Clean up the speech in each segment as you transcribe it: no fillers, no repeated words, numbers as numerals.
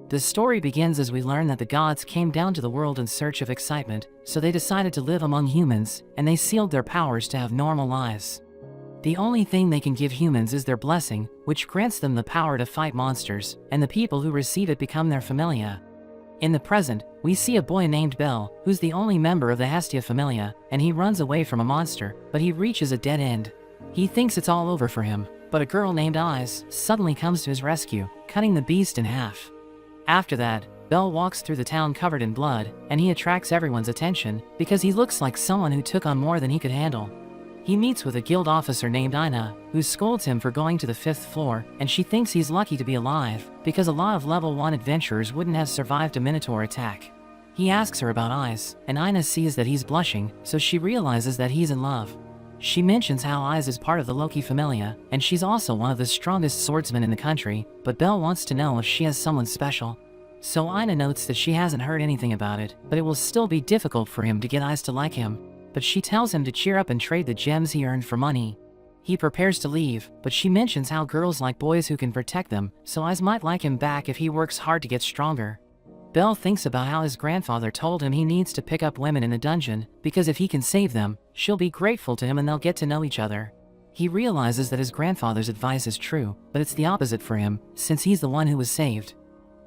The story begins as we learn that the gods came down to the world in search of excitement, so they decided to live among humans, and they sealed their powers to have normal lives. The only thing they can give humans is their blessing, which grants them the power to fight monsters, and the people who receive it become their familia. In the present, we see a boy named Bel, who's the only member of the Hestia familia, and he runs away from a monster, but he reaches a dead end. He thinks it's all over for him, but a girl named Eyes suddenly comes to his rescue, cutting the beast in half. After that, Bel walks through the town covered in blood, and he attracts everyone's attention because he looks like someone who took on more than he could handle. He meets with a guild officer named Ina, who scolds him for going to the 5th floor, and she thinks he's lucky to be alive, because a lot of level 1 adventurers wouldn't have survived a Minotaur attack. He asks her about Eyes, and Ina sees that he's blushing, so she realizes that he's in love. She mentions how Eyes is part of the Loki familia, and she's also one of the strongest swordsmen in the country, but Bel wants to know if she has someone special. So Ina notes that she hasn't heard anything about it, but it will still be difficult for him to get Eyes to like him. But she tells him to cheer up and trade the gems he earned for money. He prepares to leave, but she mentions how girls like boys who can protect them, so Eyes might like him back if he works hard to get stronger. Bel thinks about how his grandfather told him he needs to pick up women in a dungeon, because if he can save them, she'll be grateful to him and they'll get to know each other. He realizes that his grandfather's advice is true, but it's the opposite for him, since he's the one who was saved.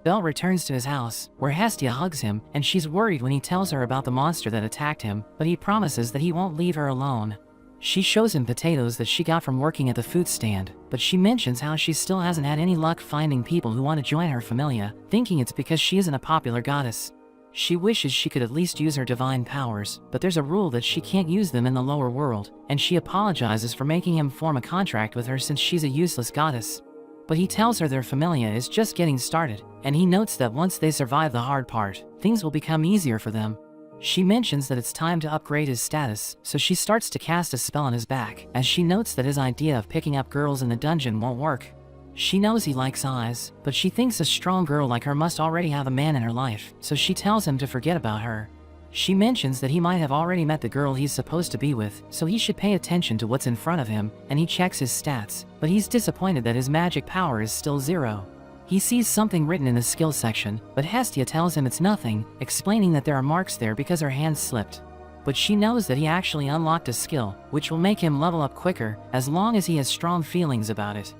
Bel returns to his house, where Hestia hugs him, and she's worried when he tells her about the monster that attacked him, but he promises that he won't leave her alone. She shows him potatoes that she got from working at the food stand, but she mentions how she still hasn't had any luck finding people who want to join her familia, thinking it's because she isn't a popular goddess. She wishes she could at least use her divine powers, but there's a rule that she can't use them in the lower world, and she apologizes for making him form a contract with her since she's a useless goddess. But he tells her their familia is just getting started, and he notes that once they survive the hard part, things will become easier for them. She mentions that it's time to upgrade his status, so she starts to cast a spell on his back, as she notes that his idea of picking up girls in the dungeon won't work. She knows he likes Eyes, but she thinks a strong girl like her must already have a man in her life, so she tells him to forget about her. She mentions that he might have already met the girl he's supposed to be with, so he should pay attention to what's in front of him, and he checks his stats, but he's disappointed that his magic power is still 0. He sees something written in the skill section, but Hestia tells him it's nothing, explaining that there are marks there because her hand slipped. But she knows that he actually unlocked a skill, which will make him level up quicker, as long as he has strong feelings about it.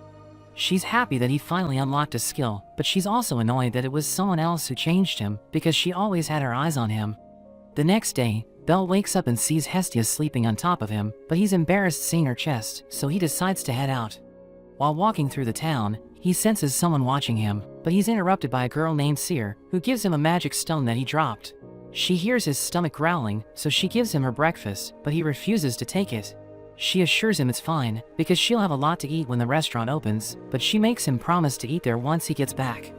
She's happy that he finally unlocked a skill, but she's also annoyed that it was someone else who changed him, because she always had her eyes on him. The next day, Bel wakes up and sees Hestia sleeping on top of him, but he's embarrassed seeing her chest, so he decides to head out. While walking through the town, he senses someone watching him, but he's interrupted by a girl named Seer, who gives him a magic stone that he dropped. She hears his stomach growling, so she gives him her breakfast, but he refuses to take it. She assures him it's fine, because she'll have a lot to eat when the restaurant opens, but she makes him promise to eat there once he gets back.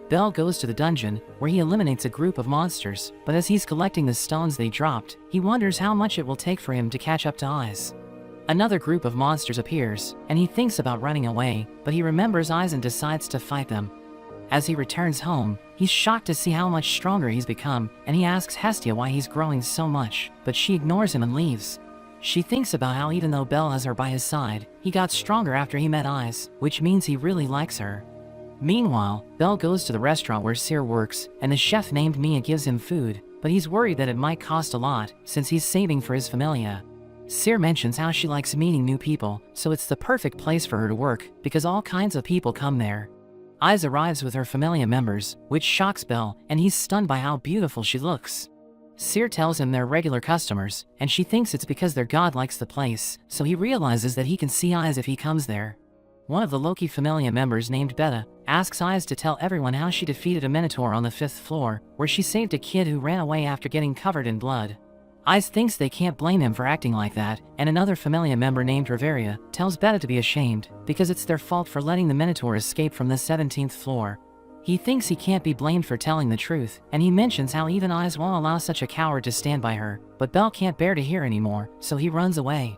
Bel goes to the dungeon, where he eliminates a group of monsters, but as he's collecting the stones they dropped, he wonders how much it will take for him to catch up to Eyes. Another group of monsters appears, and he thinks about running away, but he remembers Eyes and decides to fight them. As he returns home, he's shocked to see how much stronger he's become, and he asks Hestia why he's growing so much, but she ignores him and leaves. She thinks about how even though Bel has her by his side, he got stronger after he met Eyes, which means he really likes her. Meanwhile, Bel goes to the restaurant where Seer works, and the chef named Mia gives him food, but he's worried that it might cost a lot, since he's saving for his familia. Seer mentions how she likes meeting new people, so it's the perfect place for her to work, because all kinds of people come there. Eyes arrives with her familia members, which shocks Bel, and he's stunned by how beautiful she looks. Seer tells him they're regular customers, and she thinks it's because their god likes the place, so he realizes that he can see Eyes if he comes there. One of the Loki familia members named Beta asks Eyes to tell everyone how she defeated a Minotaur on the 5th floor, where she saved a kid who ran away after getting covered in blood. Eyes thinks they can't blame him for acting like that, and another familia member named Riveria tells Beta to be ashamed, because it's their fault for letting the Minotaur escape from the 17th floor. He thinks he can't be blamed for telling the truth, and he mentions how even Eyes won't allow such a coward to stand by her, but Bel can't bear to hear anymore, so he runs away.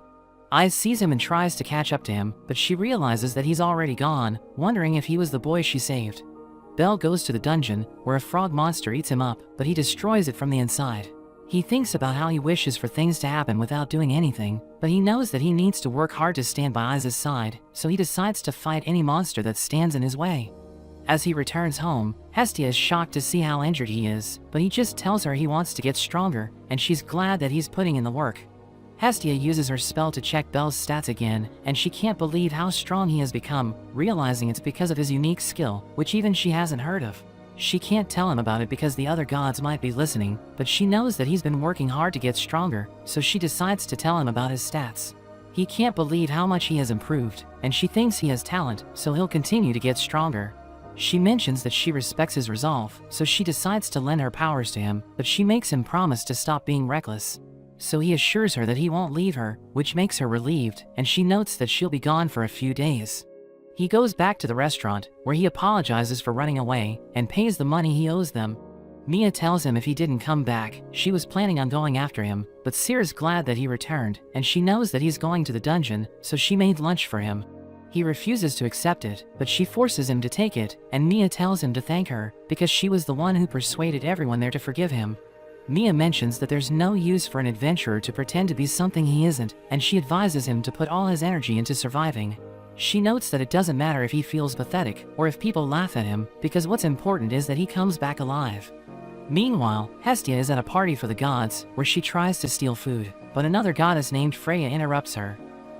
Eyes sees him and tries to catch up to him, but she realizes that he's already gone, wondering if he was the boy she saved. Bel goes to the dungeon, where a frog monster eats him up, but he destroys it from the inside. He thinks about how he wishes for things to happen without doing anything, but he knows that he needs to work hard to stand by Eyes' side, so he decides to fight any monster that stands in his way. As he returns home, Hestia is shocked to see how injured he is, but he just tells her he wants to get stronger, and she's glad that he's putting in the work. Hestia uses her spell to check Bel's stats again, and she can't believe how strong he has become, realizing it's because of his unique skill, which even she hasn't heard of. She can't tell him about it because the other gods might be listening, but she knows that he's been working hard to get stronger, so she decides to tell him about his stats. He can't believe how much he has improved, and she thinks he has talent, so he'll continue to get stronger. She mentions that she respects his resolve, so she decides to lend her powers to him, but she makes him promise to stop being reckless. So he assures her that he won't leave her, which makes her relieved, and she notes that she'll be gone for a few days. He goes back to the restaurant, where he apologizes for running away, and pays the money he owes them. Mia tells him if he didn't come back, she was planning on going after him, but Seer's glad that he returned, and she knows that he's going to the dungeon, so she made lunch for him. He refuses to accept it, but she forces him to take it, and Mia tells him to thank her, because she was the one who persuaded everyone there to forgive him. Mia mentions that there's no use for an adventurer to pretend to be something he isn't, and she advises him to put all his energy into surviving. She notes that it doesn't matter if he feels pathetic, or if people laugh at him, because what's important is that he comes back alive. Meanwhile, Hestia is at a party for the gods, where she tries to steal food, but another goddess named Freya interrupts her.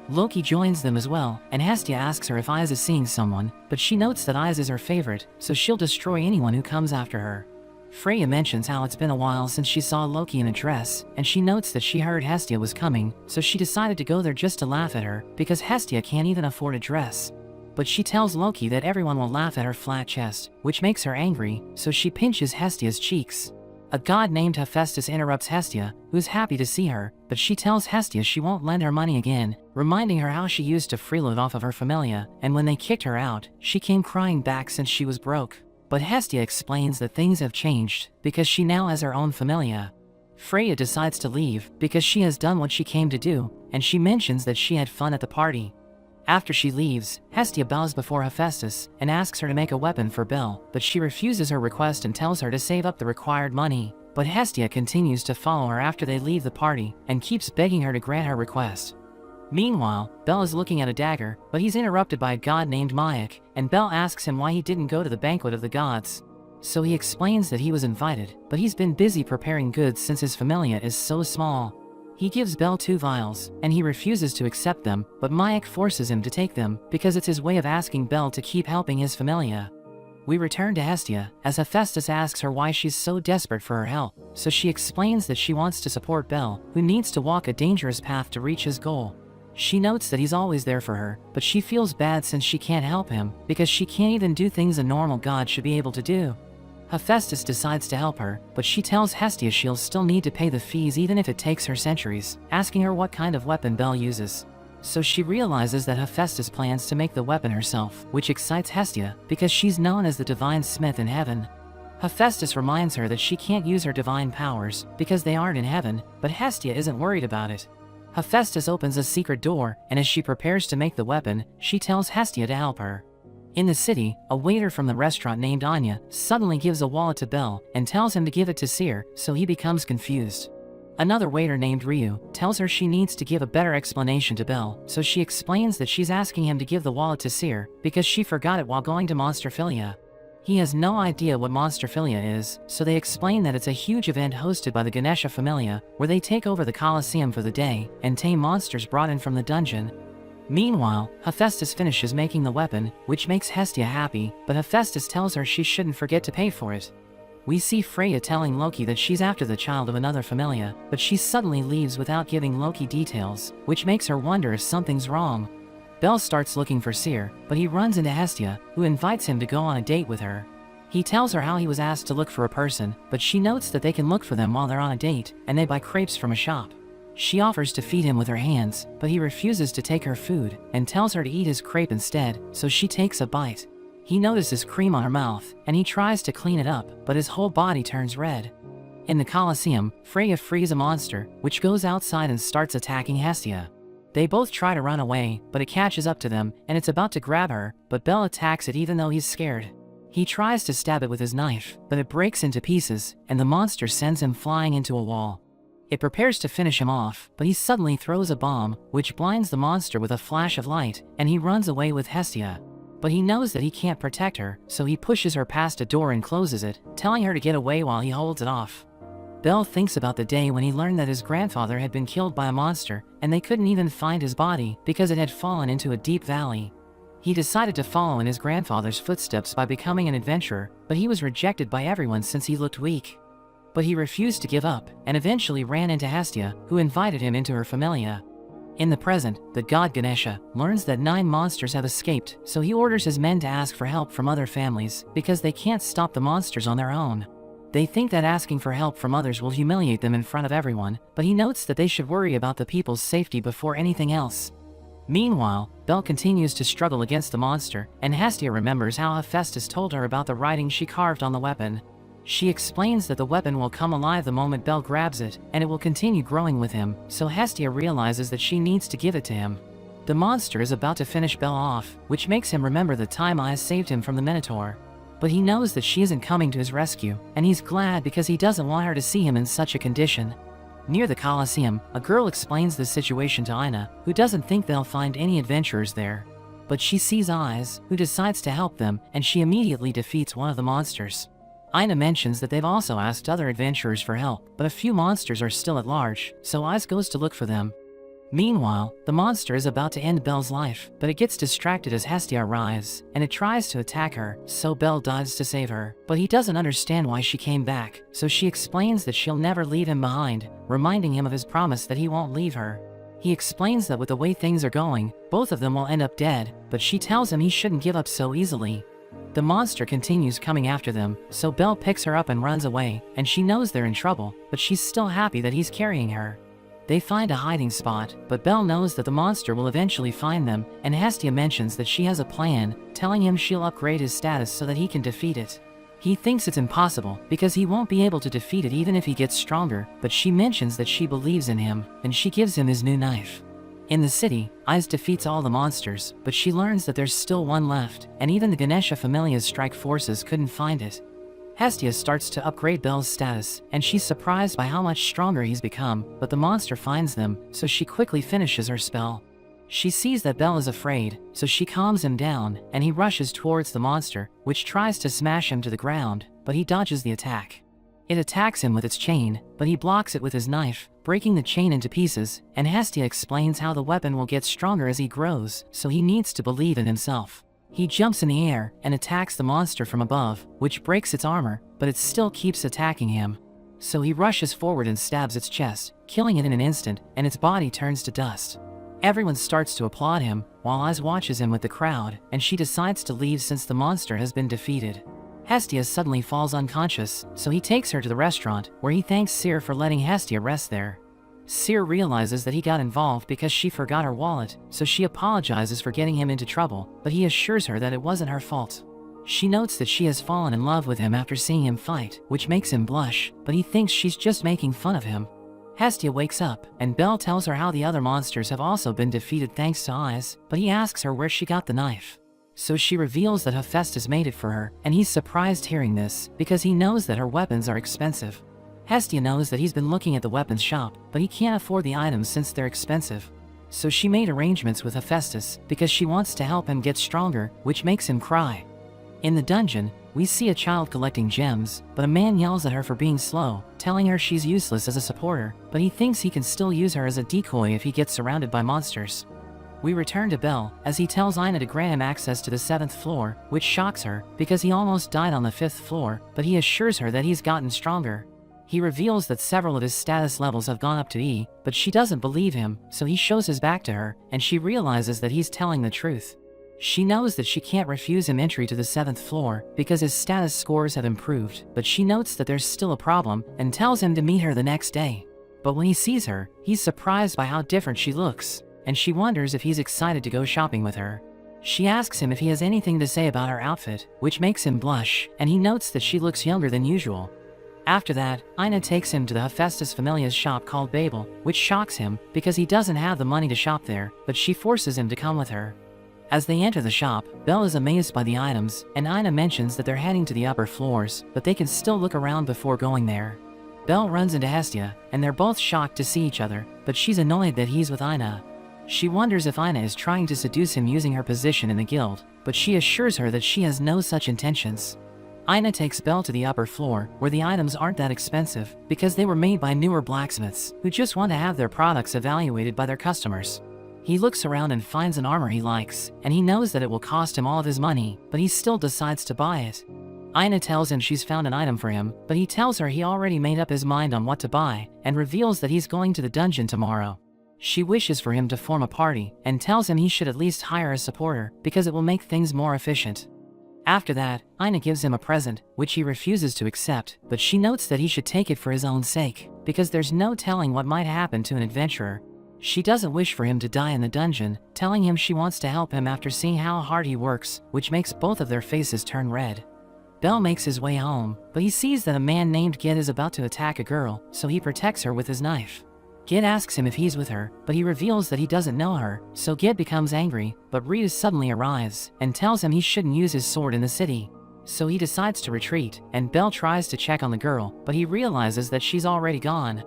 Loki joins them as well, and Hestia asks her if Ais is seeing someone, but she notes that Ais is her favorite, so she'll destroy anyone who comes after her. Freya mentions how it's been a while since she saw Loki in a dress, and she notes that she heard Hestia was coming, so she decided to go there just to laugh at her, because Hestia can't even afford a dress. But she tells Loki that everyone will laugh at her flat chest, which makes her angry, so she pinches Hestia's cheeks. A god named Hephaestus interrupts Hestia, who's happy to see her, but she tells Hestia she won't lend her money again, reminding her how she used to freeload off of her familia, and when they kicked her out, she came crying back since she was broke. But Hestia explains that things have changed, because she now has her own familia. Freya decides to leave, because she has done what she came to do, and she mentions that she had fun at the party. After she leaves, Hestia bows before Hephaestus, and asks her to make a weapon for Bel, but she refuses her request and tells her to save up the required money. But Hestia continues to follow her after they leave the party, and keeps begging her to grant her request. Meanwhile, Bel is looking at a dagger, but he's interrupted by a god named Mayak, and Bel asks him why he didn't go to the banquet of the gods. So he explains that he was invited, but he's been busy preparing goods since his familia is so small. He gives Bel 2 vials, and he refuses to accept them, but Mayak forces him to take them, because it's his way of asking Bel to keep helping his familia. We return to Hestia, as Hephaestus asks her why she's so desperate for her help, so she explains that she wants to support Bel, who needs to walk a dangerous path to reach his goal. She notes that he's always there for her, but she feels bad since she can't help him, because she can't even do things a normal god should be able to do. Hephaestus decides to help her, but she tells Hestia she'll still need to pay the fees even if it takes her centuries, asking her what kind of weapon Bel uses. So she realizes that Hephaestus plans to make the weapon herself, which excites Hestia, because she's known as the divine smith in heaven. Hephaestus reminds her that she can't use her divine powers, because they aren't in heaven, but Hestia isn't worried about it. Hephaestus opens a secret door, and as she prepares to make the weapon, she tells Hestia to help her. In the city, a waiter from the restaurant named Anya suddenly gives a wallet to Bel and tells him to give it to Seer, so he becomes confused. Another waiter named Ryu tells her she needs to give a better explanation to Bel, so she explains that she's asking him to give the wallet to Seer because she forgot it while going to Monsterphilia. He has no idea what Monsterphilia is, so they explain that it's a huge event hosted by the Ganesha Familia, where they take over the Colosseum for the day and tame monsters brought in from the dungeon. Meanwhile, Hephaestus finishes making the weapon, which makes Hestia happy, but Hephaestus tells her she shouldn't forget to pay for it. We see Freya telling Loki that she's after the child of another familia, but she suddenly leaves without giving Loki details, which makes her wonder if something's wrong. Bel starts looking for Seer, but he runs into Hestia, who invites him to go on a date with her. He tells her how he was asked to look for a person, but she notes that they can look for them while they're on a date, and they buy crepes from a shop. She offers to feed him with her hands, but he refuses to take her food, and tells her to eat his crepe instead, so she takes a bite. He notices cream on her mouth, and he tries to clean it up, but his whole body turns red. In the Colosseum, Freya frees a monster, which goes outside and starts attacking Hestia. They both try to run away, but it catches up to them, and it's about to grab her, but Bel attacks it even though he's scared. He tries to stab it with his knife, but it breaks into pieces, and the monster sends him flying into a wall. It prepares to finish him off, but he suddenly throws a bomb, which blinds the monster with a flash of light, and he runs away with Hestia. But he knows that he can't protect her, so he pushes her past a door and closes it, telling her to get away while he holds it off. Bell thinks about the day when he learned that his grandfather had been killed by a monster, and they couldn't even find his body because it had fallen into a deep valley. He decided to follow in his grandfather's footsteps by becoming an adventurer, but he was rejected by everyone since he looked weak. But he refused to give up, and eventually ran into Hestia, who invited him into her familia. In the present, the god Ganesha learns that 9 monsters have escaped, so he orders his men to ask for help from other families, because they can't stop the monsters on their own. They think that asking for help from others will humiliate them in front of everyone, but he notes that they should worry about the people's safety before anything else. Meanwhile, Belle continues to struggle against the monster, and Hestia remembers how Hephaestus told her about the writing she carved on the weapon. She explains that the weapon will come alive the moment Belle grabs it, and it will continue growing with him, so Hestia realizes that she needs to give it to him. The monster is about to finish Belle off, which makes him remember the time Ice saved him from the Minotaur. But he knows that she isn't coming to his rescue, and he's glad because he doesn't want her to see him in such a condition. Near the Colosseum, a girl explains the situation to Ina, who doesn't think they'll find any adventurers there. But she sees Eyes, who decides to help them, and she immediately defeats one of the monsters. Ina mentions that they've also asked other adventurers for help, but a few monsters are still at large, so Eyes goes to look for them. Meanwhile, the monster is about to end Belle's life, but it gets distracted as Hestia arrives, and it tries to attack her, so Belle dives to save her. But he doesn't understand why she came back, so she explains that she'll never leave him behind, reminding him of his promise that he won't leave her. He explains that with the way things are going, both of them will end up dead, but she tells him he shouldn't give up so easily. The monster continues coming after them, so Belle picks her up and runs away, and she knows they're in trouble, but she's still happy that he's carrying her. They find a hiding spot, but Belle knows that the monster will eventually find them, and Hestia mentions that she has a plan, telling him she'll upgrade his status so that he can defeat it. He thinks it's impossible, because he won't be able to defeat it even if he gets stronger, but she mentions that she believes in him, and she gives him his new knife. In the city, Eyes defeats all the monsters, but she learns that there's still one left, and even the Ganesha Familia's strike forces couldn't find it. Hestia starts to upgrade Belle's status, and she's surprised by how much stronger he's become, but the monster finds them, so she quickly finishes her spell. She sees that Belle is afraid, so she calms him down, and he rushes towards the monster, which tries to smash him to the ground, but he dodges the attack. It attacks him with its chain, but he blocks it with his knife, breaking the chain into pieces, and Hestia explains how the weapon will get stronger as he grows, so he needs to believe in himself. He jumps in the air and attacks the monster from above, which breaks its armor, but it still keeps attacking him. So he rushes forward and stabs its chest, killing it in an instant, and its body turns to dust. Everyone starts to applaud him, while Eyes watches him with the crowd, and she decides to leave since the monster has been defeated. Hestia suddenly falls unconscious, so he takes her to the restaurant, where he thanks Cyr for letting Hestia rest there. Cyr realizes that he got involved because she forgot her wallet, so she apologizes for getting him into trouble, but he assures her that it wasn't her fault. She notes that she has fallen in love with him after seeing him fight, which makes him blush, but he thinks she's just making fun of him. Hestia wakes up, and Belle tells her how the other monsters have also been defeated thanks to Eyes, but he asks her where she got the knife. So she reveals that Hephaestus made it for her, and he's surprised hearing this, because he knows that her weapons are expensive. Hestia knows that he's been looking at the weapons shop, but he can't afford the items since they're expensive. So she made arrangements with Hephaestus because she wants to help him get stronger, which makes him cry. In the dungeon, we see a child collecting gems, but a man yells at her for being slow, telling her she's useless as a supporter, but he thinks he can still use her as a decoy if he gets surrounded by monsters. We return to Belle, as he tells Ina to grant him access to the 7th floor, which shocks her, because he almost died on the 5th floor, but he assures her that he's gotten stronger. He reveals that several of his status levels have gone up to E, but she doesn't believe him, so he shows his back to her, and she realizes that he's telling the truth. She knows that she can't refuse him entry to the 7th floor, because his status scores have improved, but she notes that there's still a problem, and tells him to meet her the next day. But when he sees her, he's surprised by how different she looks, and she wonders if he's excited to go shopping with her. She asks him if he has anything to say about her outfit, which makes him blush, and he notes that she looks younger than usual. After that, Ina takes him to the Hephaestus Familia's shop called Babel, which shocks him, because he doesn't have the money to shop there, but she forces him to come with her. As they enter the shop, Belle is amazed by the items, and Ina mentions that they're heading to the upper floors, but they can still look around before going there. Belle runs into Hestia, and they're both shocked to see each other, but she's annoyed that he's with Ina. She wonders if Ina is trying to seduce him using her position in the guild, but she assures her that she has no such intentions. Ina takes Belle to the upper floor, where the items aren't that expensive, because they were made by newer blacksmiths, who just want to have their products evaluated by their customers. He looks around and finds an armor he likes, and he knows that it will cost him all of his money, but he still decides to buy it. Ina tells him she's found an item for him, but he tells her he already made up his mind on what to buy, and reveals that he's going to the dungeon tomorrow. She wishes for him to form a party, and tells him he should at least hire a supporter, because it will make things more efficient. After that, Ina gives him a present, which he refuses to accept, but she notes that he should take it for his own sake, because there's no telling what might happen to an adventurer. She doesn't wish for him to die in the dungeon, telling him she wants to help him after seeing how hard he works, which makes both of their faces turn red. Belle makes his way home, but he sees that a man named Gid is about to attack a girl, so he protects her with his knife. Gid asks him if he's with her, but he reveals that he doesn't know her, so Gid becomes angry, but Rita suddenly arrives, and tells him he shouldn't use his sword in the city. So he decides to retreat, and Belle tries to check on the girl, but he realizes that she's already gone.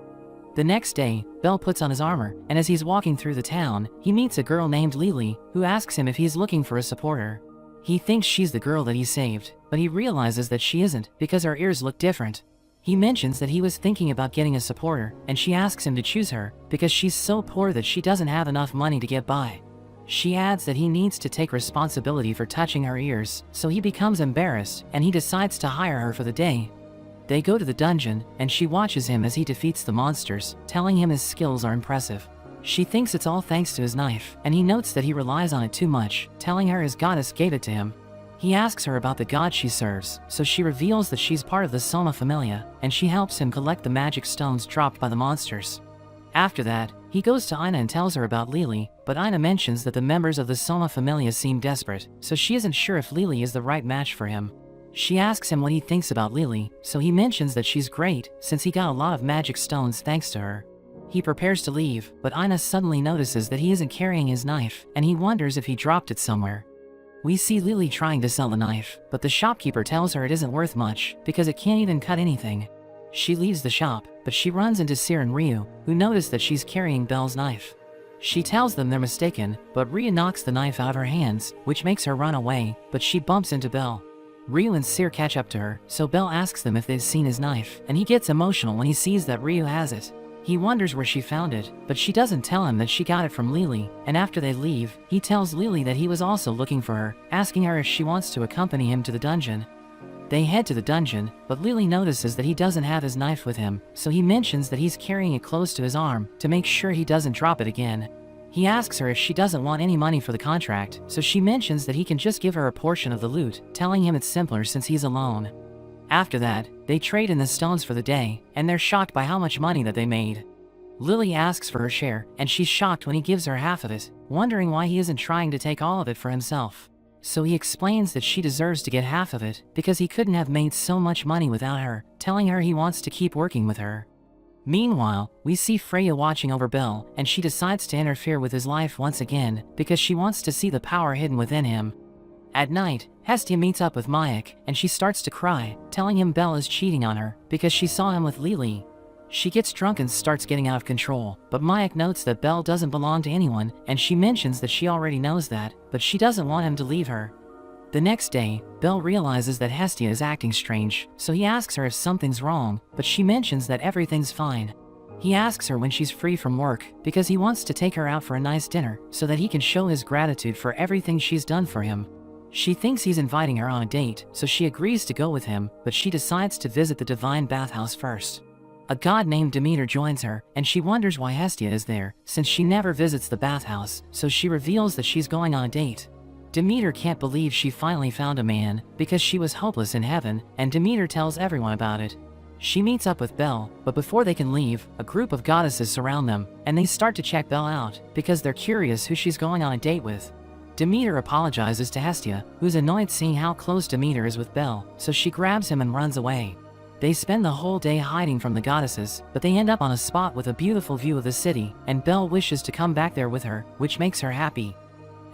The next day, Belle puts on his armor, and as he's walking through the town, he meets a girl named Lily, who asks him if he's looking for a supporter. He thinks she's the girl that he saved, but he realizes that she isn't, because her ears look different. He mentions that he was thinking about getting a supporter, and she asks him to choose her, because she's so poor that she doesn't have enough money to get by. She adds that he needs to take responsibility for touching her ears, so he becomes embarrassed, and he decides to hire her for the day. They go to the dungeon, and she watches him as he defeats the monsters, telling him his skills are impressive. She thinks it's all thanks to his knife, and he notes that he relies on it too much, telling her his goddess gave it to him. He asks her about the god she serves, so she reveals that she's part of the Soma Familia, and she helps him collect the magic stones dropped by the monsters. After that, he goes to Ina and tells her about Lily, but Ina mentions that the members of the Soma Familia seem desperate, so she isn't sure if Lily is the right match for him. She asks him what he thinks about Lily, so he mentions that she's great, since he got a lot of magic stones thanks to her. He prepares to leave, but Ina suddenly notices that he isn't carrying his knife, and he wonders if he dropped it somewhere. We see Lily trying to sell the knife, but the shopkeeper tells her it isn't worth much, because it can't even cut anything. She leaves the shop, but she runs into Cyr and Ryu, who notice that she's carrying Belle's knife. She tells them they're mistaken, but Ryu knocks the knife out of her hands, which makes her run away, but she bumps into Belle. Ryu and Cyr catch up to her, so Belle asks them if they've seen his knife, and he gets emotional when he sees that Ryu has it. He wonders where she found it, but she doesn't tell him that she got it from Lily, and after they leave, he tells Lily that he was also looking for her, asking her if she wants to accompany him to the dungeon. They head to the dungeon, but Lily notices that he doesn't have his knife with him, so he mentions that he's carrying it close to his arm, to make sure he doesn't drop it again. He asks her if she doesn't want any money for the contract, so she mentions that he can just give her a portion of the loot, telling him it's simpler since he's alone. After that, they trade in the stones for the day, and they're shocked by how much money that they made. Lily asks for her share, and she's shocked when he gives her half of it, wondering why he isn't trying to take all of it for himself. So he explains that she deserves to get half of it, because he couldn't have made so much money without her, telling her he wants to keep working with her. Meanwhile, we see Freya watching over Belle, and she decides to interfere with his life once again, because she wants to see the power hidden within him. At night, Hestia meets up with Mayak, and she starts to cry, telling him Belle is cheating on her, because she saw him with Lily. She gets drunk and starts getting out of control, but Mayak notes that Belle doesn't belong to anyone, and she mentions that she already knows that, but she doesn't want him to leave her. The next day, Belle realizes that Hestia is acting strange, so he asks her if something's wrong, but she mentions that everything's fine. He asks her when she's free from work, because he wants to take her out for a nice dinner, so that he can show his gratitude for everything she's done for him. She thinks he's inviting her on a date, so she agrees to go with him, but she decides to visit the divine bathhouse first. A god named Demeter joins her, and she wonders why Hestia is there, since she never visits the bathhouse, so she reveals that she's going on a date. Demeter can't believe she finally found a man, because she was hopeless in heaven, and Demeter tells everyone about it. She meets up with Belle, but before they can leave, a group of goddesses surround them, and they start to check Belle out, because they're curious who she's going on a date with. Demeter apologizes to Hestia, who's annoyed seeing how close Demeter is with Belle, so she grabs him and runs away. They spend the whole day hiding from the goddesses, but they end up on a spot with a beautiful view of the city, and Belle wishes to come back there with her, which makes her happy.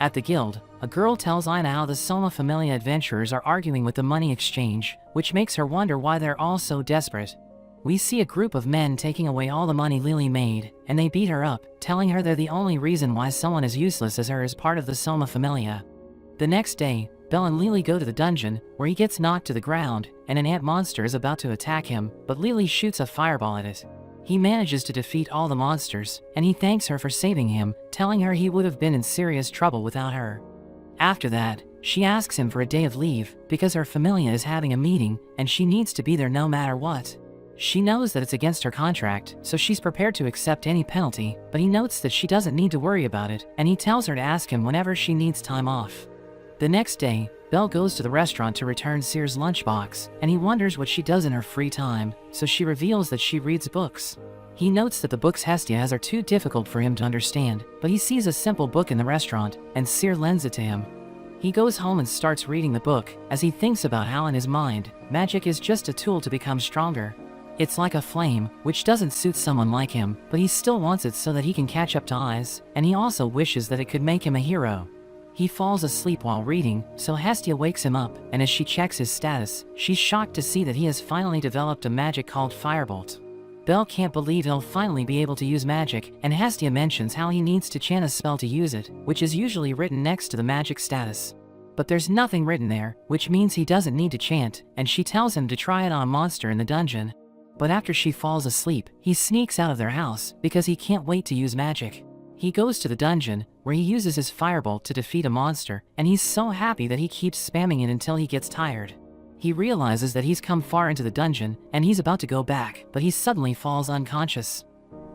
At the guild, a girl tells Ina how the Soma Familia adventurers are arguing with the money exchange, which makes her wonder why they're all so desperate. We see a group of men taking away all the money Lily made, and they beat her up, telling her they're the only reason why someone as useless as her is part of the Soma Familia. The next day, Belle and Lily go to the dungeon, where he gets knocked to the ground, and an ant monster is about to attack him, but Lily shoots a fireball at it. He manages to defeat all the monsters, and he thanks her for saving him, telling her he would have been in serious trouble without her. After that, she asks him for a day of leave, because her familia is having a meeting, and she needs to be there no matter what. She knows that it's against her contract, so she's prepared to accept any penalty, but he notes that she doesn't need to worry about it, and he tells her to ask him whenever she needs time off. The next day, Belle goes to the restaurant to return Sear's lunchbox, and he wonders what she does in her free time, so she reveals that she reads books. He notes that the books Hestia has are too difficult for him to understand, but he sees a simple book in the restaurant, and Sear lends it to him. He goes home and starts reading the book, as he thinks about how in his mind, magic is just a tool to become stronger. It's like a flame, which doesn't suit someone like him, but he still wants it so that he can catch up to Aiz, and he also wishes that it could make him a hero. He falls asleep while reading, so Hestia wakes him up, and as she checks his status, she's shocked to see that he has finally developed a magic called Firebolt. Belle can't believe he'll finally be able to use magic, and Hestia mentions how he needs to chant a spell to use it, which is usually written next to the magic status. But there's nothing written there, which means he doesn't need to chant, and she tells him to try it on a monster in the dungeon. But after she falls asleep, he sneaks out of their house, because he can't wait to use magic. He goes to the dungeon, where he uses his firebolt to defeat a monster, and he's so happy that he keeps spamming it until he gets tired. He realizes that he's come far into the dungeon, and he's about to go back, but he suddenly falls unconscious.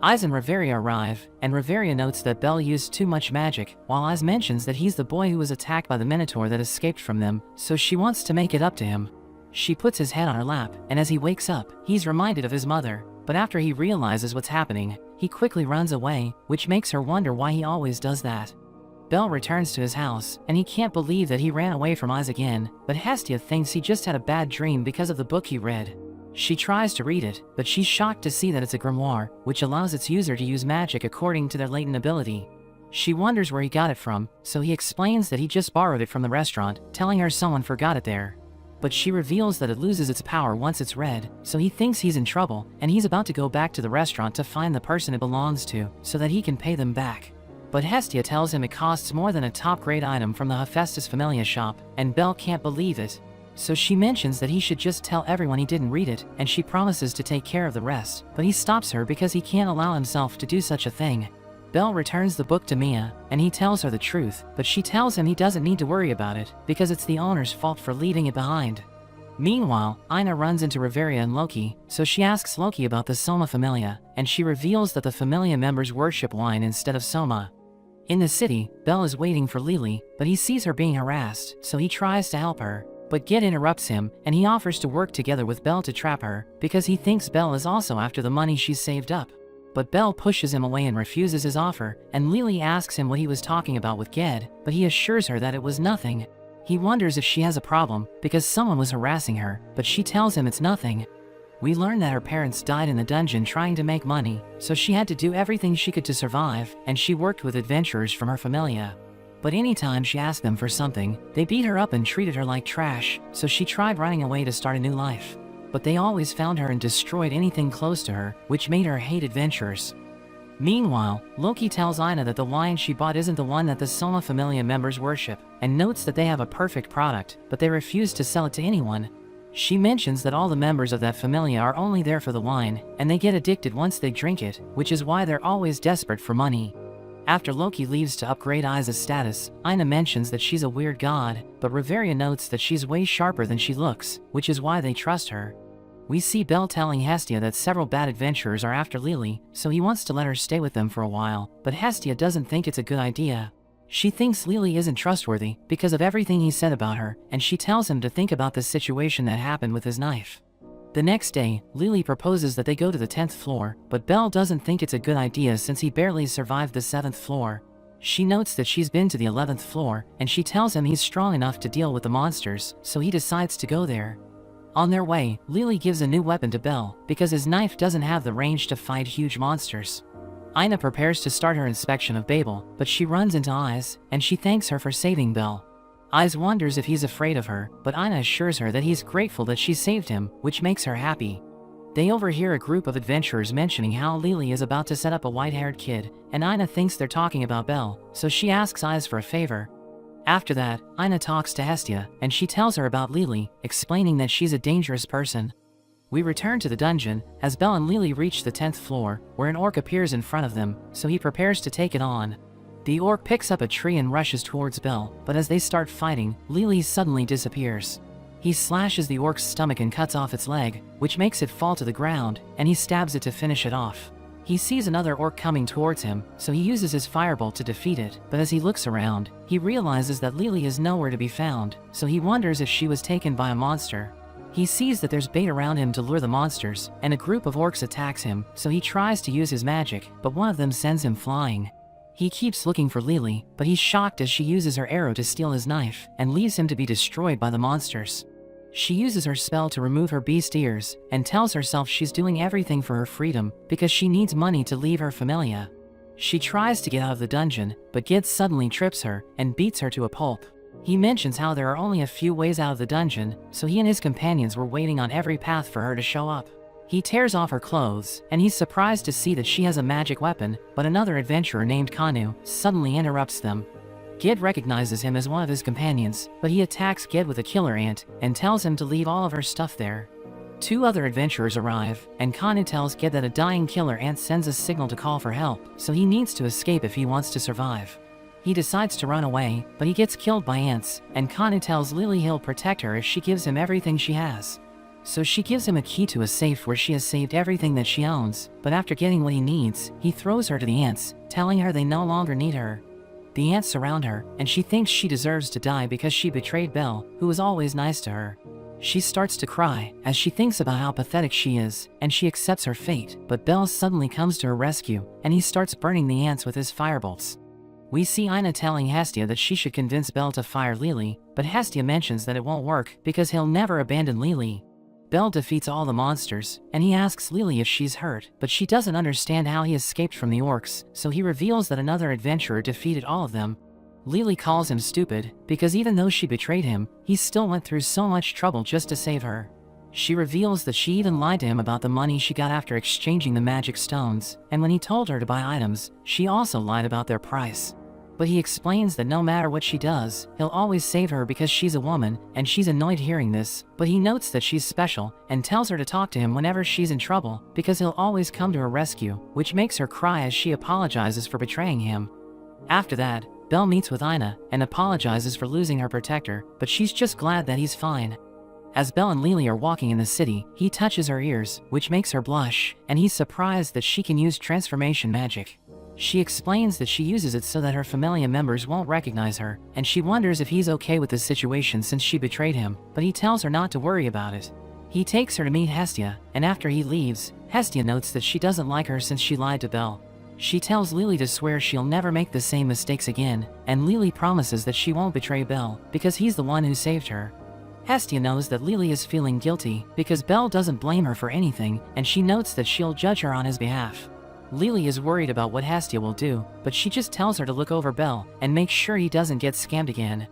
Aiz and Reveria arrive, and Reveria notes that Belle used too much magic, while Aiz mentions that he's the boy who was attacked by the Minotaur that escaped from them, so she wants to make it up to him. She puts his head on her lap, and as he wakes up, he's reminded of his mother, but after he realizes what's happening, he quickly runs away, which makes her wonder why he always does that. Belle returns to his house, and he can't believe that he ran away from Aiz again, but Hestia thinks he just had a bad dream because of the book he read. She tries to read it, but she's shocked to see that it's a grimoire, which allows its user to use magic according to their latent ability. She wonders where he got it from, so he explains that he just borrowed it from the restaurant, telling her someone forgot it there. But she reveals that it loses its power once it's read, so he thinks he's in trouble, and he's about to go back to the restaurant to find the person it belongs to, so that he can pay them back. But Hestia tells him it costs more than a top-grade item from the Hephaestus Familia shop, and Belle can't believe it. So she mentions that he should just tell everyone he didn't read it, and she promises to take care of the rest, but he stops her because he can't allow himself to do such a thing. Belle returns the book to Mia, and he tells her the truth, but she tells him he doesn't need to worry about it, because it's the owner's fault for leaving it behind. Meanwhile, Aina runs into Reveria and Loki, so she asks Loki about the Soma Familia, and she reveals that the Familia members worship wine instead of Soma. In the city, Belle is waiting for Lily, but he sees her being harassed, so he tries to help her. But Ged interrupts him, and he offers to work together with Belle to trap her, because he thinks Belle is also after the money she's saved up. But Belle pushes him away and refuses his offer, and Lily asks him what he was talking about with Ged, but he assures her that it was nothing. He wonders if she has a problem, because someone was harassing her, but she tells him it's nothing. We learn that her parents died in the dungeon trying to make money, so she had to do everything she could to survive, and she worked with adventurers from her familia. But anytime she asked them for something, they beat her up and treated her like trash, so she tried running away to start a new life. But they always found her and destroyed anything close to her, which made her hate adventurers. Meanwhile, Loki tells Aina that the wine she bought isn't the one that the Soma Familia members worship, and notes that they have a perfect product, but they refuse to sell it to anyone. She mentions that all the members of that familia are only there for the wine, and they get addicted once they drink it, which is why they're always desperate for money. After Loki leaves to upgrade Aiz's status, Aina mentions that she's a weird god, but Reveria notes that she's way sharper than she looks, which is why they trust her. We see Belle telling Hestia that several bad adventurers are after Lily, so he wants to let her stay with them for a while, but Hestia doesn't think it's a good idea. She thinks Lily isn't trustworthy because of everything he said about her, and she tells him to think about the situation that happened with his knife. The next day, Lily proposes that they go to the 10th floor, but Belle doesn't think it's a good idea since he barely survived the 7th floor. She notes that she's been to the 11th floor, and she tells him he's strong enough to deal with the monsters, so he decides to go there. On their way, Lily gives a new weapon to Belle, because his knife doesn't have the range to fight huge monsters. Aina prepares to start her inspection of Babel, but she runs into Aiz, and she thanks her for saving Belle. Aiz wonders if he's afraid of her, but Aina assures her that he's grateful that she saved him, which makes her happy. They overhear a group of adventurers mentioning how Lily is about to set up a white-haired kid, and Ina thinks they're talking about Belle, so she asks Ais for a favor. After that, Ina talks to Hestia, and she tells her about Lily, explaining that she's a dangerous person. We return to the dungeon, as Belle and Lily reach the 10th floor, where an orc appears in front of them, so he prepares to take it on. The orc picks up a tree and rushes towards Belle, but as they start fighting, Lily suddenly disappears. He slashes the orc's stomach and cuts off its leg, which makes it fall to the ground, and he stabs it to finish it off. He sees another orc coming towards him, so he uses his firebolt to defeat it, but as he looks around, he realizes that Lily is nowhere to be found, so he wonders if she was taken by a monster. He sees that there's bait around him to lure the monsters, and a group of orcs attacks him, so he tries to use his magic, but one of them sends him flying. He keeps looking for Lily, but he's shocked as she uses her arrow to steal his knife, and leaves him to be destroyed by the monsters. She uses her spell to remove her beast ears, and tells herself she's doing everything for her freedom, because she needs money to leave her familia. She tries to get out of the dungeon, but Gid suddenly trips her, and beats her to a pulp. He mentions how there are only a few ways out of the dungeon, so he and his companions were waiting on every path for her to show up. He tears off her clothes, and he's surprised to see that she has a magic weapon, but another adventurer named Kanu suddenly interrupts them. Gid recognizes him as one of his companions, but he attacks Gid with a killer ant, and tells him to leave all of her stuff there. Two other adventurers arrive, and Kanu tells Gid that a dying killer ant sends a signal to call for help, so he needs to escape if he wants to survive. He decides to run away, but he gets killed by ants, and Kanu tells Lily he'll protect her if she gives him everything she has. So she gives him a key to a safe where she has saved everything that she owns, but after getting what he needs, he throws her to the ants, telling her they no longer need her. The ants surround her, and she thinks she deserves to die because she betrayed Belle, who was always nice to her. She starts to cry, as she thinks about how pathetic she is, and she accepts her fate, but Belle suddenly comes to her rescue, and he starts burning the ants with his firebolts. We see Ina telling Hestia that she should convince Belle to fire Lily, but Hestia mentions that it won't work because he'll never abandon Lily. Belle defeats all the monsters, and he asks Lily if she's hurt, but she doesn't understand how he escaped from the orcs, so he reveals that another adventurer defeated all of them. Lily calls him stupid, because even though she betrayed him, he still went through so much trouble just to save her. She reveals that she even lied to him about the money she got after exchanging the magic stones, and when he told her to buy items, she also lied about their price. But he explains that no matter what she does, he'll always save her because she's a woman, and she's annoyed hearing this, but he notes that she's special, and tells her to talk to him whenever she's in trouble, because he'll always come to her rescue, which makes her cry as she apologizes for betraying him. After that, Belle meets with Ina, and apologizes for losing her protector, but she's just glad that he's fine. As Belle and Lily are walking in the city, he touches her ears, which makes her blush, and he's surprised that she can use transformation magic. She explains that she uses it so that her familia members won't recognize her, and she wonders if he's okay with this situation since she betrayed him, but he tells her not to worry about it. He takes her to meet Hestia, and after he leaves, Hestia notes that she doesn't like her since she lied to Belle. She tells Lily to swear she'll never make the same mistakes again, and Lily promises that she won't betray Belle, because he's the one who saved her. Hestia knows that Lily is feeling guilty, because Belle doesn't blame her for anything, and she notes that she'll judge her on his behalf. Lily is worried about what Hestia will do, but she just tells her to look over Belle, and make sure he doesn't get scammed again.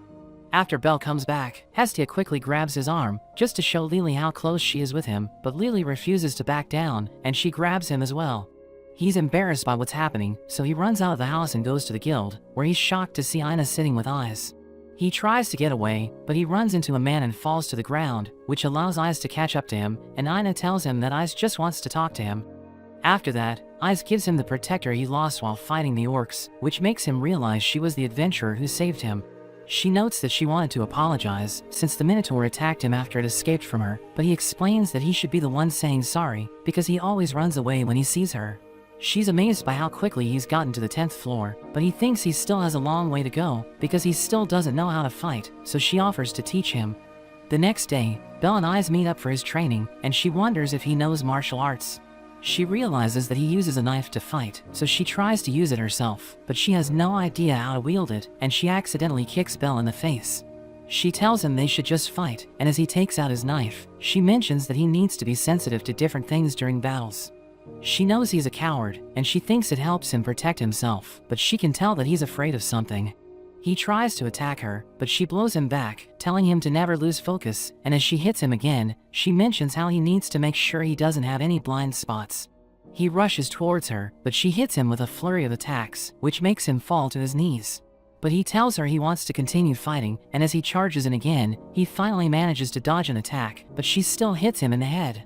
After Belle comes back, Hestia quickly grabs his arm, just to show Lily how close she is with him, but Lily refuses to back down, and she grabs him as well. He's embarrassed by what's happening, so he runs out of the house and goes to the guild, where he's shocked to see Ina sitting with Ais. He tries to get away, but he runs into a man and falls to the ground, which allows Ais to catch up to him, and Ina tells him that Ais just wants to talk to him. After that, Ais gives him the protector he lost while fighting the orcs, which makes him realize she was the adventurer who saved him. She notes that she wanted to apologize, since the Minotaur attacked him after it escaped from her, but he explains that he should be the one saying sorry, because he always runs away when he sees her. She's amazed by how quickly he's gotten to the 10th floor, but he thinks he still has a long way to go, because he still doesn't know how to fight, so she offers to teach him. The next day, Belle and Ais meet up for his training, and she wonders if he knows martial arts. She realizes that he uses a knife to fight, so she tries to use it herself, but she has no idea how to wield it, and she accidentally kicks Belle in the face. She tells him they should just fight, and as he takes out his knife, she mentions that he needs to be sensitive to different things during battles. She knows he's a coward, and she thinks it helps him protect himself, but she can tell that he's afraid of something. He tries to attack her, but she blows him back, telling him to never lose focus, and as she hits him again, she mentions how he needs to make sure he doesn't have any blind spots. He rushes towards her, but she hits him with a flurry of attacks, which makes him fall to his knees. But he tells her he wants to continue fighting, and as he charges in again, he finally manages to dodge an attack, but she still hits him in the head.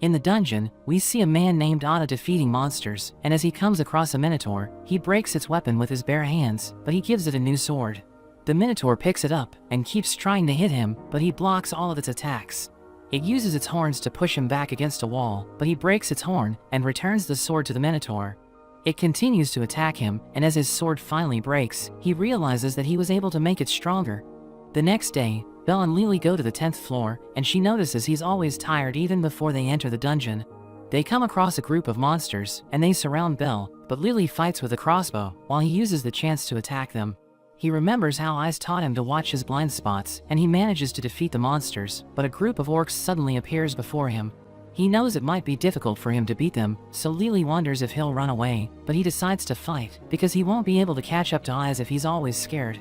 In the dungeon, we see a man named Ada defeating monsters, and as he comes across a minotaur, he breaks its weapon with his bare hands, but he gives it a new sword. The minotaur picks it up and keeps trying to hit him, but he blocks all of its attacks. It uses its horns to push him back against a wall, but he breaks its horn and returns the sword to the minotaur. It continues to attack him, and as his sword finally breaks, he realizes that he was able to make it stronger. The next day, Belle and Lily go to the 10th floor, and she notices he's always tired even before they enter the dungeon. They come across a group of monsters, and they surround Belle, but Lily fights with a crossbow, while he uses the chance to attack them. He remembers how Eyes taught him to watch his blind spots, and he manages to defeat the monsters, but a group of orcs suddenly appears before him. He knows it might be difficult for him to beat them, so Lily wonders if he'll run away, but he decides to fight, because he won't be able to catch up to Eyes if he's always scared.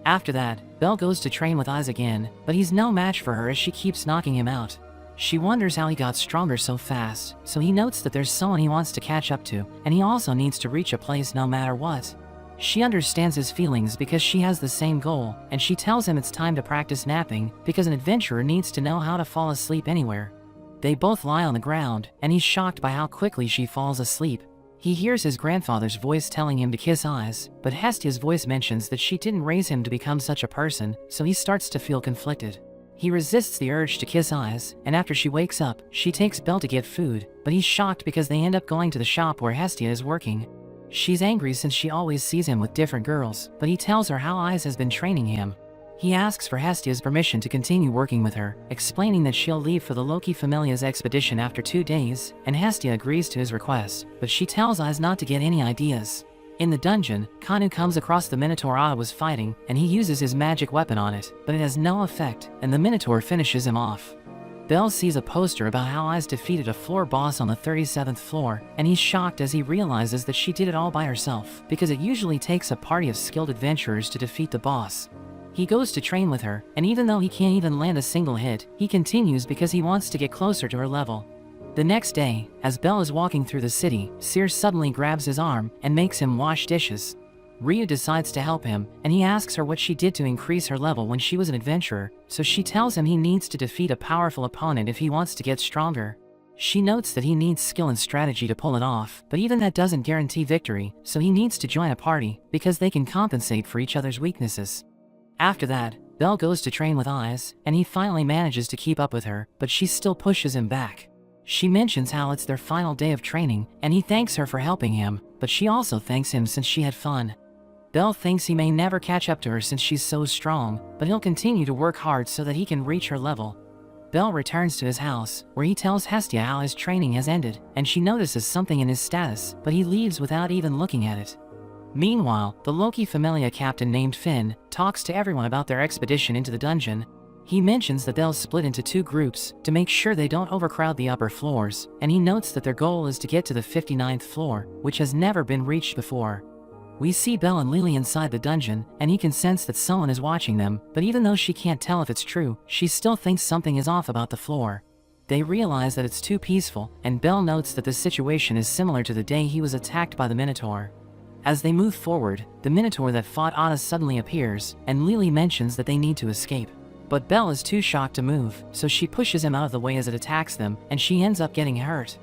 After that, Belle goes to train with Eyes again, but he's no match for her as she keeps knocking him out. She wonders how he got stronger so fast, so he notes that there's someone he wants to catch up to, and he also needs to reach a place no matter what. She understands his feelings because she has the same goal, and she tells him it's time to practice napping because an adventurer needs to know how to fall asleep anywhere. They both lie on the ground, and he's shocked by how quickly she falls asleep. He hears his grandfather's voice telling him to kiss Eyes, but Hestia's voice mentions that she didn't raise him to become such a person, so he starts to feel conflicted. He resists the urge to kiss Eyes, and after she wakes up, she takes Belle to get food, but he's shocked because they end up going to the shop where Hestia is working. She's angry since she always sees him with different girls, but he tells her how Eyes has been training him. He asks for Hestia's permission to continue working with her, explaining that she'll leave for the Loki Familia's expedition after 2 days, and Hestia agrees to his request, but she tells Eyes not to get any ideas. In the dungeon, Kanu comes across the Minotaur Ada was fighting, and he uses his magic weapon on it, but it has no effect, and the Minotaur finishes him off. Belle sees a poster about how Eyes defeated a floor boss on the 37th floor, and he's shocked as he realizes that she did it all by herself, because it usually takes a party of skilled adventurers to defeat the boss. He goes to train with her, and even though he can't even land a single hit, he continues because he wants to get closer to her level. The next day, as Belle is walking through the city, Seer suddenly grabs his arm and makes him wash dishes. Ryu decides to help him, and he asks her what she did to increase her level when she was an adventurer, so she tells him he needs to defeat a powerful opponent if he wants to get stronger. She notes that he needs skill and strategy to pull it off, but even that doesn't guarantee victory, so he needs to join a party, because they can compensate for each other's weaknesses. After that, Belle goes to train with Eyes, and he finally manages to keep up with her, but she still pushes him back. She mentions how it's their final day of training, and he thanks her for helping him, but she also thanks him since she had fun. Belle thinks he may never catch up to her since she's so strong, but he'll continue to work hard so that he can reach her level. Belle returns to his house, where he tells Hestia how his training has ended, and she notices something in his status, but he leaves without even looking at it. Meanwhile, the Loki Familia captain named Finn talks to everyone about their expedition into the dungeon. He mentions that they'll split into 2 groups to make sure they don't overcrowd the upper floors, and he notes that their goal is to get to the 59th floor, which has never been reached before. We see Belle and Lily inside the dungeon, and he can sense that someone is watching them, but even though she can't tell if it's true, she still thinks something is off about the floor. They realize that it's too peaceful, and Belle notes that the situation is similar to the day he was attacked by the Minotaur. As they move forward, the Minotaur that fought Ada suddenly appears, and Lily mentions that they need to escape. But Belle is too shocked to move, so she pushes him out of the way as it attacks them, and she ends up getting hurt.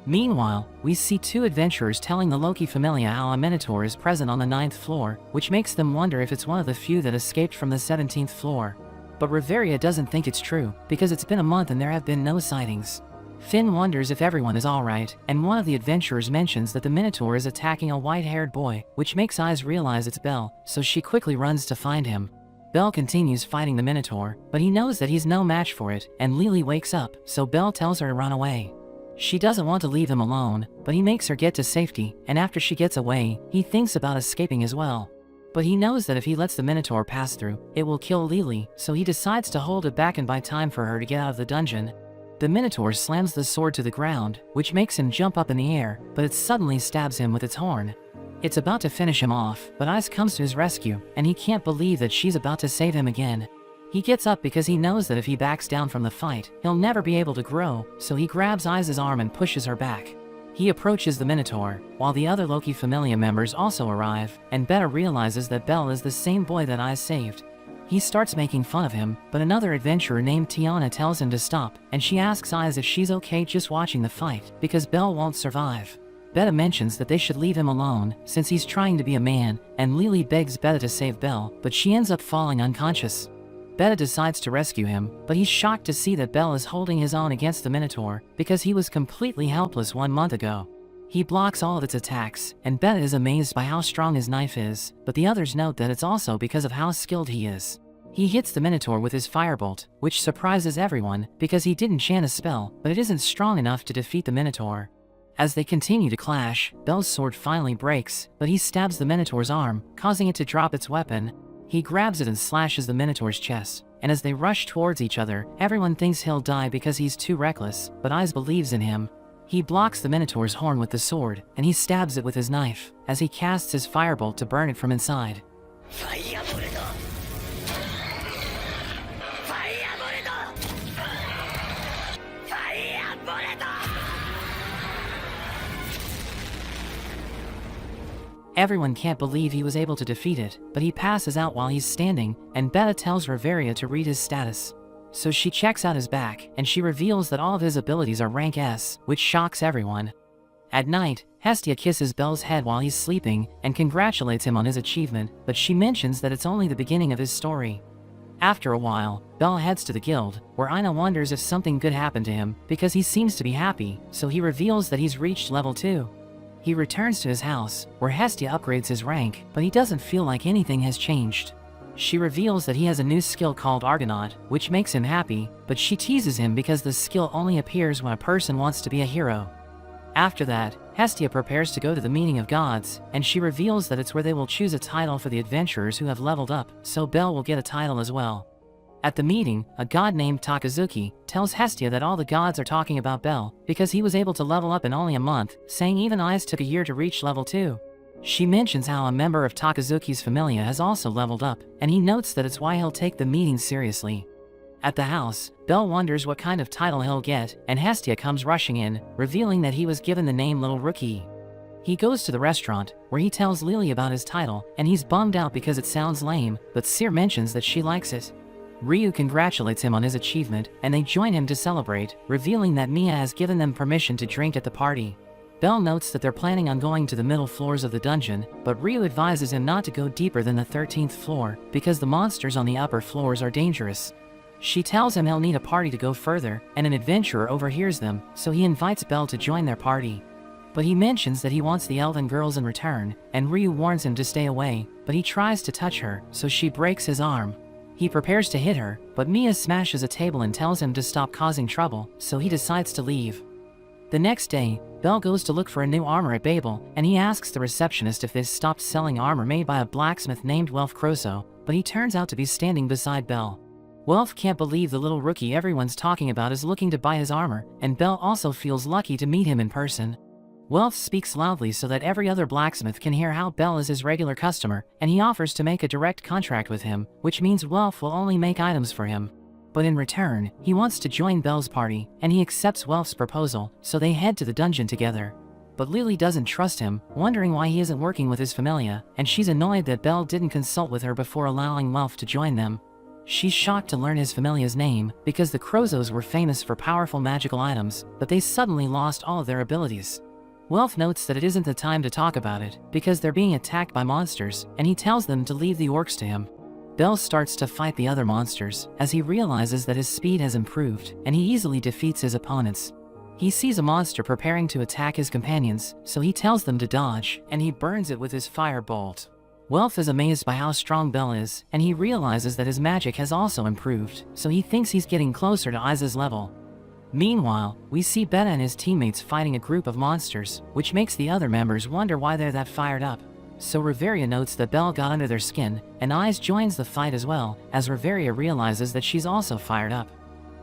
Meanwhile, we see 2 adventurers telling the Loki Familia how a Minotaur is present on the 9th floor, which makes them wonder if it's one of the few that escaped from the 17th floor. But Reveria doesn't think it's true, because it's been a month and there have been no sightings. Finn wonders if everyone is alright, and one of the adventurers mentions that the Minotaur is attacking a white-haired boy, which makes Eyes realize it's Belle, so she quickly runs to find him. Belle continues fighting the Minotaur, but he knows that he's no match for it, and Lily wakes up, so Belle tells her to run away. She doesn't want to leave him alone, but he makes her get to safety, and after she gets away, he thinks about escaping as well. But he knows that if he lets the Minotaur pass through, it will kill Lily, so he decides to hold it back and buy time for her to get out of the dungeon. The Minotaur slams the sword to the ground, which makes him jump up in the air, but it suddenly stabs him with its horn. It's about to finish him off, but Ice comes to his rescue, and he can't believe that she's about to save him again. He gets up because he knows that if he backs down from the fight, he'll never be able to grow, so he grabs Ice's arm and pushes her back. He approaches the Minotaur, while the other Loki Familia members also arrive, and Beta realizes that Bell is the same boy that Ice saved. He starts making fun of him, but another adventurer named Tiana tells him to stop, and she asks Ice if she's okay just watching the fight, because Bell won't survive. Beta mentions that they should leave him alone, since he's trying to be a man, and Lily begs Beta to save Bell, but she ends up falling unconscious. Beta decides to rescue him, but he's shocked to see that Bell is holding his own against the Minotaur, because he was completely helpless 1 month ago. He blocks all of its attacks, and Beta is amazed by how strong his knife is, but the others note that it's also because of how skilled he is. He hits the Minotaur with his firebolt, which surprises everyone, because he didn't chant a spell, but it isn't strong enough to defeat the Minotaur. As they continue to clash, Bell's sword finally breaks, but he stabs the Minotaur's arm, causing it to drop its weapon. He grabs it and slashes the Minotaur's chest, and as they rush towards each other, everyone thinks he'll die because he's too reckless, but Ice believes in him. He blocks the Minotaur's horn with the sword, and he stabs it with his knife, as he casts his firebolt to burn it from inside. Everyone can't believe he was able to defeat it, but he passes out while he's standing, and Beta tells Reveria to read his status. So she checks out his back, and she reveals that all of his abilities are rank S, which shocks everyone. At night, Hestia kisses Bell's head while he's sleeping, and congratulates him on his achievement, but she mentions that it's only the beginning of his story. After a while, Bell heads to the guild, where Ina wonders if something good happened to him, because he seems to be happy, so he reveals that he's reached level 2. He returns to his house, where Hestia upgrades his rank, but he doesn't feel like anything has changed. She reveals that he has a new skill called Argonaut, which makes him happy, but she teases him because the skill only appears when a person wants to be a hero. After that, Hestia prepares to go to the meeting of gods, and she reveals that it's where they will choose a title for the adventurers who have leveled up, so Bell will get a title as well. At the meeting, a god named Takazuki tells Hestia that all the gods are talking about Bell because he was able to level up in only a month, saying even Ice took a year to reach level 2. She mentions how a member of Takazuki's familia has also leveled up, and he notes that it's why he'll take the meeting seriously. At the house, Bell wonders what kind of title he'll get, and Hestia comes rushing in, revealing that he was given the name Little Rookie. He goes to the restaurant, where he tells Lily about his title, and he's bummed out because it sounds lame, but Seer mentions that she likes it. Ryu congratulates him on his achievement, and they join him to celebrate, revealing that Mia has given them permission to drink at the party. Bell notes that they're planning on going to the middle floors of the dungeon, but Ryu advises him not to go deeper than the 13th floor, because the monsters on the upper floors are dangerous. She tells him he'll need a party to go further, and an adventurer overhears them, so he invites Bell to join their party. But he mentions that he wants the elven girls in return, and Ryu warns him to stay away, but he tries to touch her, so she breaks his arm. He prepares to hit her, but Mia smashes a table and tells him to stop causing trouble, so he decides to leave. The next day, Bell goes to look for a new armor at Babel, and he asks the receptionist if they've stopped selling armor made by a blacksmith named Welf Croso, but he turns out to be standing beside Bell. Welf can't believe the little rookie everyone's talking about is looking to buy his armor, and Bell also feels lucky to meet him in person. Welf speaks loudly so that every other blacksmith can hear how Bell is his regular customer, and he offers to make a direct contract with him, which means Welf will only make items for him. But in return, he wants to join Bell's party, and he accepts Welf's proposal, so they head to the dungeon together. But Lily doesn't trust him, wondering why he isn't working with his familia, and she's annoyed that Bell didn't consult with her before allowing Welf to join them. She's shocked to learn his familia's name, because the Crozos were famous for powerful magical items, but they suddenly lost all of their abilities. Welf notes that it isn't the time to talk about it, because they're being attacked by monsters, and he tells them to leave the orcs to him. Bell starts to fight the other monsters, as he realizes that his speed has improved, and he easily defeats his opponents. He sees a monster preparing to attack his companions, so he tells them to dodge, and he burns it with his firebolt. Welf is amazed by how strong Bell is, and he realizes that his magic has also improved, so he thinks he's getting closer to Isa's level. Meanwhile, we see Beta and his teammates fighting a group of monsters, which makes the other members wonder why they're that fired up. So Reveria notes that Bell got under their skin, and Ice joins the fight as well, as Reveria realizes that she's also fired up.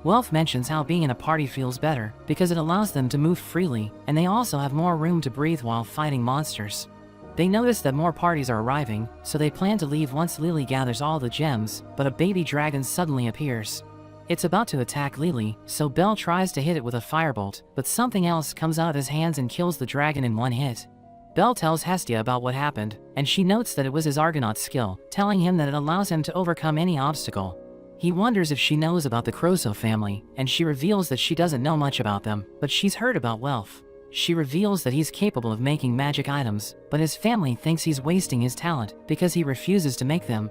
Welf mentions how being in a party feels better, because it allows them to move freely, and they also have more room to breathe while fighting monsters. They notice that more parties are arriving, so they plan to leave once Lily gathers all the gems, but a baby dragon suddenly appears. It's about to attack Lily, so Belle tries to hit it with a firebolt, but something else comes out of his hands and kills the dragon in one hit. Belle tells Hestia about what happened, and she notes that it was his Argonaut skill, telling him that it allows him to overcome any obstacle. He wonders if she knows about the Croso family, and she reveals that she doesn't know much about them, but she's heard about Welf. She reveals that he's capable of making magic items, but his family thinks he's wasting his talent because he refuses to make them.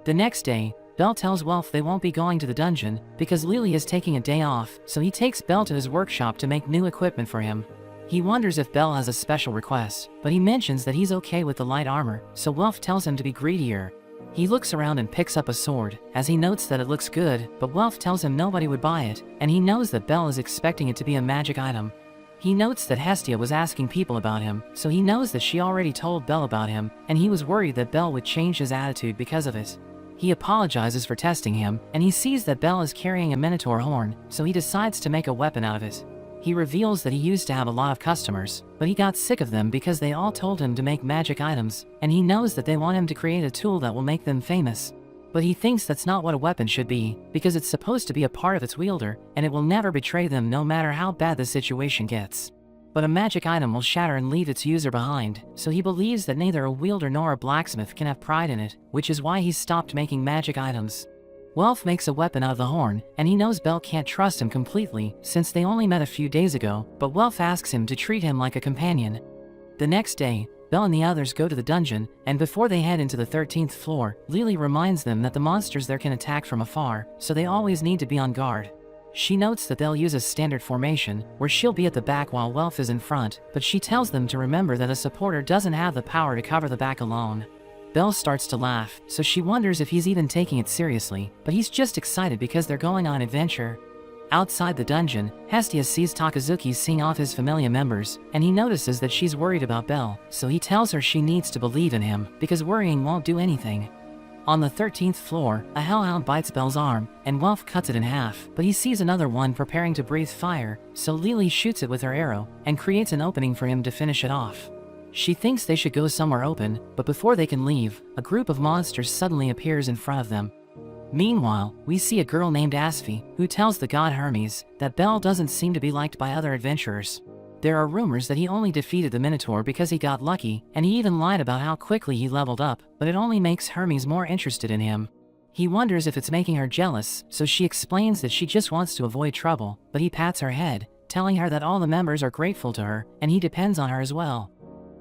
The next day, Belle tells Welf they won't be going to the dungeon because Lily is taking a day off, so he takes Belle to his workshop to make new equipment for him. He wonders if Belle has a special request, but he mentions that he's okay with the light armor, so Welf tells him to be greedier. He looks around and picks up a sword, as he notes that it looks good, but Welf tells him nobody would buy it, and he knows that Belle is expecting it to be a magic item. He notes that Hestia was asking people about him, so he knows that she already told Belle about him, and he was worried that Belle would change his attitude because of it. He apologizes for testing him, and he sees that Belle is carrying a minotaur horn, so he decides to make a weapon out of it. He reveals that he used to have a lot of customers, but he got sick of them because they all told him to make magic items, and he knows that they want him to create a tool that will make them famous. But he thinks that's not what a weapon should be, because it's supposed to be a part of its wielder, and it will never betray them no matter how bad the situation gets. But a magic item will shatter and leave its user behind, so he believes that neither a wielder nor a blacksmith can have pride in it, which is why he's stopped making magic items. Welf makes a weapon out of the horn, and he knows Belle can't trust him completely, since they only met a few days ago, but Welf asks him to treat him like a companion. The next day, Belle and the others go to the dungeon, and before they head into the 13th floor, Lily reminds them that the monsters there can attack from afar, so they always need to be on guard. She notes that they'll use a standard formation, where she'll be at the back while Welf is in front, but she tells them to remember that a supporter doesn't have the power to cover the back alone. Belle starts to laugh, so she wonders if he's even taking it seriously, but he's just excited because they're going on an adventure. Outside the dungeon, Hestia sees Takazuki seeing off his familia members, and he notices that she's worried about Belle, so he tells her she needs to believe in him, because worrying won't do anything. On the 13th floor, a hellhound bites Belle's arm, and Welf cuts it in half, but he sees another one preparing to breathe fire, so Lily shoots it with her arrow, and creates an opening for him to finish it off. She thinks they should go somewhere open, but before they can leave, a group of monsters suddenly appears in front of them. Meanwhile, we see a girl named Asphi, who tells the god Hermes that Belle doesn't seem to be liked by other adventurers. There are rumors that he only defeated the Minotaur because he got lucky, and he even lied about how quickly he leveled up, but it only makes Hermes more interested in him. He wonders if it's making her jealous, so she explains that she just wants to avoid trouble, but he pats her head, telling her that all the members are grateful to her, and he depends on her as well.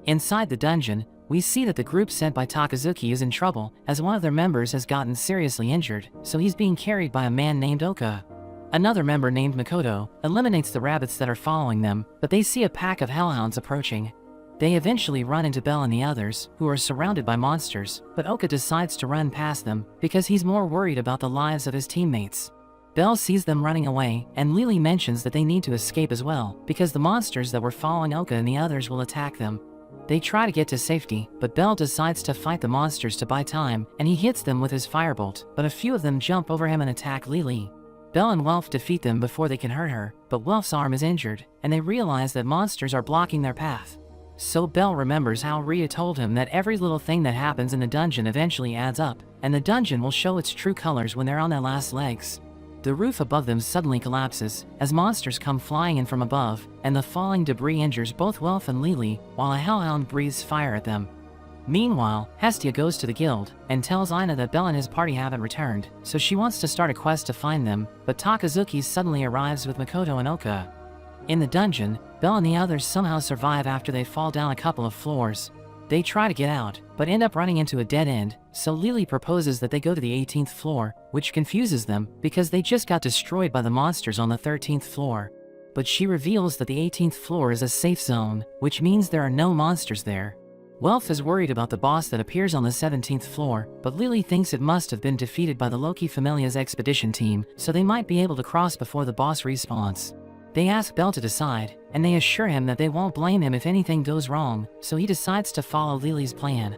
Inside the dungeon, we see that the group sent by Takazuki is in trouble, as one of their members has gotten seriously injured, so he's being carried by a man named Oka. Another member named Makoto eliminates the rabbits that are following them, but they see a pack of hellhounds approaching. They eventually run into Belle and the others, who are surrounded by monsters, but Oka decides to run past them, because he's more worried about the lives of his teammates. Belle sees them running away, and Lily mentions that they need to escape as well, because the monsters that were following Oka and the others will attack them. They try to get to safety, but Belle decides to fight the monsters to buy time, and he hits them with his firebolt, but a few of them jump over him and attack Lily. Belle and Welf defeat them before they can hurt her, but Welf's arm is injured, and they realize that monsters are blocking their path. So Belle remembers how Rhea told him that every little thing that happens in the dungeon eventually adds up, and the dungeon will show its true colors when they're on their last legs. The roof above them suddenly collapses, as monsters come flying in from above, and the falling debris injures both Welf and Lily, while a hellhound breathes fire at them. Meanwhile, Hestia goes to the guild, and tells Ina that Belle and his party haven't returned, so she wants to start a quest to find them, but Takazuki suddenly arrives with Makoto and Oka. In the dungeon, Belle and the others somehow survive after they fall down a couple of floors. They try to get out, but end up running into a dead end, so Lily proposes that they go to the 18th floor, which confuses them, because they just got destroyed by the monsters on the 13th floor. But she reveals that the 18th floor is a safe zone, which means there are no monsters there. Welf is worried about the boss that appears on the 17th floor, but Lily thinks it must have been defeated by the Loki Familia's expedition team, so they might be able to cross before the boss respawns. They ask Belle to decide, and they assure him that they won't blame him if anything goes wrong, so he decides to follow Lily's plan.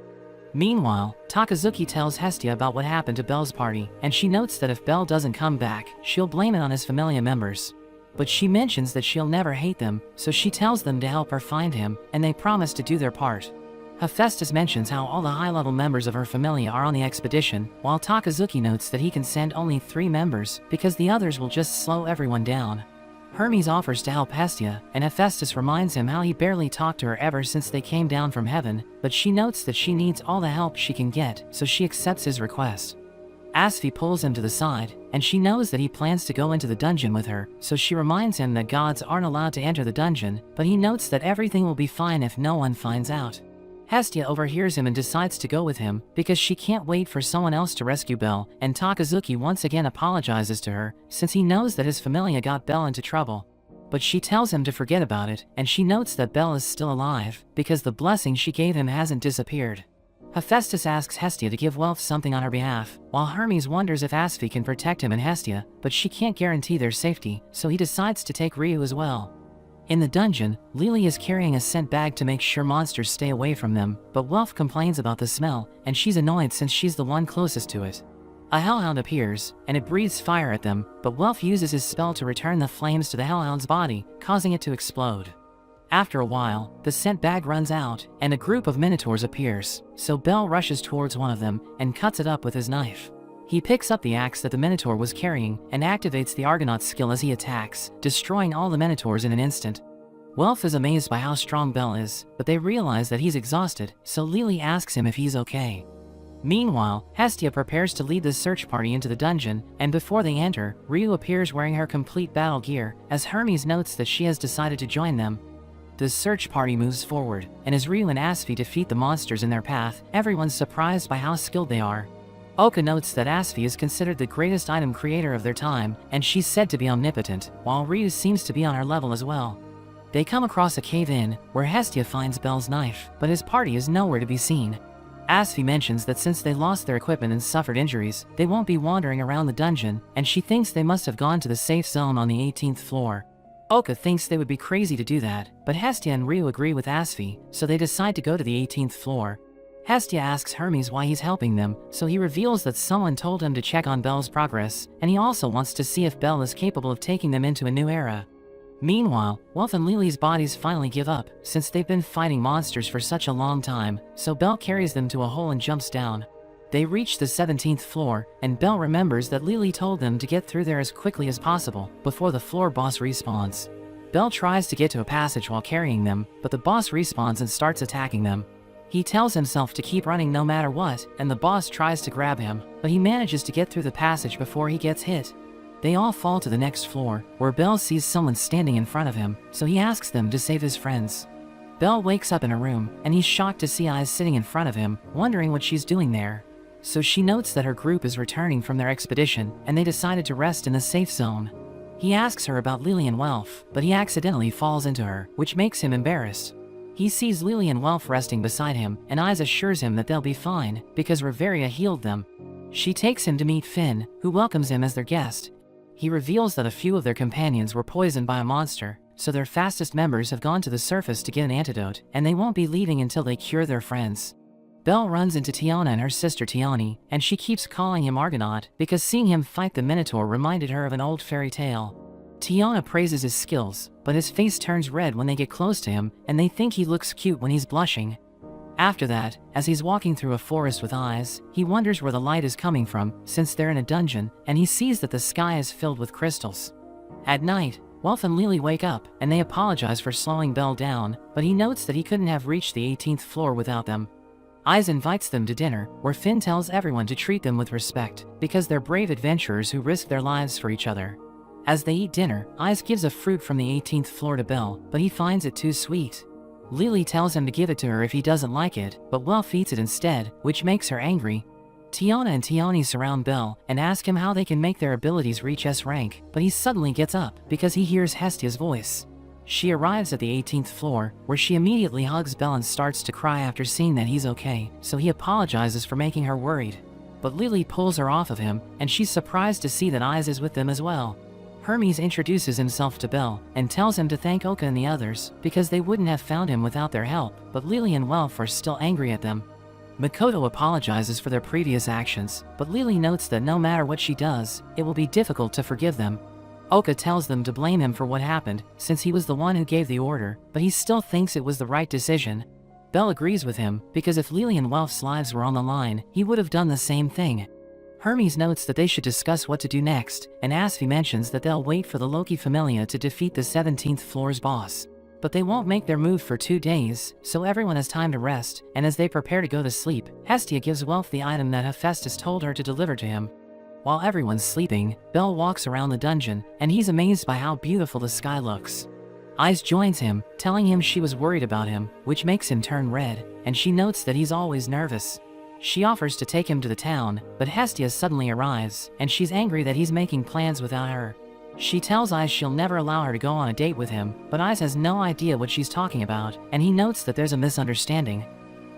Meanwhile, Takazuki tells Hestia about what happened to Belle's party, and she notes that if Belle doesn't come back, she'll blame it on his familia members. But she mentions that she'll never hate them, so she tells them to help her find him, and they promise to do their part. Hephaestus mentions how all the high-level members of her familia are on the expedition, while Takazuki notes that he can send only 3 members because the others will just slow everyone down. Hermes offers to help Hestia, and Hephaestus reminds him how he barely talked to her ever since they came down from heaven, but she notes that she needs all the help she can get, so she accepts his request. Asphi pulls him to the side, and she knows that he plans to go into the dungeon with her, so she reminds him that gods aren't allowed to enter the dungeon, but he notes that everything will be fine if no one finds out. Hestia overhears him and decides to go with him, because she can't wait for someone else to rescue Belle, and Takazuki once again apologizes to her, since he knows that his familia got Belle into trouble. But she tells him to forget about it, and she notes that Belle is still alive, because the blessing she gave him hasn't disappeared. Hephaestus asks Hestia to give Wealth something on her behalf, while Hermes wonders if Asphi can protect him and Hestia, but she can't guarantee their safety, so he decides to take Ryu as well. In the dungeon, Lily is carrying a scent bag to make sure monsters stay away from them, but Wealth complains about the smell, and she's annoyed since she's the one closest to it. A hellhound appears, and it breathes fire at them, but Wealth uses his spell to return the flames to the hellhound's body, causing it to explode. After a while, the scent bag runs out, and a group of minotaurs appears, so Belle rushes towards one of them and cuts it up with his knife. He picks up the axe that the minotaur was carrying and activates the Argonaut skill as he attacks, destroying all the minotaurs in an instant. Wealth is amazed by how strong Belle is, but they realize that he's exhausted, so Lily asks him if he's okay. Meanwhile, Hestia prepares to lead the search party into the dungeon, and before they enter, Ryu appears wearing her complete battle gear, as Hermes notes that she has decided to join them. The search party moves forward, and as Ryu and Asphi defeat the monsters in their path, everyone's surprised by how skilled they are. Oka notes that Asphi is considered the greatest item creator of their time, and she's said to be omnipotent, while Ryu seems to be on her level as well. They come across a cave-in, where Hestia finds Belle's knife, but his party is nowhere to be seen. Asphi mentions that since they lost their equipment and suffered injuries, they won't be wandering around the dungeon, and she thinks they must have gone to the safe zone on the 18th floor. Oka thinks they would be crazy to do that, but Hestia and Ryu agree with Asphi, so they decide to go to the 18th floor. Hestia asks Hermes why he's helping them, so he reveals that someone told him to check on Belle's progress, and he also wants to see if Belle is capable of taking them into a new era. Meanwhile, Wealth and Lily's bodies finally give up, since they've been fighting monsters for such a long time, so Belle carries them to a hole and jumps down. They reach the 17th floor, and Belle remembers that Lily told them to get through there as quickly as possible, before the floor boss respawns. Belle tries to get to a passage while carrying them, but the boss respawns and starts attacking them. He tells himself to keep running no matter what, and the boss tries to grab him, but he manages to get through the passage before he gets hit. They all fall to the next floor, where Belle sees someone standing in front of him, so he asks them to save his friends. Belle wakes up in her room, and he's shocked to see Eyes sitting in front of him, wondering what she's doing there. So she notes that her group is returning from their expedition, and they decided to rest in the safe zone. He asks her about Lily and Wealth, but he accidentally falls into her, which makes him embarrassed. He sees Lily and Wealth resting beside him, and Eyes assures him that they'll be fine, because Reveria healed them. She takes him to meet Finn, who welcomes him as their guest. He reveals that a few of their companions were poisoned by a monster, so their fastest members have gone to the surface to get an antidote, and they won't be leaving until they cure their friends. Belle runs into Tiana and her sister Tiani, and she keeps calling him Argonaut, because seeing him fight the Minotaur reminded her of an old fairy tale. Tiana praises his skills, but his face turns red when they get close to him, and they think he looks cute when he's blushing. After that, as he's walking through a forest with Eyes, he wonders where the light is coming from, since they're in a dungeon, and he sees that the sky is filled with crystals. At night, Wealth and Lily wake up, and they apologize for slowing Belle down, but he notes that he couldn't have reached the 18th floor without them. Eyes invites them to dinner, where Finn tells everyone to treat them with respect, because they're brave adventurers who risk their lives for each other. As they eat dinner, Eyes gives a fruit from the 18th floor to Belle, but he finds it too sweet. Lily tells him to give it to her if he doesn't like it, but Wealth eats it instead, which makes her angry. Tiana and Tiani surround Belle and ask him how they can make their abilities reach S rank, but he suddenly gets up because he hears Hestia's voice. She arrives at the 18th floor, where she immediately hugs Belle and starts to cry after seeing that he's okay, so he apologizes for making her worried. But Lily pulls her off of him, and she's surprised to see that Eyes is with them as well. Hermes introduces himself to Belle and tells him to thank Oka and the others, because they wouldn't have found him without their help, but Lily and Wealth are still angry at them. Makoto apologizes for their previous actions, but Lily notes that no matter what she does, it will be difficult to forgive them. Oka tells them to blame him for what happened, since he was the one who gave the order, but he still thinks it was the right decision. Belle agrees with him, because if Lily and Welf's lives were on the line, he would have done the same thing. Hermes notes that they should discuss what to do next, and Asphi mentions that they'll wait for the Loki Familia to defeat the 17th floor's boss. But they won't make their move for 2 days, so everyone has time to rest, and as they prepare to go to sleep, Hestia gives Welf the item that Hephaestus told her to deliver to him. While everyone's sleeping, Belle walks around the dungeon, and he's amazed by how beautiful the sky looks. Ice joins him, telling him she was worried about him, which makes him turn red, and she notes that he's always nervous. She offers to take him to the town, but Hestia suddenly arrives, and she's angry that he's making plans without her. She tells Ice she'll never allow her to go on a date with him, but Ice has no idea what she's talking about, and he notes that there's a misunderstanding.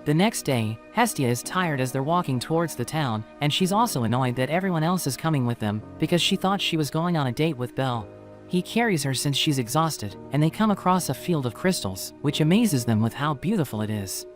The next day, Hestia is tired as they're walking towards the town, and she's also annoyed that everyone else is coming with them, because she thought she was going on a date with Belle. He carries her since she's exhausted, and they come across a field of crystals, which amazes them with how beautiful it is.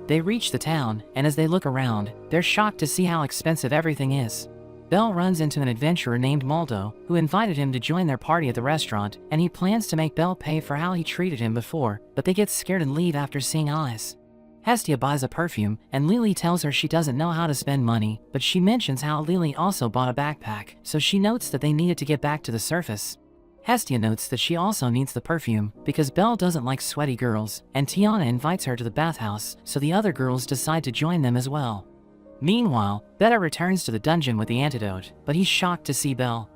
They reach the town, and as they look around, they're shocked to see how expensive everything is. Belle runs into an adventurer named Moldo, who invited him to join their party at the restaurant, and he plans to make Belle pay for how he treated him before, but they get scared and leave after seeing Eyes. Hestia buys a perfume, and Lily tells her she doesn't know how to spend money, but she mentions how Lily also bought a backpack, so she notes that they needed to get back to the surface. Hestia notes that she also needs the perfume, because Belle doesn't like sweaty girls, and Tiana invites her to the bathhouse, so the other girls decide to join them as well. Meanwhile, Beta returns to the dungeon with the antidote, but he's shocked to see Belle.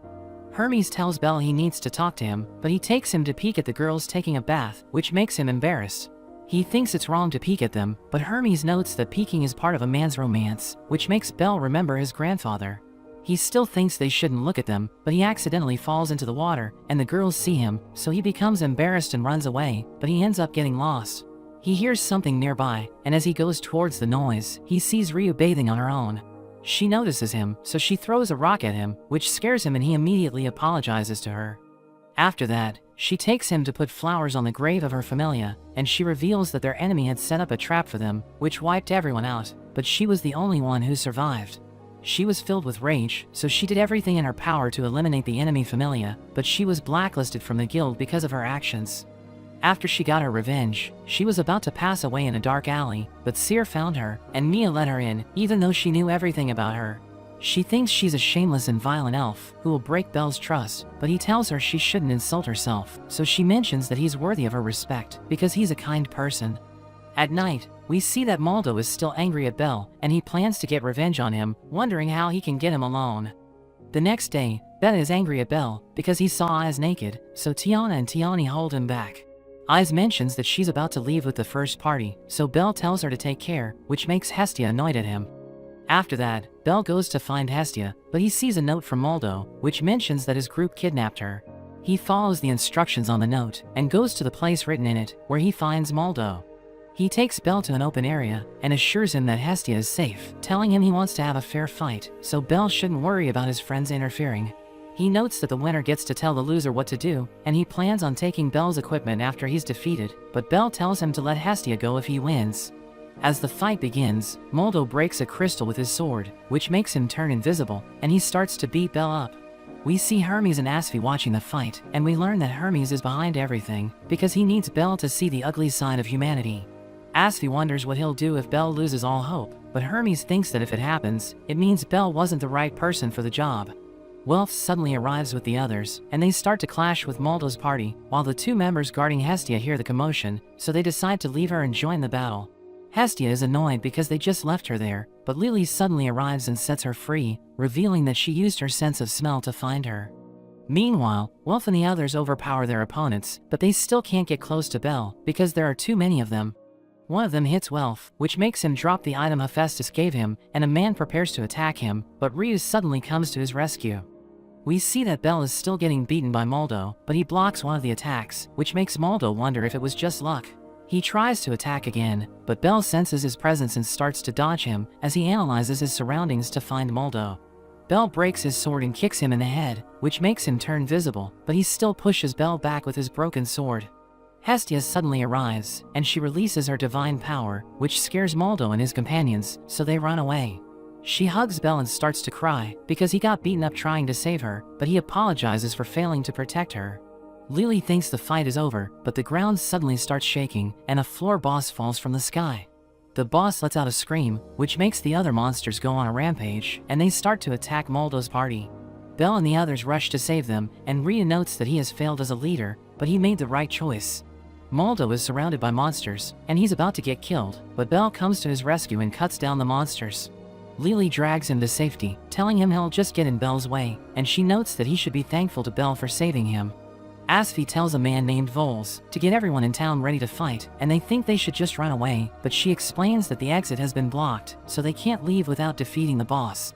Hermes tells Belle he needs to talk to him, but he takes him to peek at the girls taking a bath, which makes him embarrassed. He thinks it's wrong to peek at them, but Hermes notes that peeking is part of a man's romance, which makes Belle remember his grandfather. He still thinks they shouldn't look at them, but he accidentally falls into the water, and the girls see him, so he becomes embarrassed and runs away, but he ends up getting lost. He hears something nearby, and as he goes towards the noise, he sees Ryu bathing on her own. She notices him, so she throws a rock at him, which scares him and he immediately apologizes to her. After that, she takes him to put flowers on the grave of her familia, and she reveals that their enemy had set up a trap for them, which wiped everyone out, but she was the only one who survived. She was filled with rage, so she did everything in her power to eliminate the enemy familia, but she was blacklisted from the guild because of her actions. After she got her revenge, she was about to pass away in a dark alley, but Seer found her, and Mia let her in, even though she knew everything about her. She thinks she's a shameless and violent elf, who will break Belle's trust, but he tells her she shouldn't insult herself, so she mentions that he's worthy of her respect, because he's a kind person. At night, we see that Moldo is still angry at Belle, and he plans to get revenge on him, wondering how he can get him alone. The next day, Beta is angry at Belle, because he saw Eyes naked, so Tiana and Tiani hold him back. Eyes mentions that she's about to leave with the first party, so Belle tells her to take care, which makes Hestia annoyed at him. After that, Belle goes to find Hestia, but he sees a note from Moldo, which mentions that his group kidnapped her. He follows the instructions on the note, and goes to the place written in it, where he finds Moldo. He takes Belle to an open area, and assures him that Hestia is safe, telling him he wants to have a fair fight, so Belle shouldn't worry about his friends interfering. He notes that the winner gets to tell the loser what to do, and he plans on taking Belle's equipment after he's defeated, but Belle tells him to let Hestia go if he wins. As the fight begins, Moldo breaks a crystal with his sword, which makes him turn invisible, and he starts to beat Belle up. We see Hermes and Asphi watching the fight, and we learn that Hermes is behind everything, because he needs Belle to see the ugly side of humanity. Asphi wonders what he'll do if Belle loses all hope, but Hermes thinks that if it happens, it means Belle wasn't the right person for the job. Welf suddenly arrives with the others, and they start to clash with Moldo's party, while the two members guarding Hestia hear the commotion, so they decide to leave her and join the battle. Hestia is annoyed because they just left her there, but Lily suddenly arrives and sets her free, revealing that she used her sense of smell to find her. Meanwhile, Welf and the others overpower their opponents, but they still can't get close to Belle, because there are too many of them. One of them hits Welf, which makes him drop the item Hephaestus gave him, and a man prepares to attack him, but Ryu suddenly comes to his rescue. We see that Belle is still getting beaten by Moldo, but he blocks one of the attacks, which makes Moldo wonder if it was just luck. He tries to attack again, but Belle senses his presence and starts to dodge him, as he analyzes his surroundings to find Moldo. Belle breaks his sword and kicks him in the head, which makes him turn visible, but he still pushes Belle back with his broken sword. Hestia suddenly arrives, and she releases her divine power, which scares Moldo and his companions, so they run away. She hugs Belle and starts to cry, because he got beaten up trying to save her, but he apologizes for failing to protect her. Lily thinks the fight is over, but the ground suddenly starts shaking, and a floor boss falls from the sky. The boss lets out a scream, which makes the other monsters go on a rampage, and they start to attack Moldo's party. Belle and the others rush to save them, and Rhea notes that he has failed as a leader, but he made the right choice. Moldo is surrounded by monsters, and he's about to get killed, but Belle comes to his rescue and cuts down the monsters. Lily drags him to safety, telling him he'll just get in Belle's way, and she notes that he should be thankful to Belle for saving him. Asfi tells a man named Voles to get everyone in town ready to fight, and they think they should just run away, but she explains that the exit has been blocked, so they can't leave without defeating the boss.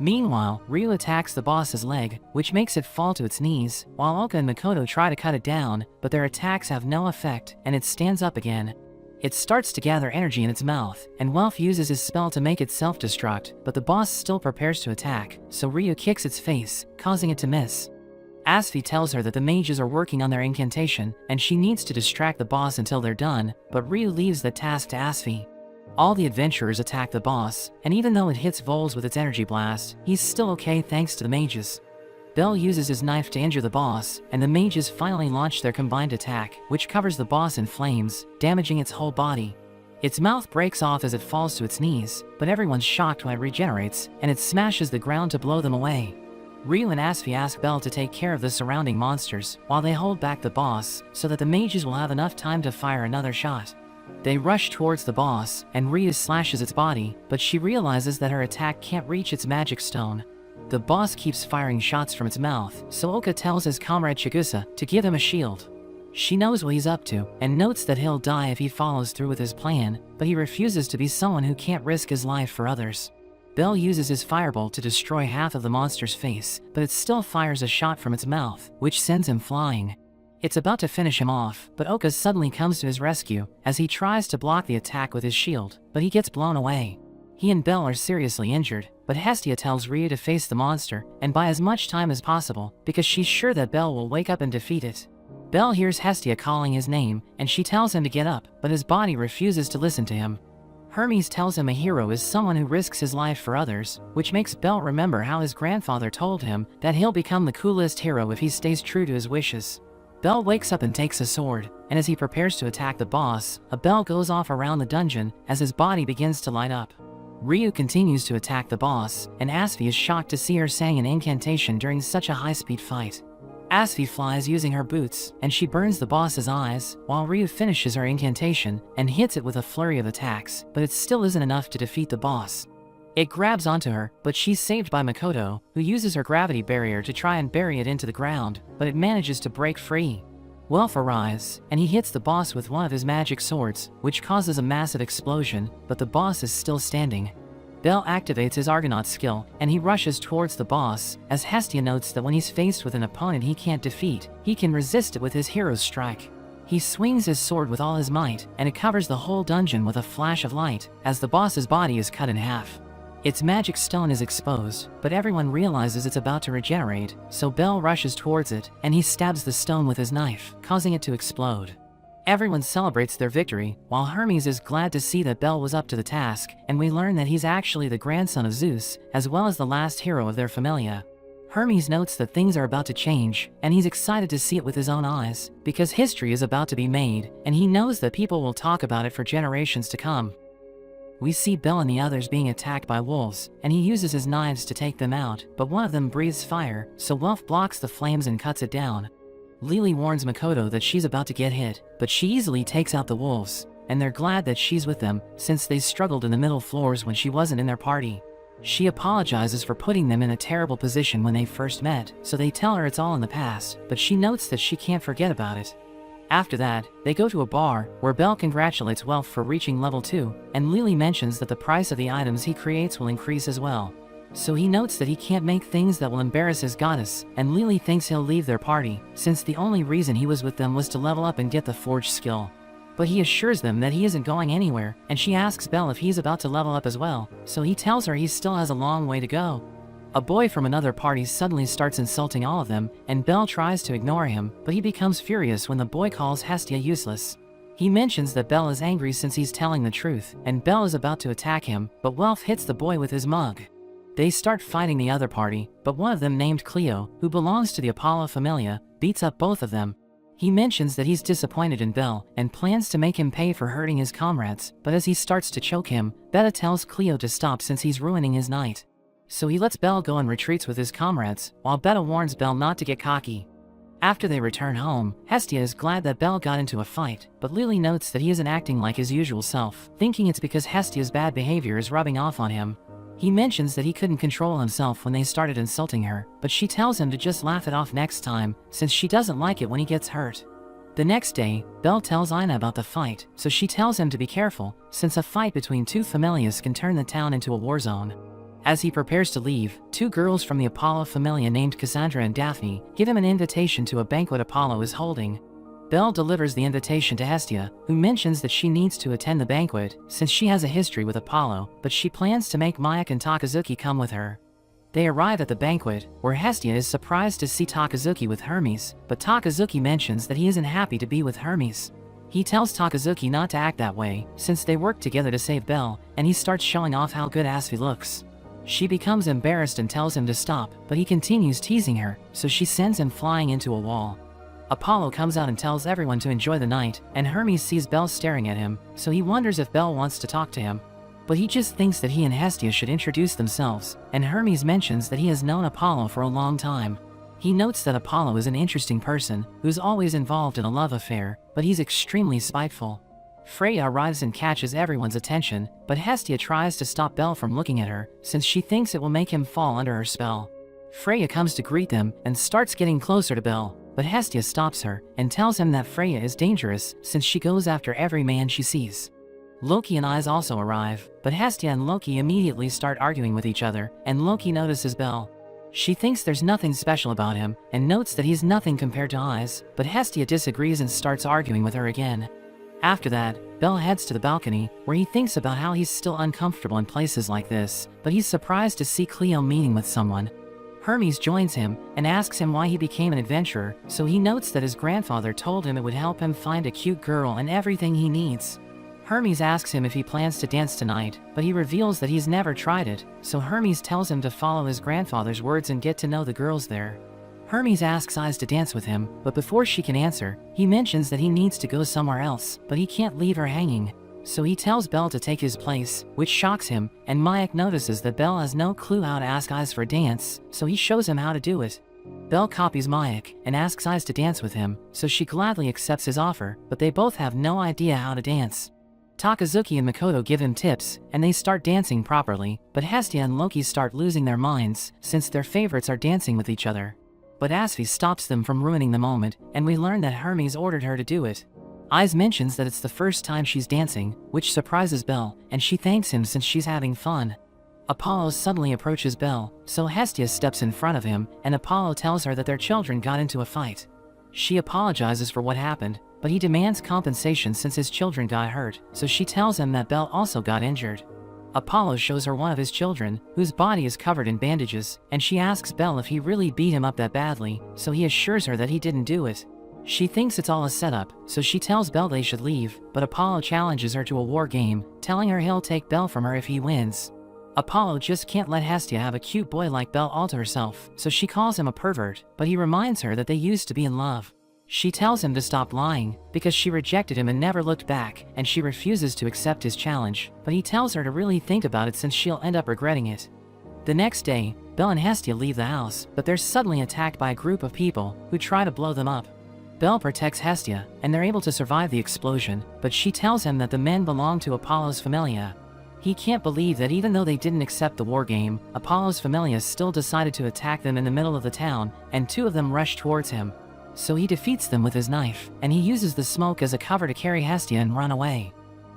Meanwhile, Ryu attacks the boss's leg, which makes it fall to its knees, while Oka and Makoto try to cut it down, but their attacks have no effect, and it stands up again. It starts to gather energy in its mouth, and Welf uses his spell to make it self-destruct, but the boss still prepares to attack, so Ryu kicks its face, causing it to miss. Asfi tells her that the mages are working on their incantation, and she needs to distract the boss until they're done, but Ryu leaves the task to Asfi. All the adventurers attack the boss, and even though it hits Voles with its energy blast, he's still okay thanks to the mages. Belle uses his knife to injure the boss, and the mages finally launch their combined attack, which covers the boss in flames, damaging its whole body. Its mouth breaks off as it falls to its knees, but everyone's shocked when it regenerates, and it smashes the ground to blow them away. Ryu and Asfi ask Belle to take care of the surrounding monsters, while they hold back the boss, so that the mages will have enough time to fire another shot. They rush towards the boss, and Rhea slashes its body, but she realizes that her attack can't reach its magic stone. The boss keeps firing shots from its mouth, so Oka tells his comrade Chigusa to give him a shield. She knows what he's up to, and notes that he'll die if he follows through with his plan, but he refuses to be someone who can't risk his life for others. Belle uses his firebolt to destroy half of the monster's face, but it still fires a shot from its mouth, which sends him flying. It's about to finish him off, but Oka suddenly comes to his rescue, as he tries to block the attack with his shield, but he gets blown away. He and Belle are seriously injured, but Hestia tells Rhea to face the monster, and buy as much time as possible, because she's sure that Belle will wake up and defeat it. Belle hears Hestia calling his name, and she tells him to get up, but his body refuses to listen to him. Hermes tells him a hero is someone who risks his life for others, which makes Belle remember how his grandfather told him that he'll become the coolest hero if he stays true to his wishes. Belle wakes up and takes a sword, and as he prepares to attack the boss, a bell goes off around the dungeon as his body begins to light up. Ryu continues to attack the boss, and Asfi is shocked to see her saying an incantation during such a high-speed fight. Asfi flies using her boots, and she burns the boss's eyes, while Ryu finishes her incantation and hits it with a flurry of attacks, but it still isn't enough to defeat the boss. It grabs onto her, but she's saved by Makoto, who uses her gravity barrier to try and bury it into the ground, but it manages to break free. Welf arrives, and he hits the boss with one of his magic swords, which causes a massive explosion, but the boss is still standing. Belle activates his Argonaut skill, and he rushes towards the boss, as Hestia notes that when he's faced with an opponent he can't defeat, he can resist it with his hero's strike. He swings his sword with all his might, and it covers the whole dungeon with a flash of light, as the boss's body is cut in half. Its magic stone is exposed, but everyone realizes it's about to regenerate, so Belle rushes towards it, and he stabs the stone with his knife, causing it to explode. Everyone celebrates their victory, while Hermes is glad to see that Belle was up to the task, and we learn that he's actually the grandson of Zeus, as well as the last hero of their familia. Hermes notes that things are about to change, and he's excited to see it with his own eyes, because history is about to be made, and he knows that people will talk about it for generations to come. We see Belle and the others being attacked by wolves, and he uses his knives to take them out, but one of them breathes fire, so Welf blocks the flames and cuts it down. Lily warns Makoto that she's about to get hit, but she easily takes out the wolves, and they're glad that she's with them, since they struggled in the middle floors when she wasn't in their party. She apologizes for putting them in a terrible position when they first met, so they tell her it's all in the past, but she notes that she can't forget about it. After that, they go to a bar, where Belle congratulates Welf for reaching level 2, and Lily mentions that the price of the items he creates will increase as well. So he notes that he can't make things that will embarrass his goddess, and Lily thinks he'll leave their party, since the only reason he was with them was to level up and get the forge skill. But he assures them that he isn't going anywhere, and she asks Belle if he's about to level up as well, so he tells her he still has a long way to go. A boy from another party suddenly starts insulting all of them, and Belle tries to ignore him, but he becomes furious when the boy calls Hestia useless. He mentions that Belle is angry since he's telling the truth, and Belle is about to attack him, but Welf hits the boy with his mug. They start fighting the other party, but one of them named Cleo, who belongs to the Apollo Familia, beats up both of them. He mentions that he's disappointed in Bel and plans to make him pay for hurting his comrades, but as he starts to choke him, Beta tells Cleo to stop since he's ruining his night. So he lets Bel go and retreats with his comrades, while Beta warns Bel not to get cocky. After they return home, Hestia is glad that Bel got into a fight, but Lily notes that he isn't acting like his usual self, thinking it's because Hestia's bad behavior is rubbing off on him. He mentions that he couldn't control himself when they started insulting her, but she tells him to just laugh it off next time, since she doesn't like it when he gets hurt. The next day, Bel tells Ina about the fight, so she tells him to be careful, since a fight between two familias can turn the town into a war zone. As he prepares to leave, two girls from the Apollo familia named Cassandra and Daphne give him an invitation to a banquet Apollo is holding. Bel delivers the invitation to Hestia, who mentions that she needs to attend the banquet since she has a history with Apollo, but she plans to make Mayek and Takazuki come with her. They arrive at the banquet, where Hestia is surprised to see Takazuki with Hermes, but Takazuki mentions that he isn't happy to be with Hermes. He tells Takazuki not to act that way, since they work together to save Bel, and he starts showing off how good Asfi looks. She becomes embarrassed and tells him to stop, but he continues teasing her, so she sends him flying into a wall. Apollo comes out and tells everyone to enjoy the night, and Hermes sees Bel staring at him, so he wonders if Bel wants to talk to him. But he just thinks that he and Hestia should introduce themselves, and Hermes mentions that he has known Apollo for a long time. He notes that Apollo is an interesting person, who's always involved in a love affair, but he's extremely spiteful. Freya arrives and catches everyone's attention, but Hestia tries to stop Bel from looking at her, since she thinks it will make him fall under her spell. Freya comes to greet them and starts getting closer to Bel, but Hestia stops her and tells him that Freya is dangerous since she goes after every man she sees. Loki and Ais also arrive, but Hestia and Loki immediately start arguing with each other, and Loki notices Bel. She thinks there's nothing special about him and notes that he's nothing compared to Ais, but Hestia disagrees and starts arguing with her again. After that, Bel heads to the balcony, where he thinks about how he's still uncomfortable in places like this, but he's surprised to see Cleo meeting with someone. Hermes joins him and asks him why he became an adventurer, so he notes that his grandfather told him it would help him find a cute girl and everything he needs. Hermes asks him if he plans to dance tonight, but he reveals that he's never tried it, so Hermes tells him to follow his grandfather's words and get to know the girls there. Hermes asks Ais to dance with him, but before she can answer, he mentions that he needs to go somewhere else, but he can't leave her hanging. So he tells Bel to take his place, which shocks him, and Mayek notices that Bel has no clue how to ask Ais for a dance, so he shows him how to do it. Bel copies Mayek and asks Ais to dance with him, so she gladly accepts his offer, but they both have no idea how to dance. Takazuki and Makoto give him tips, and they start dancing properly, but Hestia and Loki start losing their minds, since their favorites are dancing with each other. But Asfi stops them from ruining the moment, and we learn that Hermes ordered her to do it. Ais mentions that it's the first time she's dancing, which surprises Bel, and she thanks him since she's having fun. Apollo suddenly approaches Bel, so Hestia steps in front of him, and Apollo tells her that their children got into a fight. She apologizes for what happened, but he demands compensation since his children got hurt, so she tells him that Bel also got injured. Apollo shows her one of his children, whose body is covered in bandages, and she asks Bel if he really beat him up that badly, so he assures her that he didn't do it. She thinks it's all a setup, so she tells Bel they should leave, but Apollo challenges her to a war game, telling her he'll take Bel from her if he wins. Apollo just can't let Hestia have a cute boy like Bel all to herself, so she calls him a pervert, but he reminds her that they used to be in love. She tells him to stop lying, because she rejected him and never looked back, and she refuses to accept his challenge, but he tells her to really think about it since she'll end up regretting it. The next day, Bel and Hestia leave the house, but they're suddenly attacked by a group of people, who try to blow them up. Bel protects Hestia, and they're able to survive the explosion, but she tells him that the men belong to Apollo's familia. He can't believe that even though they didn't accept the war game, Apollo's familia still decided to attack them in the middle of the town, and two of them rush towards him. So he defeats them with his knife, and he uses the smoke as a cover to carry Hestia and run away.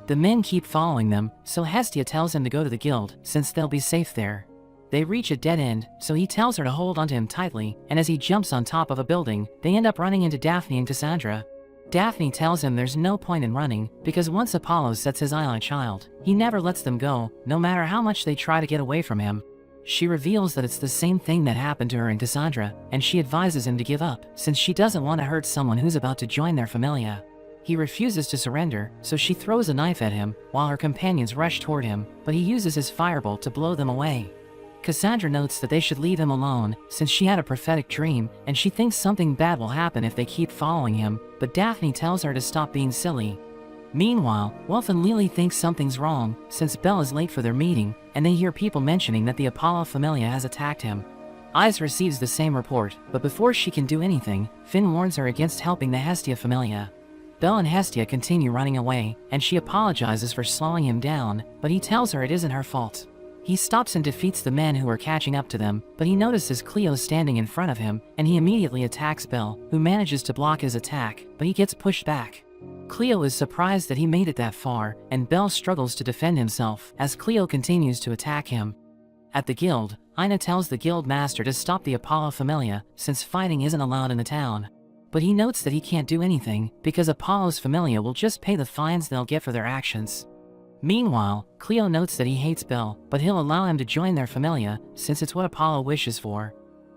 The men keep following them, so Hestia tells him to go to the guild, since they'll be safe there. They reach a dead end, so he tells her to hold onto him tightly, and as he jumps on top of a building, they end up running into Daphne and Cassandra. Daphne tells him there's no point in running, because once Apollo sets his eye on a child, he never lets them go, no matter how much they try to get away from him. She reveals that it's the same thing that happened to her and Cassandra, and she advises him to give up, since she doesn't want to hurt someone who's about to join their familia. He refuses to surrender, so she throws a knife at him, while her companions rush toward him, but he uses his firebolt to blow them away. Cassandra notes that they should leave him alone, since she had a prophetic dream, and she thinks something bad will happen if they keep following him, but Daphne tells her to stop being silly. Meanwhile, Wilf and Lily think something's wrong, since Belle is late for their meeting, and they hear people mentioning that the Apollo Familia has attacked him. Ice receives the same report, but before she can do anything, Finn warns her against helping the Hestia Familia. Belle and Hestia continue running away, and she apologizes for slowing him down, but he tells her it isn't her fault. He stops and defeats the men who are catching up to them, but he notices Cleo standing in front of him, and he immediately attacks Belle, who manages to block his attack, but he gets pushed back. Cleo is surprised that he made it that far, and Belle struggles to defend himself as Cleo continues to attack him. At the guild, Ina tells the guild master to stop the Apollo Familia, since fighting isn't allowed in the town. But he notes that he can't do anything, because Apollo's Familia will just pay the fines they'll get for their actions. Meanwhile, Cleo notes that he hates Belle, but he'll allow him to join their Familia, since it's what Apollo wishes for.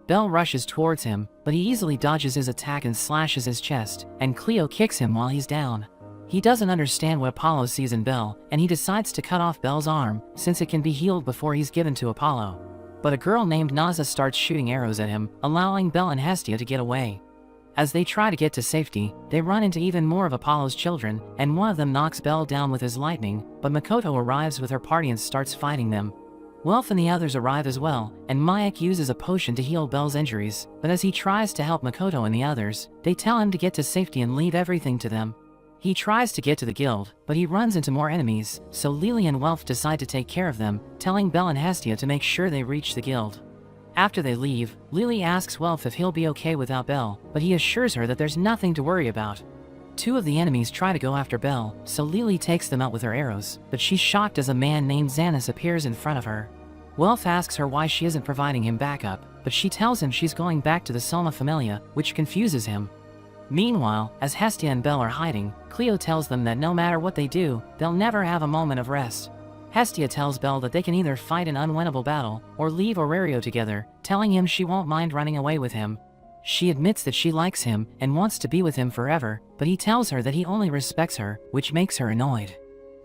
Belle rushes towards him, but he easily dodges his attack and slashes his chest, and Cleo kicks him while he's down. He doesn't understand what Apollo sees in Belle, and he decides to cut off Belle's arm, since it can be healed before he's given to Apollo. But a girl named Naza starts shooting arrows at him, allowing Belle and Hestia to get away. As they try to get to safety, they run into even more of Apollo's children, and one of them knocks Belle down with his lightning, but Makoto arrives with her party and starts fighting them. Wilf and the others arrive as well, and Mayek uses a potion to heal Belle's injuries, but as he tries to help Makoto and the others, they tell him to get to safety and leave everything to them. He tries to get to the guild, but he runs into more enemies, so Lily and Wilf decide to take care of them, telling Belle and Hestia to make sure they reach the guild. After they leave, Lily asks Wilf if he'll be okay without Belle, but he assures her that there's nothing to worry about. Two of the enemies try to go after Belle, so Lily takes them out with her arrows, but she's shocked as a man named Xanis appears in front of her. Wilf asks her why she isn't providing him backup, but she tells him she's going back to the Soma Familia, which confuses him. Meanwhile, as Hestia and Belle are hiding, Cleo tells them that no matter what they do, they'll never have a moment of rest. Hestia tells Belle that they can either fight an unwinnable battle, or leave Aurelio together, telling him she won't mind running away with him. She admits that she likes him, and wants to be with him forever, but he tells her that he only respects her, which makes her annoyed.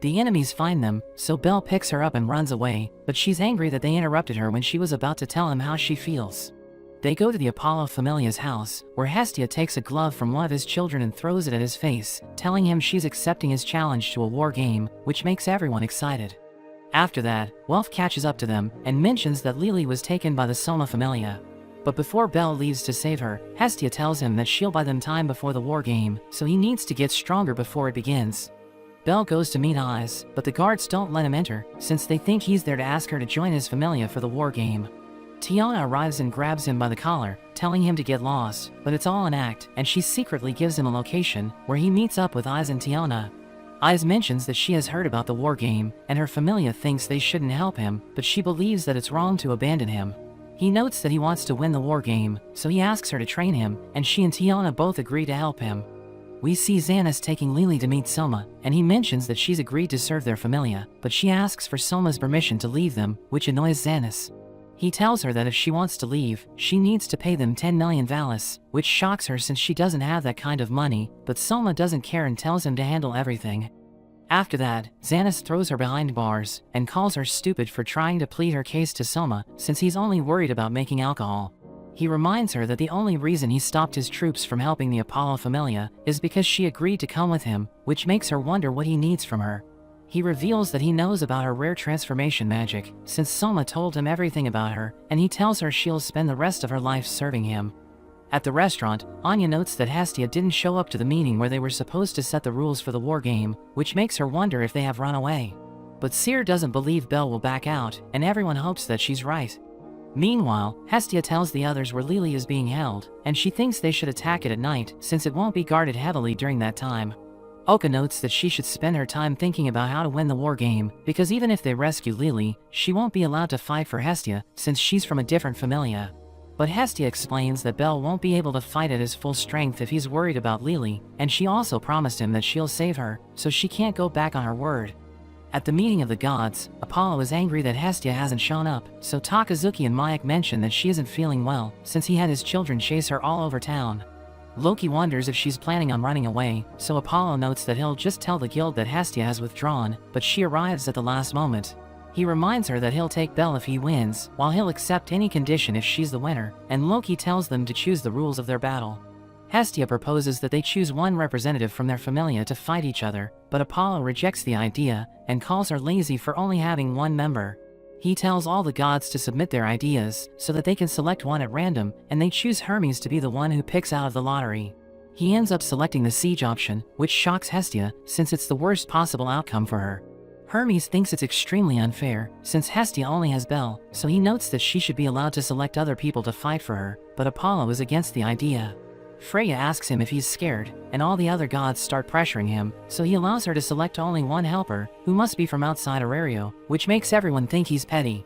The enemies find them, so Belle picks her up and runs away, but she's angry that they interrupted her when she was about to tell him how she feels. They go to the Apollo Familia's house, where Hestia takes a glove from one of his children and throws it at his face, telling him she's accepting his challenge to a war game, which makes everyone excited. After that, Wilf catches up to them, and mentions that Lily was taken by the Soma Familia. But before Belle leaves to save her, Hestia tells him that she'll buy them time before the war game, so he needs to get stronger before it begins. Belle goes to meet Eyes, but the guards don't let him enter, since they think he's there to ask her to join his Familia for the war game. Tiana arrives and grabs him by the collar, telling him to get lost, but it's all an act, and she secretly gives him a location, where he meets up with Eyes and Tiana. Eyes mentions that she has heard about the war game, and her Familia thinks they shouldn't help him, but she believes that it's wrong to abandon him. He notes that he wants to win the war game, so he asks her to train him, and she and Tiana both agree to help him. We see Xanis taking Lily to meet Soma, and he mentions that she's agreed to serve their Familia, but she asks for Soma's permission to leave them, which annoys Xanis. He tells her that if she wants to leave, she needs to pay them 10 million Valis, which shocks her since she doesn't have that kind of money, but Soma doesn't care and tells him to handle everything. After that, Xanis throws her behind bars, and calls her stupid for trying to plead her case to Soma, since he's only worried about making alcohol. He reminds her that the only reason he stopped his troops from helping the Apollo Familia is because she agreed to come with him, which makes her wonder what he needs from her. He reveals that he knows about her rare transformation magic, since Soma told him everything about her, and he tells her she'll spend the rest of her life serving him. At the restaurant, Anya notes that Hestia didn't show up to the meeting where they were supposed to set the rules for the war game, which makes her wonder if they have run away. But Seer doesn't believe Belle will back out, and everyone hopes that she's right. Meanwhile, Hestia tells the others where Lily is being held, and she thinks they should attack it at night, since it won't be guarded heavily during that time. Oka notes that she should spend her time thinking about how to win the war game, because even if they rescue Lily, she won't be allowed to fight for Hestia, since she's from a different Familia. But Hestia explains that Belle won't be able to fight at his full strength if he's worried about Lily, and she also promised him that she'll save her, so she can't go back on her word. At the meeting of the gods, Apollo is angry that Hestia hasn't shown up, so Takazuki and Mayek mention that she isn't feeling well, since he had his children chase her all over town. Loki wonders if she's planning on running away, so Apollo notes that he'll just tell the guild that Hestia has withdrawn, but she arrives at the last moment. He reminds her that he'll take Belle if he wins, while he'll accept any condition if she's the winner, and Loki tells them to choose the rules of their battle. Hestia proposes that they choose one representative from their familia to fight each other, but Apollo rejects the idea and calls her lazy for only having one member. He tells all the gods to submit their ideas so that they can select one at random, and they choose Hermes to be the one who picks out of the lottery. He ends up selecting the siege option, which shocks Hestia since it's the worst possible outcome for her. Hermes thinks it's extremely unfair, since Hestia only has Belle, so he notes that she should be allowed to select other people to fight for her, but Apollo is against the idea. Freya asks him if he's scared, and all the other gods start pressuring him, so he allows her to select only one helper, who must be from outside Arario, which makes everyone think he's petty.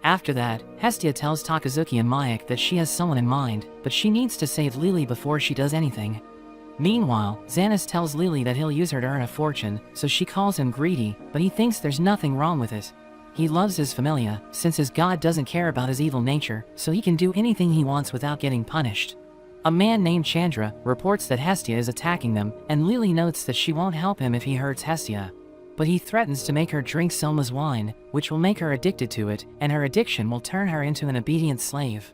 After that, Hestia tells Takazuki and Mayak that she has someone in mind, but she needs to save Lily before she does anything. Meanwhile, Xanas tells Lily that he'll use her to earn a fortune, so she calls him greedy, but he thinks there's nothing wrong with it. He loves his familia, since his god doesn't care about his evil nature, so he can do anything he wants without getting punished. A man named Chandra reports that Hestia is attacking them, and Lily notes that she won't help him if he hurts Hestia. But he threatens to make her drink Selma's wine, which will make her addicted to it, and her addiction will turn her into an obedient slave.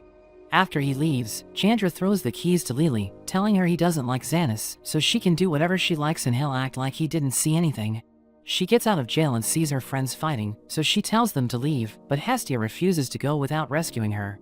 After he leaves, Chandra throws the keys to Lily, telling her he doesn't like Xanas, so she can do whatever she likes and he'll act like he didn't see anything. She gets out of jail and sees her friends fighting, so she tells them to leave, but Hestia refuses to go without rescuing her.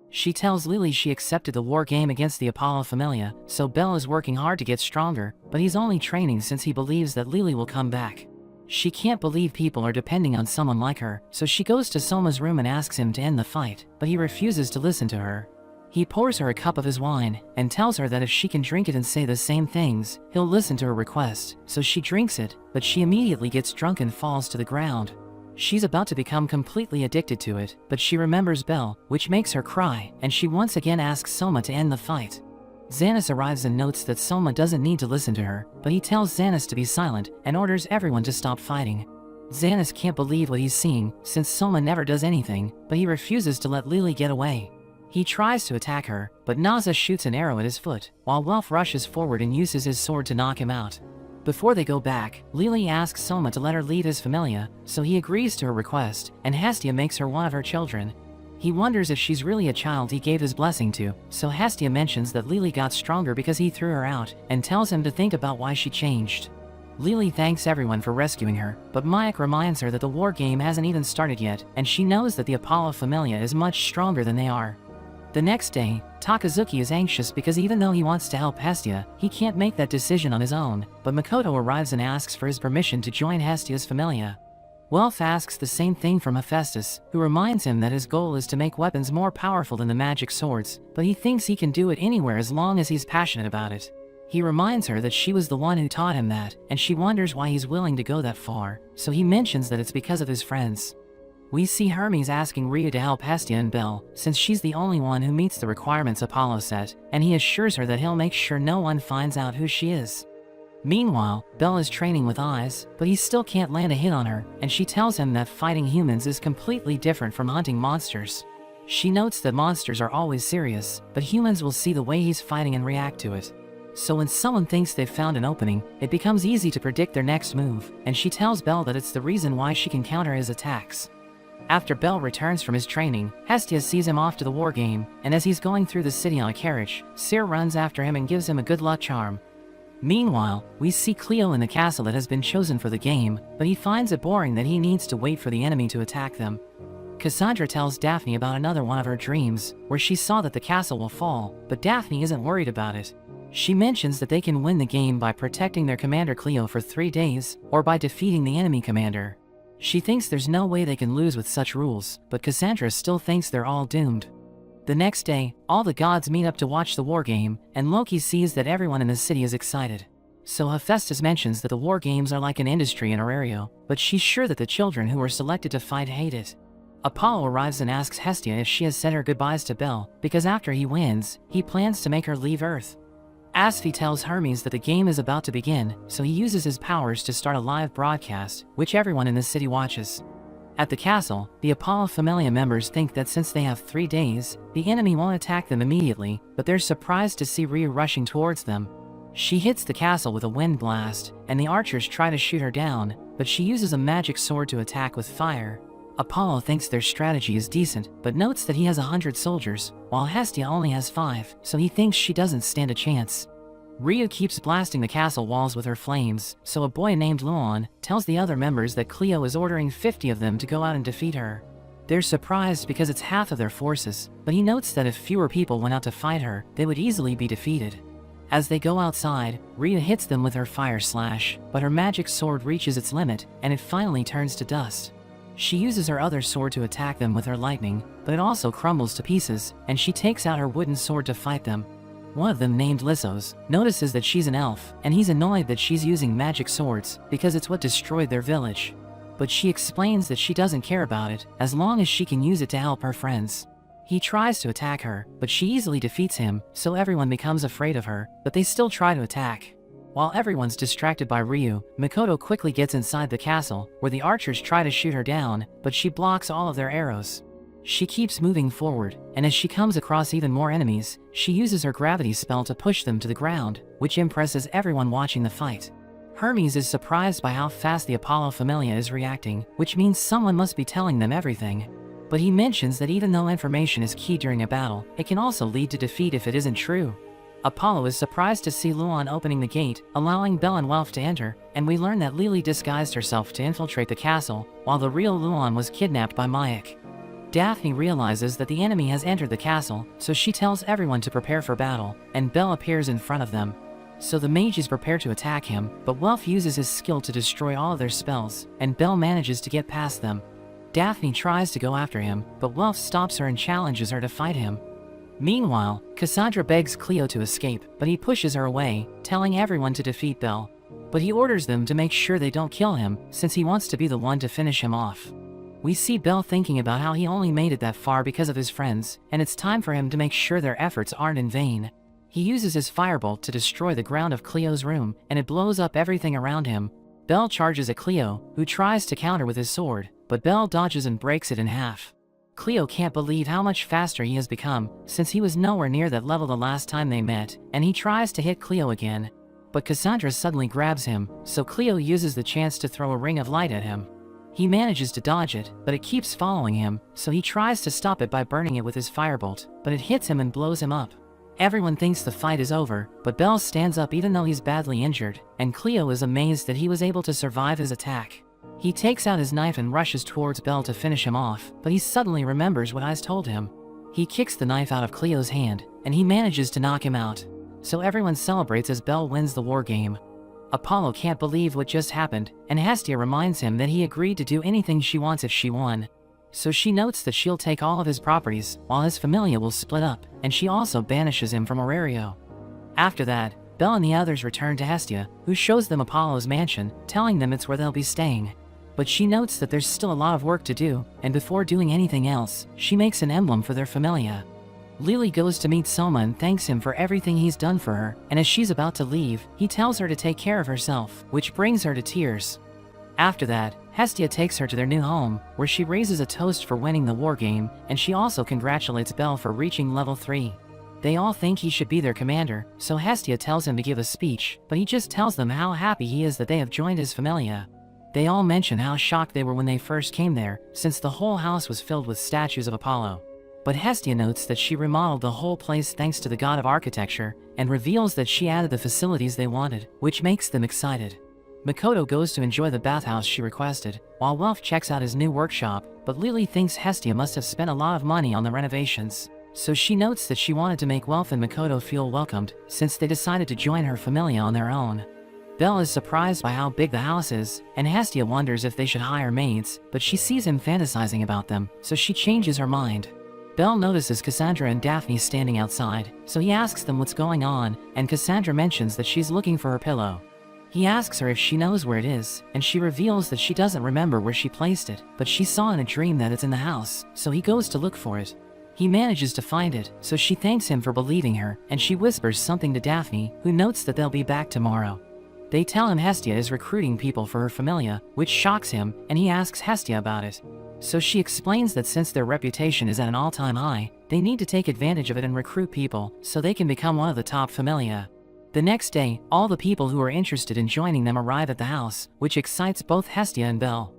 She tells Lily she accepted the war game against the Apollo Familia, so Belle is working hard to get stronger, but he's only training since he believes that Lily will come back. She can't believe people are depending on someone like her, so she goes to Soma's room and asks him to end the fight, but he refuses to listen to her. He pours her a cup of his wine, and tells her that if she can drink it and say the same things, he'll listen to her request, so she drinks it, but she immediately gets drunk and falls to the ground. She's about to become completely addicted to it, but she remembers Belle, which makes her cry, and she once again asks Soma to end the fight. Xanas arrives and notes that Soma doesn't need to listen to her, but he tells Xanas to be silent, and orders everyone to stop fighting. Xanas can't believe what he's seeing, since Soma never does anything, but he refuses to let Lily get away. He tries to attack her, but Naza shoots an arrow at his foot, while Welf rushes forward and uses his sword to knock him out. Before they go back, Lily asks Soma to let her leave his familia, so he agrees to her request, and Hestia makes her one of her children. He wonders if she's really a child he gave his blessing to, so Hestia mentions that Lily got stronger because he threw her out, and tells him to think about why she changed. Lily thanks everyone for rescuing her, but Mayak reminds her that the war game hasn't even started yet, and she knows that the Apollo Familia is much stronger than they are. The next day, Takazuki is anxious because even though he wants to help Hestia, he can't make that decision on his own, but Makoto arrives and asks for his permission to join Hestia's familia. Welf asks the same thing from Hephaestus, who reminds him that his goal is to make weapons more powerful than the magic swords, but he thinks he can do it anywhere as long as he's passionate about it. He reminds her that she was the one who taught him that, and she wonders why he's willing to go that far, so he mentions that it's because of his friends. We see Hermes asking Rhea to help Hestia and Belle, since she's the only one who meets the requirements Apollo set, and he assures her that he'll make sure no one finds out who she is. Meanwhile, Belle is training with Eyes, but he still can't land a hit on her, and she tells him that fighting humans is completely different from hunting monsters. She notes that monsters are always serious, but humans will see the way he's fighting and react to it. So when someone thinks they've found an opening, it becomes easy to predict their next move, and she tells Belle that it's the reason why she can counter his attacks. After Belle returns from his training, Hestia sees him off to the war game, and as he's going through the city on a carriage, Cyr runs after him and gives him a good luck charm. Meanwhile, we see Cleo in the castle that has been chosen for the game, but he finds it boring that he needs to wait for the enemy to attack them. Cassandra tells Daphne about another one of her dreams, where she saw that the castle will fall, but Daphne isn't worried about it. She mentions that they can win the game by protecting their commander Cleo for 3 days, or by defeating the enemy commander. She thinks there's no way they can lose with such rules, but Cassandra still thinks they're all doomed. The next day, all the gods meet up to watch the war game, and Loki sees that everyone in the city is excited. So Hephaestus mentions that the war games are like an industry in Arario, but she's sure that the children who were selected to fight hate it. Apollo arrives and asks Hestia if she has said her goodbyes to Belle, because after he wins, he plans to make her leave Earth. Asphi tells Hermes that the game is about to begin, so he uses his powers to start a live broadcast, which everyone in the city watches. At the castle, the Apollo Familia members think that since they have 3 days, the enemy won't attack them immediately, but they're surprised to see Rhea rushing towards them. She hits the castle with a wind blast, and the archers try to shoot her down, but she uses a magic sword to attack with fire. Apollo thinks their strategy is decent, but notes that he has 100 soldiers, while Hestia only has 5, so he thinks she doesn't stand a chance. Rhea keeps blasting the castle walls with her flames, so a boy named Luan tells the other members that Cleo is ordering 50 of them to go out and defeat her. They're surprised because it's half of their forces, but he notes that if fewer people went out to fight her, they would easily be defeated. As they go outside, Rhea hits them with her fire slash, but her magic sword reaches its limit, and it finally turns to dust. She uses her other sword to attack them with her lightning, but it also crumbles to pieces, and she takes out her wooden sword to fight them. One of them, named Lissos, notices that she's an elf, and he's annoyed that she's using magic swords because it's what destroyed their village. But she explains that she doesn't care about it as long as she can use it to help her friends. He tries to attack her, but she easily defeats him, so everyone becomes afraid of her, but they still try to attack. While everyone's distracted by Ryu, Mikoto quickly gets inside the castle, where the archers try to shoot her down, but she blocks all of their arrows. She keeps moving forward, and as she comes across even more enemies, she uses her gravity spell to push them to the ground, which impresses everyone watching the fight. Hermes is surprised by how fast the Apollo Familia is reacting, which means someone must be telling them everything. But he mentions that even though information is key during a battle, it can also lead to defeat if it isn't true. Apollo is surprised to see Luan opening the gate, allowing Belle and Welf to enter, and we learn that Lily disguised herself to infiltrate the castle, while the real Luan was kidnapped by Mayak. Daphne realizes that the enemy has entered the castle, so she tells everyone to prepare for battle, and Belle appears in front of them. So the mages prepare to attack him, but Welf uses his skill to destroy all of their spells, and Belle manages to get past them. Daphne tries to go after him, but Welf stops her and challenges her to fight him. Meanwhile, Cassandra begs Cleo to escape, but he pushes her away, telling everyone to defeat Belle. But he orders them to make sure they don't kill him, since he wants to be the one to finish him off. We see Belle thinking about how he only made it that far because of his friends, and it's time for him to make sure their efforts aren't in vain. He uses his firebolt to destroy the ground of Cleo's room, and it blows up everything around him. Belle charges at Cleo, who tries to counter with his sword, but Belle dodges and breaks it in half. Cleo can't believe how much faster he has become, since he was nowhere near that level the last time they met, and he tries to hit Cleo again. But Cassandra suddenly grabs him, so Cleo uses the chance to throw a ring of light at him. He manages to dodge it, but it keeps following him, so he tries to stop it by burning it with his firebolt, but it hits him and blows him up. Everyone thinks the fight is over, but Belle stands up even though he's badly injured, and Cleo is amazed that he was able to survive his attack. He takes out his knife and rushes towards Belle to finish him off, but he suddenly remembers what Ice told him. He kicks the knife out of Cleo's hand, and he manages to knock him out. So everyone celebrates as Belle wins the war game. Apollo can't believe what just happened, and Hestia reminds him that he agreed to do anything she wants if she won. So she notes that she'll take all of his properties, while his familia will split up, and she also banishes him from Aurario. After that, Belle and the others return to Hestia, who shows them Apollo's mansion, telling them it's where they'll be staying. But she notes that there's still a lot of work to do, and before doing anything else, she makes an emblem for their familia. Lily goes to meet Soma and thanks him for everything he's done for her, and as she's about to leave, he tells her to take care of herself, which brings her to tears. After that, Hestia takes her to their new home, where she raises a toast for winning the war game, and she also congratulates Belle for reaching level 3. They all think he should be their commander, so Hestia tells him to give a speech, but he just tells them how happy he is that they have joined his familia. They all mention how shocked they were when they first came there, since the whole house was filled with statues of Apollo. But Hestia notes that she remodeled the whole place thanks to the god of architecture, and reveals that she added the facilities they wanted, which makes them excited. Mikoto goes to enjoy the bathhouse she requested, while Welf checks out his new workshop, but Lily thinks Hestia must have spent a lot of money on the renovations. So she notes that she wanted to make Welf and Mikoto feel welcomed, since they decided to join her familia on their own. Belle is surprised by how big the house is, and Hestia wonders if they should hire maids, but she sees him fantasizing about them, so she changes her mind. Belle notices Cassandra and Daphne standing outside, so he asks them what's going on, and Cassandra mentions that she's looking for her pillow. He asks her if she knows where it is, and she reveals that she doesn't remember where she placed it, but she saw in a dream that it's in the house, so he goes to look for it. He manages to find it, so she thanks him for believing her, and she whispers something to Daphne, who notes that they'll be back tomorrow. They tell him Hestia is recruiting people for her familia, which shocks him, and he asks Hestia about it. So she explains that since their reputation is at an all-time high, they need to take advantage of it and recruit people, so they can become one of the top familia. The next day, all the people who are interested in joining them arrive at the house, which excites both Hestia and Belle.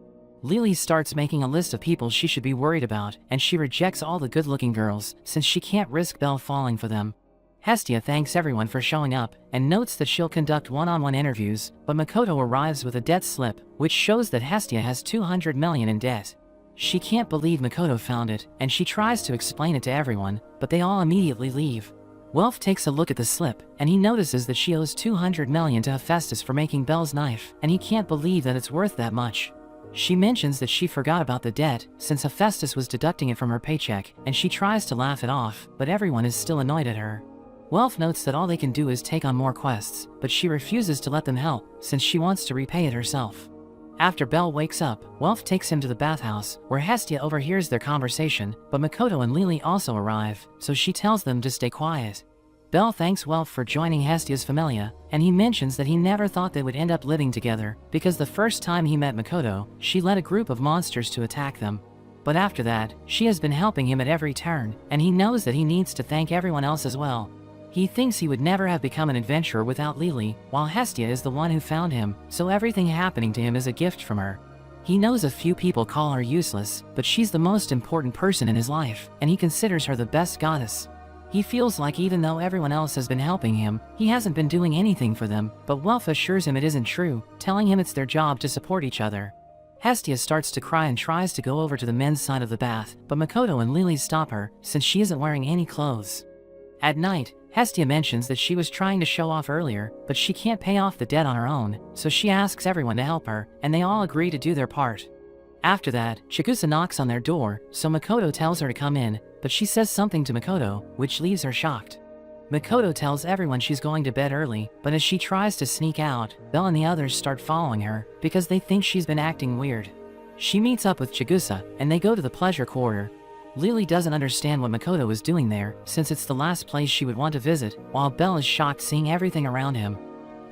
Lily starts making a list of people she should be worried about, and she rejects all the good-looking girls since she can't risk Belle falling for them. Hestia thanks everyone for showing up and notes that she'll conduct one-on-one interviews, but Makoto arrives with a debt slip, which shows that Hestia has 200 million in debt. She can't believe Makoto found it, and she tries to explain it to everyone, but they all immediately leave. Welf takes a look at the slip, and he notices that she owes 200 million to Hephaestus for making Belle's knife, and he can't believe that it's worth that much. She mentions that she forgot about the debt, since Hephaestus was deducting it from her paycheck, and she tries to laugh it off, but everyone is still annoyed at her. Welf notes that all they can do is take on more quests, but she refuses to let them help, since she wants to repay it herself. After Belle wakes up, Welf takes him to the bathhouse, where Hestia overhears their conversation, but Makoto and Lily also arrive, so she tells them to stay quiet. Belle thanks Welf for joining Hestia's familia, and he mentions that he never thought they would end up living together, because the first time he met Makoto, she led a group of monsters to attack them. But after that, she has been helping him at every turn, and he knows that he needs to thank everyone else as well. He thinks he would never have become an adventurer without Lily, while Hestia is the one who found him, so everything happening to him is a gift from her. He knows a few people call her useless, but she's the most important person in his life, and he considers her the best goddess. He feels like even though everyone else has been helping him, he hasn't been doing anything for them, but Welf assures him it isn't true, telling him it's their job to support each other. Hestia starts to cry and tries to go over to the men's side of the bath, but Makoto and Lily stop her, since she isn't wearing any clothes. At night, Hestia mentions that she was trying to show off earlier, but she can't pay off the debt on her own, so she asks everyone to help her, and they all agree to do their part. After that, Chigusa knocks on their door, so Makoto tells her to come in, but she says something to Makoto, which leaves her shocked. Makoto tells everyone she's going to bed early, but as she tries to sneak out, Belle and the others start following her, because they think she's been acting weird. She meets up with Chigusa, and they go to the pleasure quarter. Lily doesn't understand what Makoto is doing there, since it's the last place she would want to visit, while Belle is shocked seeing everything around him.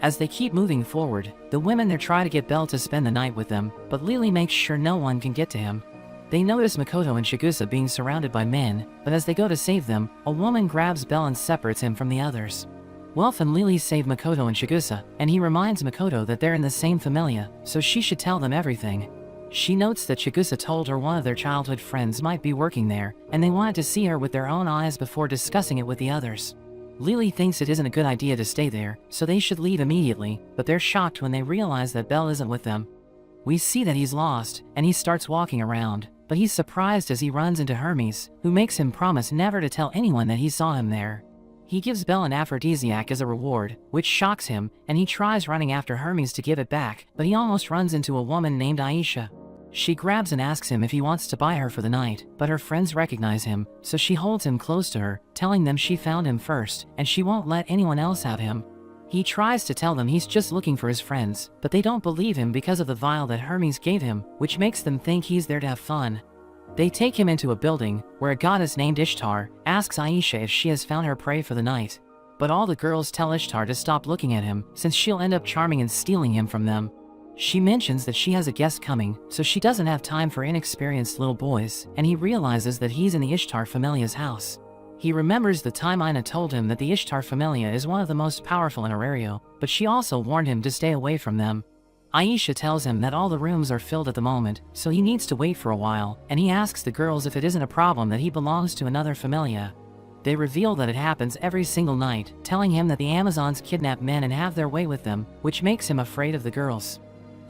As they keep moving forward, the women there try to get Belle to spend the night with them, but Lily makes sure no one can get to him. They notice Makoto and Chigusa being surrounded by men, but as they go to save them, a woman grabs Belle and separates him from the others. Welf and Lily save Makoto and Chigusa, and he reminds Makoto that they're in the same familia, so she should tell them everything. She notes that Chigusa told her one of their childhood friends might be working there, and they wanted to see her with their own eyes before discussing it with the others. Lily thinks it isn't a good idea to stay there, so they should leave immediately, but they're shocked when they realize that Belle isn't with them. We see that he's lost, and he starts walking around, but he's surprised as he runs into Hermes, who makes him promise never to tell anyone that he saw him there. He gives Belle an aphrodisiac as a reward, which shocks him, and he tries running after Hermes to give it back, but he almost runs into a woman named Aisha. She grabs and asks him if he wants to buy her for the night, but her friends recognize him, so she holds him close to her, telling them she found him first, and she won't let anyone else have him. He tries to tell them he's just looking for his friends, but they don't believe him because of the vial that Hermes gave him, which makes them think he's there to have fun. They take him into a building, where a goddess named Ishtar asks Aisha if she has found her prey for the night. But all the girls tell Ishtar to stop looking at him, since she'll end up charming and stealing him from them. She mentions that she has a guest coming, so she doesn't have time for inexperienced little boys, and he realizes that he's in the Ishtar familia's house. He remembers the time Ina told him that the Ishtar familia is one of the most powerful in Arario, but she also warned him to stay away from them. Aisha tells him that all the rooms are filled at the moment, so he needs to wait for a while, and he asks the girls if it isn't a problem that he belongs to another familia. They reveal that it happens every single night, telling him that the Amazons kidnap men and have their way with them, which makes him afraid of the girls.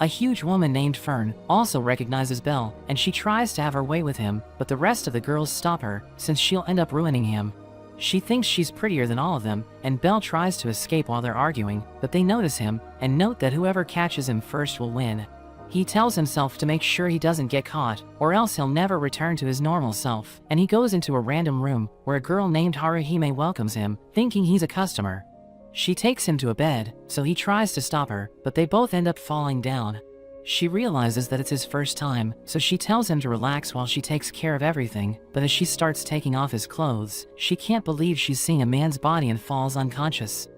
A huge woman named Fern also recognizes Belle, and she tries to have her way with him, but the rest of the girls stop her, since she'll end up ruining him. She thinks she's prettier than all of them, and Belle tries to escape while they're arguing, but they notice him, and note that whoever catches him first will win. He tells himself to make sure he doesn't get caught, or else he'll never return to his normal self, and he goes into a random room, where a girl named Haruhime welcomes him, thinking he's a customer. She takes him to a bed, so he tries to stop her, but they both end up falling down. She realizes that it's his first time, so she tells him to relax while she takes care of everything, but as she starts taking off his clothes, she can't believe she's seeing a man's body and falls unconscious.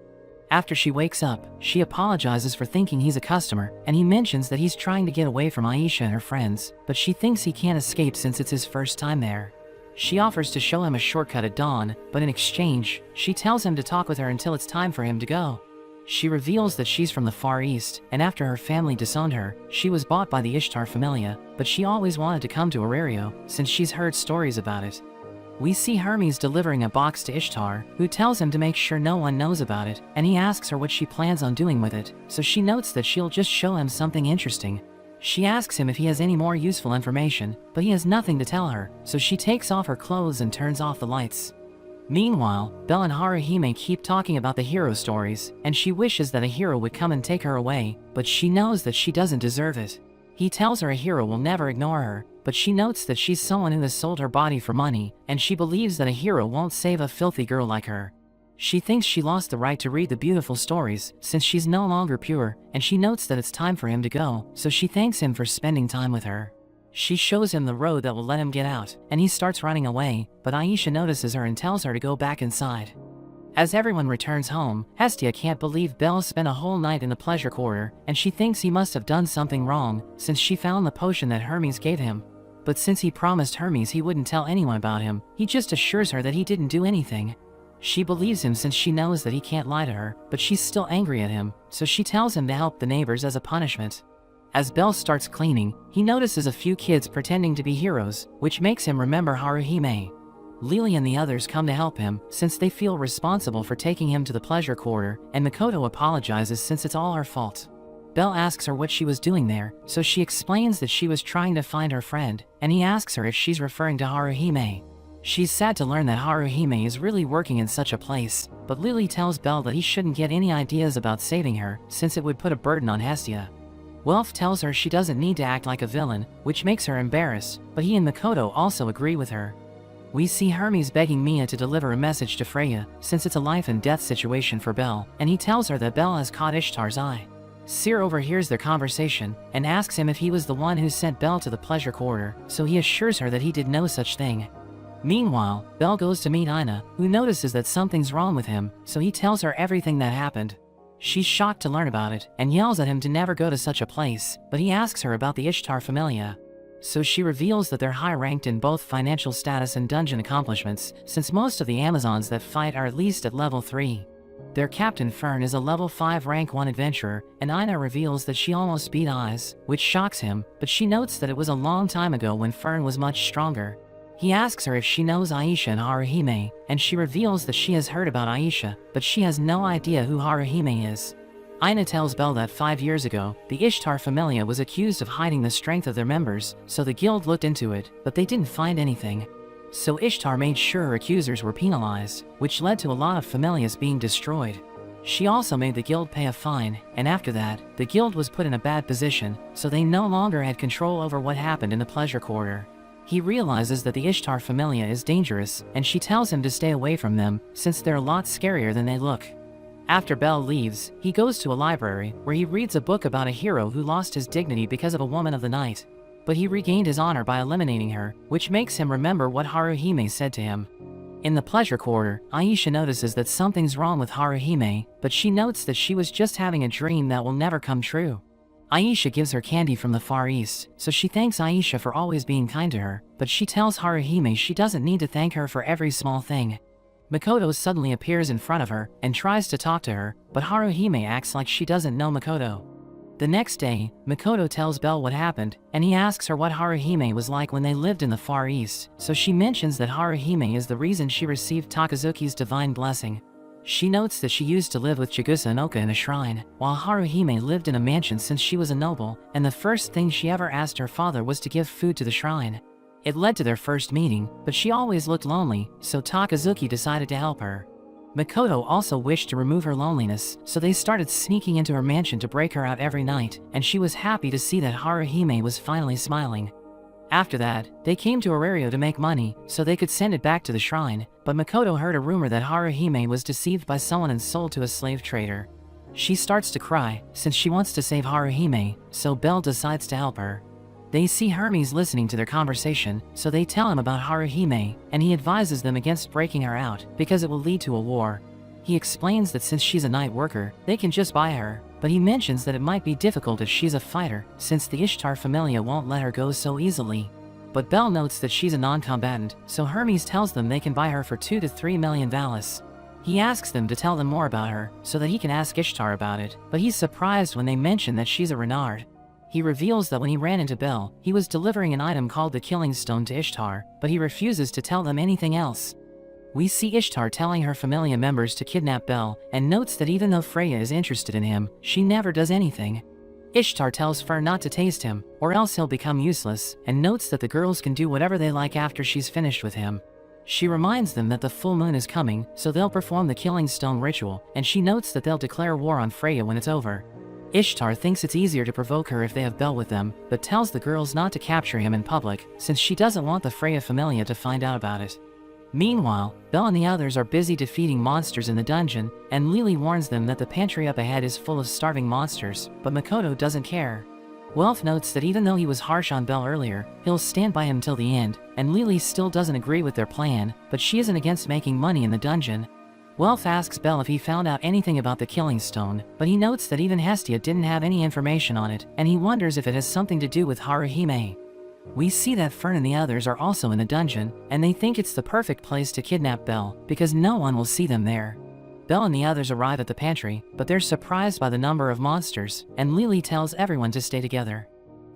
After she wakes up, she apologizes for thinking he's a customer, and he mentions that he's trying to get away from Aisha and her friends, but she thinks he can't escape since it's his first time there. She offers to show him a shortcut at dawn, but in exchange, she tells him to talk with her until it's time for him to go. She reveals that she's from the Far East, and after her family disowned her, she was bought by the Ishtar Familia, but she always wanted to come to Arario, since she's heard stories about it. We see Hermes delivering a box to Ishtar, who tells him to make sure no one knows about it, and he asks her what she plans on doing with it, so she notes that she'll just show him something interesting. She asks him if he has any more useful information, but he has nothing to tell her, so she takes off her clothes and turns off the lights. Meanwhile, Belle and Haruhime keep talking about the hero stories, and she wishes that a hero would come and take her away, but she knows that she doesn't deserve it. He tells her a hero will never ignore her, but she notes that she's someone who has sold her body for money, and she believes that a hero won't save a filthy girl like her. She thinks she lost the right to read the beautiful stories, since she's no longer pure, and she notes that it's time for him to go, so she thanks him for spending time with her. She shows him the road that will let him get out, and he starts running away, but Aisha notices her and tells her to go back inside. As everyone returns home, Hestia can't believe Belle spent a whole night in the pleasure quarter, and she thinks he must have done something wrong, since she found the potion that Hermes gave him. But since he promised Hermes he wouldn't tell anyone about him, he just assures her that he didn't do anything. She believes him since she knows that he can't lie to her, but she's still angry at him, so she tells him to help the neighbors as a punishment. As Belle starts cleaning, he notices a few kids pretending to be heroes, which makes him remember Haruhime. Lily and the others come to help him, since they feel responsible for taking him to the pleasure quarter, and Makoto apologizes since it's all her fault. Belle asks her what she was doing there, so she explains that she was trying to find her friend, and he asks her if she's referring to Haruhime. She's sad to learn that Haruhime is really working in such a place, but Lily tells Belle that he shouldn't get any ideas about saving her, since it would put a burden on Hestia. Welf tells her she doesn't need to act like a villain, which makes her embarrassed, but he and Makoto also agree with her. We see Hermes begging Mia to deliver a message to Freya, since it's a life and death situation for Belle, and he tells her that Belle has caught Ishtar's eye. Seer overhears their conversation, and asks him if he was the one who sent Belle to the pleasure quarter, so he assures her that he did no such thing. Meanwhile, Belle goes to meet Ina, who notices that something's wrong with him, so he tells her everything that happened. She's shocked to learn about it, and yells at him to never go to such a place, but he asks her about the Ishtar Familia. So she reveals that they're high-ranked in both financial status and dungeon accomplishments, since most of the Amazons that fight are at least at level 3. Their captain Fern is a level 5 rank 1 adventurer, and Ina reveals that she almost beat Eyes, which shocks him, but she notes that it was a long time ago when Fern was much stronger. He asks her if she knows Aisha and Haruhime, and she reveals that she has heard about Aisha, but she has no idea who Haruhime is. Ina tells Belle that 5 years ago, the Ishtar Familia was accused of hiding the strength of their members, so the guild looked into it, but they didn't find anything. So Ishtar made sure her accusers were penalized, which led to a lot of familias being destroyed. She also made the guild pay a fine, and after that, the guild was put in a bad position, so they no longer had control over what happened in the pleasure quarter. He realizes that the Ishtar Familia is dangerous, and she tells him to stay away from them, since they're a lot scarier than they look. After Belle leaves, he goes to a library, where he reads a book about a hero who lost his dignity because of a woman of the night. But he regained his honor by eliminating her, which makes him remember what Haruhime said to him. In the pleasure quarter, Aisha notices that something's wrong with Haruhime, but she notes that she was just having a dream that will never come true. Aisha gives her candy from the Far East, so she thanks Aisha for always being kind to her, but she tells Haruhime she doesn't need to thank her for every small thing. Makoto suddenly appears in front of her and tries to talk to her, but Haruhime acts like she doesn't know Makoto. The next day, Makoto tells Belle what happened, and he asks her what Haruhime was like when they lived in the Far East, so she mentions that Haruhime is the reason she received Takazuki's divine blessing. She notes that she used to live with Chigusa and Oka in a shrine, while Haruhime lived in a mansion since she was a noble, and the first thing she ever asked her father was to give food to the shrine. It led to their first meeting, but she always looked lonely, so Takazuki decided to help her. Makoto also wished to remove her loneliness, so they started sneaking into her mansion to break her out every night, and she was happy to see that Haruhime was finally smiling. After that, they came to Arario to make money, so they could send it back to the shrine, but Makoto heard a rumor that Haruhime was deceived by someone and sold to a slave trader. She starts to cry, since she wants to save Haruhime, so Belle decides to help her. They see Hermes listening to their conversation, so they tell him about Haruhime, and he advises them against breaking her out, because it will lead to a war. He explains that since she's a night worker, they can just buy her, but he mentions that it might be difficult if she's a fighter, since the Ishtar Familia won't let her go so easily. But Belle notes that she's a non-combatant, so Hermes tells them they can buy her for 2 to 3 million Valis. He asks them to tell them more about her, so that he can ask Ishtar about it, but he's surprised when they mention that she's a Renard. He reveals that when he ran into Bel, he was delivering an item called the Killing Stone to Ishtar, but he refuses to tell them anything else. We see Ishtar telling her familia members to kidnap Bel, and notes that even though Freya is interested in him, she never does anything. Ishtar tells Fern not to taste him, or else he'll become useless, and notes that the girls can do whatever they like after she's finished with him. She reminds them that the full moon is coming, so they'll perform the Killing Stone ritual, and she notes that they'll declare war on Freya when it's over. Ishtar thinks it's easier to provoke her if they have Bel with them, but tells the girls not to capture him in public, since she doesn't want the Freya familia to find out about it. Meanwhile, Bel and the others are busy defeating monsters in the dungeon, and Lily warns them that the pantry up ahead is full of starving monsters, but Makoto doesn't care. Welf notes that even though he was harsh on Bel earlier, he'll stand by him till the end, and Lily still doesn't agree with their plan, but she isn't against making money in the dungeon. Welf asks Bel if he found out anything about the Killing Stone, but he notes that even Hestia didn't have any information on it, and he wonders if it has something to do with Haruhime. We see that Fern and the others are also in the dungeon, and they think it's the perfect place to kidnap Bel, because no one will see them there. Bel and the others arrive at the pantry, but they're surprised by the number of monsters, and Lily tells everyone to stay together.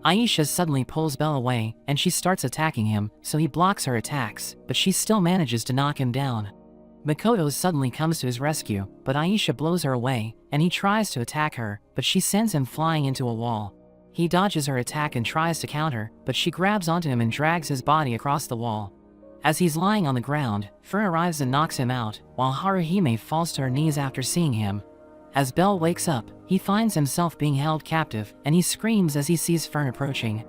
Aisha suddenly pulls Bel away, and she starts attacking him, so he blocks her attacks, but she still manages to knock him down. Makoto suddenly comes to his rescue, but Aisha blows her away, and he tries to attack her, but she sends him flying into a wall. He dodges her attack and tries to counter, but she grabs onto him and drags his body across the wall. As he's lying on the ground, Fern arrives and knocks him out, while Haruhime falls to her knees after seeing him. As Bel wakes up, he finds himself being held captive, and he screams as he sees Fern approaching.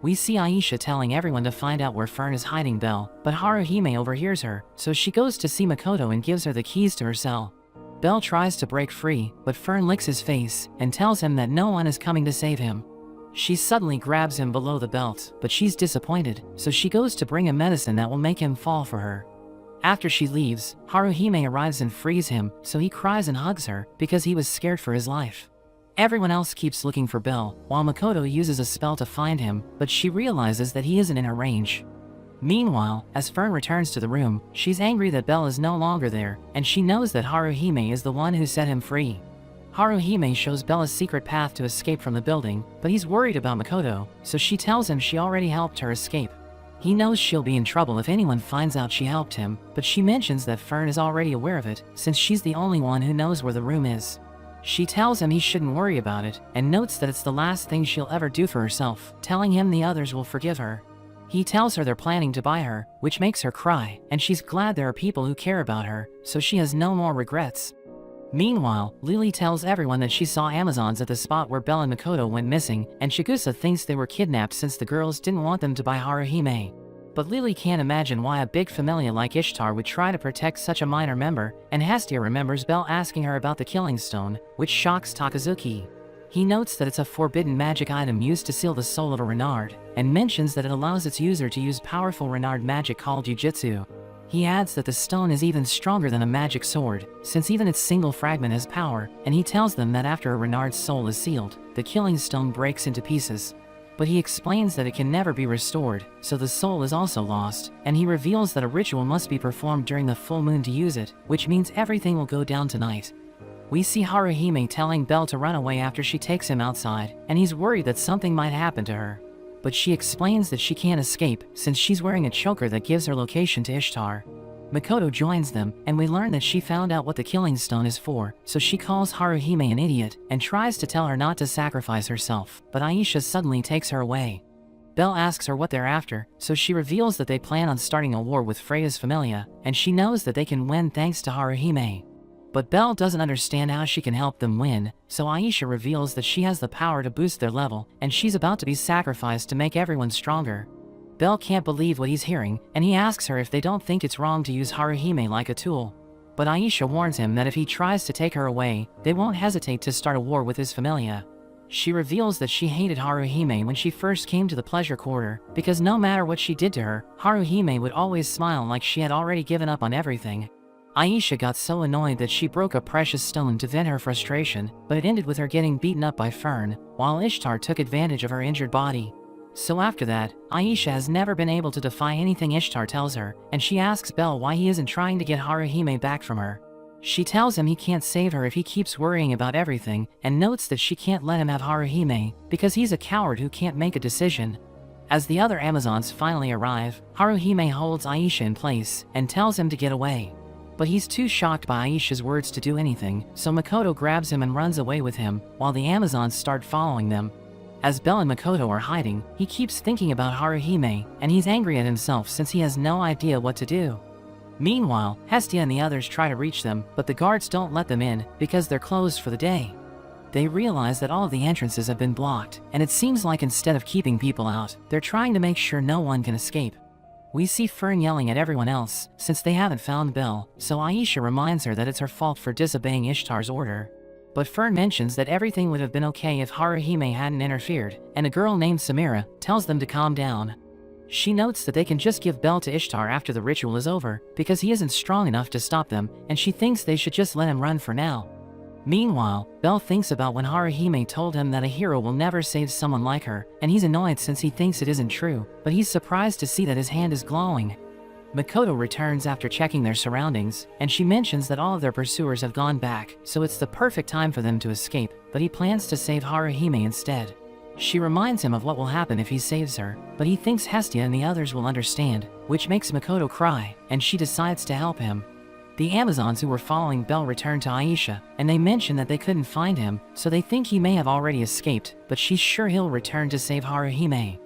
We see Aisha telling everyone to find out where Fern is hiding Bel, but Haruhime overhears her, so she goes to see Makoto and gives her the keys to her cell. Bel tries to break free, but Fern licks his face, and tells him that no one is coming to save him. She suddenly grabs him below the belt, but she's disappointed, so she goes to bring him medicine that will make him fall for her. After she leaves, Haruhime arrives and frees him, so he cries and hugs her, because he was scared for his life. Everyone else keeps looking for Bel, while Makoto uses a spell to find him, but she realizes that he isn't in her range. Meanwhile, as Fern returns to the room, she's angry that Bel is no longer there, and she knows that Haruhime is the one who set him free. Haruhime shows Bel a secret path to escape from the building, but he's worried about Makoto, so she tells him she already helped her escape. He knows she'll be in trouble if anyone finds out she helped him, but she mentions that Fern is already aware of it, since she's the only one who knows where the room is. She tells him he shouldn't worry about it, and notes that it's the last thing she'll ever do for herself, telling him the others will forgive her. He tells her they're planning to buy her, which makes her cry, and she's glad there are people who care about her, so she has no more regrets. Meanwhile, Lily tells everyone that she saw Amazons at the spot where Bel and Makoto went missing, and Chigusa thinks they were kidnapped since the girls didn't want them to buy Haruhime. But Lily can't imagine why a big familia like Ishtar would try to protect such a minor member, and Hestia remembers Bel asking her about the Killing Stone, which shocks Takazuki. He notes that it's a forbidden magic item used to seal the soul of a Renard, and mentions that it allows its user to use powerful Renard magic called Jujutsu. He adds that the stone is even stronger than a magic sword, since even its single fragment has power, and he tells them that after a Renard's soul is sealed, the Killing Stone breaks into pieces. But he explains that it can never be restored, so the soul is also lost, and he reveals that a ritual must be performed during the full moon to use it, which means everything will go down tonight. We see Haruhime telling Bel to run away after she takes him outside, and he's worried that something might happen to her. But she explains that she can't escape, since she's wearing a choker that gives her location to Ishtar. Makoto joins them, and we learn that she found out what the Killing Stone is for, so she calls Haruhime an idiot, and tries to tell her not to sacrifice herself, but Aisha suddenly takes her away. Bel asks her what they're after, so she reveals that they plan on starting a war with Freya's familia, and she knows that they can win thanks to Haruhime. But Bel doesn't understand how she can help them win, so Aisha reveals that she has the power to boost their level, and she's about to be sacrificed to make everyone stronger. Bel can't believe what he's hearing, and he asks her if they don't think it's wrong to use Haruhime like a tool. But Aisha warns him that if he tries to take her away, they won't hesitate to start a war with his familia. She reveals that she hated Haruhime when she first came to the pleasure quarter, because no matter what she did to her, Haruhime would always smile like she had already given up on everything. Aisha got so annoyed that she broke a precious stone to vent her frustration, but it ended with her getting beaten up by Fern, while Ishtar took advantage of her injured body. So after that, Aisha has never been able to defy anything Ishtar tells her, and she asks Bel why he isn't trying to get Haruhime back from her. She tells him he can't save her if he keeps worrying about everything, and notes that she can't let him have Haruhime because he's a coward who can't make a decision. As the other Amazons finally arrive, Haruhime holds Aisha in place and tells him to get away. But he's too shocked by Aisha's words to do anything, so Makoto grabs him and runs away with him, while the Amazons start following them. As Belle and Makoto are hiding, he keeps thinking about Haruhime, and he's angry at himself since he has no idea what to do. Meanwhile, Hestia and the others try to reach them, but the guards don't let them in because they're closed for the day. They realize that all of the entrances have been blocked, and it seems like instead of keeping people out, they're trying to make sure no one can escape. We see Fern yelling at everyone else since they haven't found Belle, so Aisha reminds her that it's her fault for disobeying Ishtar's order. But Fern mentions that everything would have been okay if Haruhime hadn't interfered, and a girl named Samira tells them to calm down. She notes that they can just give Belle to Ishtar after the ritual is over, because he isn't strong enough to stop them, and she thinks they should just let him run for now. Meanwhile, Belle thinks about when Haruhime told him that a hero will never save someone like her, and he's annoyed since he thinks it isn't true, but he's surprised to see that his hand is glowing. Makoto returns after checking their surroundings, and she mentions that all of their pursuers have gone back, so it's the perfect time for them to escape, but he plans to save Haruhime instead. She reminds him of what will happen if he saves her, but he thinks Hestia and the others will understand, which makes Makoto cry, and she decides to help him. The Amazons who were following Belle return to Aisha, and they mention that they couldn't find him, so they think he may have already escaped, but she's sure he'll return to save Haruhime.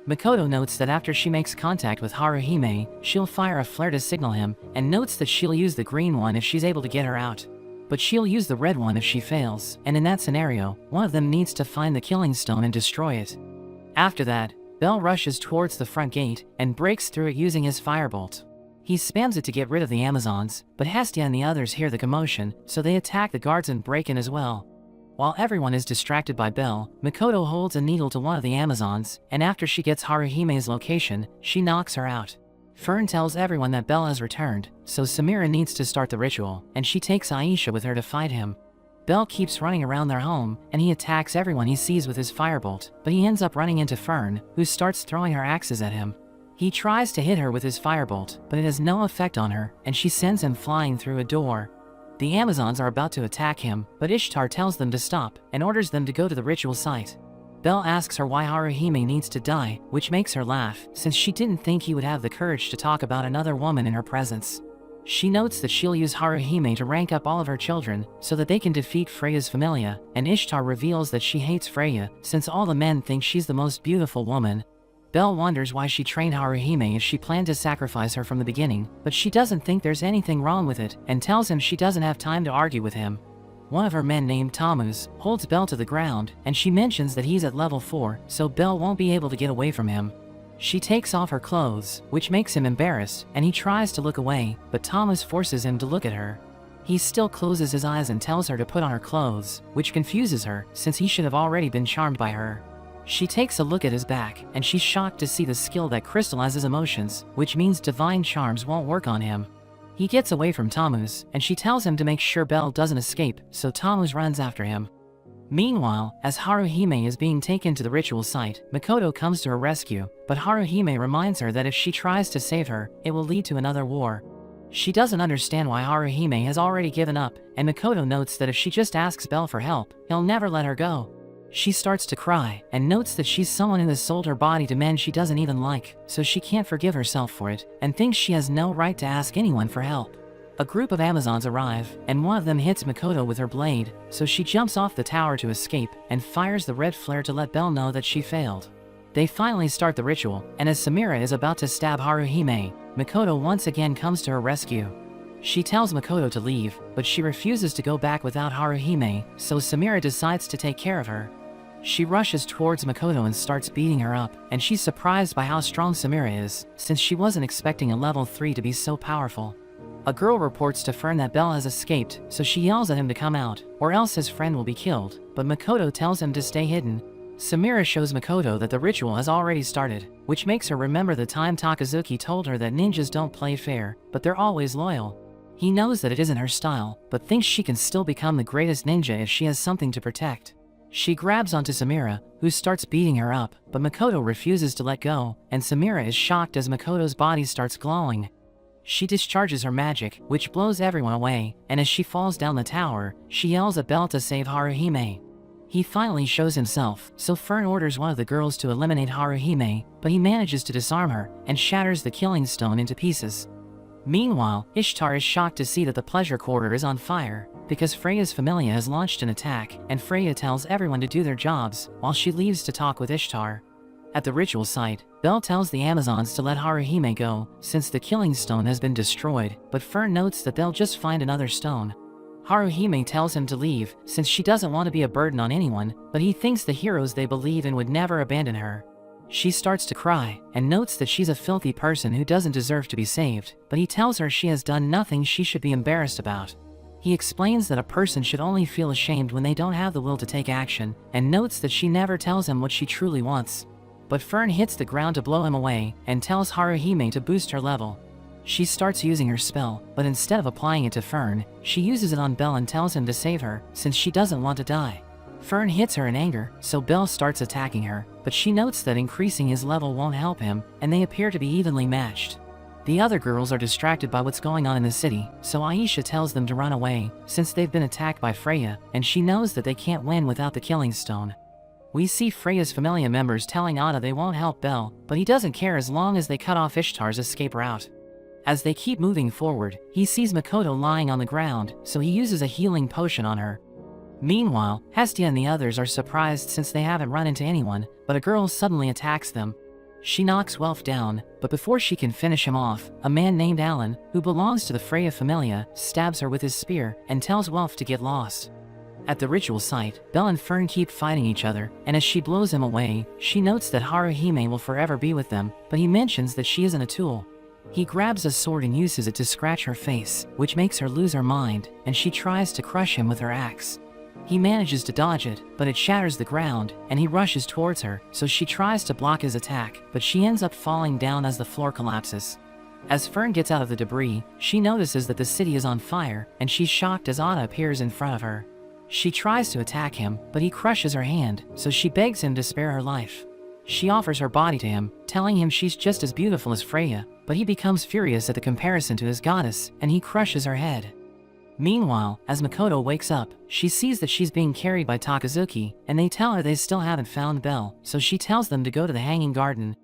Makoto notes that after she makes contact with Haruhime, she'll fire a flare to signal him, and notes that she'll use the green one if she's able to get her out. But she'll use the red one if she fails, and in that scenario, one of them needs to find the Killing Stone and destroy it. After that, Belle rushes towards the front gate and breaks through it using his firebolt. He spams it to get rid of the Amazons, but Hestia and the others hear the commotion, so they attack the guards and break in as well. While everyone is distracted by Belle, Makoto holds a needle to one of the Amazons, and after she gets Haruhime's location, she knocks her out. Fern tells everyone that Belle has returned, so Samira needs to start the ritual, and she takes Aisha with her to fight him. Belle keeps running around their home, and he attacks everyone he sees with his firebolt, but he ends up running into Fern, who starts throwing her axes at him. He tries to hit her with his firebolt, but it has no effect on her, and she sends him flying through a door. The Amazons are about to attack him, but Ishtar tells them to stop, and orders them to go to the ritual site. Belle asks her why Haruhime needs to die, which makes her laugh, since she didn't think he would have the courage to talk about another woman in her presence. She notes that she'll use Haruhime to rank up all of her children, so that they can defeat Freya's familia, and Ishtar reveals that she hates Freya, since all the men think she's the most beautiful woman. Belle wonders why she trained Haruhime if she planned to sacrifice her from the beginning, but she doesn't think there's anything wrong with it, and tells him she doesn't have time to argue with him. One of her men named Tammuz holds Belle to the ground, and she mentions that he's at level 4, so Belle won't be able to get away from him. She takes off her clothes, which makes him embarrassed, and he tries to look away, but Tammuz forces him to look at her. He still closes his eyes and tells her to put on her clothes, which confuses her, since he should have already been charmed by her. She takes a look at his back, and she's shocked to see the skill that crystallizes emotions, which means divine charms won't work on him. He gets away from Tammuz, and she tells him to make sure Belle doesn't escape, so Tammuz runs after him. Meanwhile, as Haruhime is being taken to the ritual site, Makoto comes to her rescue, but Haruhime reminds her that if she tries to save her, it will lead to another war. She doesn't understand why Haruhime has already given up, and Makoto notes that if she just asks Belle for help, he'll never let her go. She starts to cry, and notes that she's someone who has sold her body to men she doesn't even like, so she can't forgive herself for it, and thinks she has no right to ask anyone for help. A group of Amazons arrive, and one of them hits Makoto with her blade, so she jumps off the tower to escape, and fires the red flare to let Belle know that she failed. They finally start the ritual, and as Samira is about to stab Haruhime, Makoto once again comes to her rescue. She tells Makoto to leave, but she refuses to go back without Haruhime, so Samira decides to take care of her. She rushes towards Makoto and starts beating her up, and she's surprised by how strong Samira is, since she wasn't expecting a level 3 to be so powerful. A girl reports to Fern that Belle has escaped, so she yells at him to come out, or else his friend will be killed, but Makoto tells him to stay hidden. Samira shows Makoto that the ritual has already started, which makes her remember the time Takazuki told her that ninjas don't play fair, but they're always loyal. He knows that it isn't her style, but thinks she can still become the greatest ninja if she has something to protect. She grabs onto Samira, who starts beating her up, but Makoto refuses to let go, and Samira is shocked as Makoto's body starts glowing. She discharges her magic, which blows everyone away, and as she falls down the tower, she yells at Belle to save Haruhime. He finally shows himself, so Fern orders one of the girls to eliminate Haruhime, but he manages to disarm her and shatters the killing stone into pieces. Meanwhile, Ishtar is shocked to see that the pleasure quarter is on fire, because Freya's familia has launched an attack, and Freya tells everyone to do their jobs, while she leaves to talk with Ishtar. At the ritual site, Belle tells the Amazons to let Haruhime go, since the killing stone has been destroyed, but Fern notes that they'll just find another stone. Haruhime tells him to leave, since she doesn't want to be a burden on anyone, but he thinks the heroes they believe in would never abandon her. She starts to cry, and notes that she's a filthy person who doesn't deserve to be saved, but he tells her she has done nothing she should be embarrassed about. He explains that a person should only feel ashamed when they don't have the will to take action, and notes that she never tells him what she truly wants. But Fern hits the ground to blow him away, and tells Haruhime to boost her level. She starts using her spell, but instead of applying it to Fern, she uses it on Belle and tells him to save her, since she doesn't want to die. Fern hits her in anger, so Belle starts attacking her, but she notes that increasing his level won't help him, and they appear to be evenly matched. The other girls are distracted by what's going on in the city, so Aisha tells them to run away, since they've been attacked by Freya, and she knows that they can't win without the killing stone. We see Freya's familia members telling Ada they won't help Belle, but he doesn't care as long as they cut off Ishtar's escape route. As they keep moving forward, he sees Makoto lying on the ground, so he uses a healing potion on her. Meanwhile, Hestia and the others are surprised since they haven't run into anyone, but a girl suddenly attacks them. She knocks Welf down, but before she can finish him off, a man named Alan, who belongs to the Freya familia, stabs her with his spear and tells Welf to get lost. At the ritual site, Belle and Fern keep fighting each other, and as she blows him away, she notes that Haruhime will forever be with them, but he mentions that she isn't a tool. He grabs a sword and uses it to scratch her face, which makes her lose her mind, and she tries to crush him with her axe. He manages to dodge it, but it shatters the ground, and he rushes towards her, so she tries to block his attack, but she ends up falling down as the floor collapses. As Fern gets out of the debris, she notices that the city is on fire, and she's shocked as Ada appears in front of her. She tries to attack him, but he crushes her hand, so she begs him to spare her life. She offers her body to him, telling him she's just as beautiful as Freya, but he becomes furious at the comparison to his goddess, and he crushes her head. Meanwhile, as Makoto wakes up, she sees that she's being carried by Takazuki, and they tell her they still haven't found Belle, so she tells them to go to the Hanging Garden.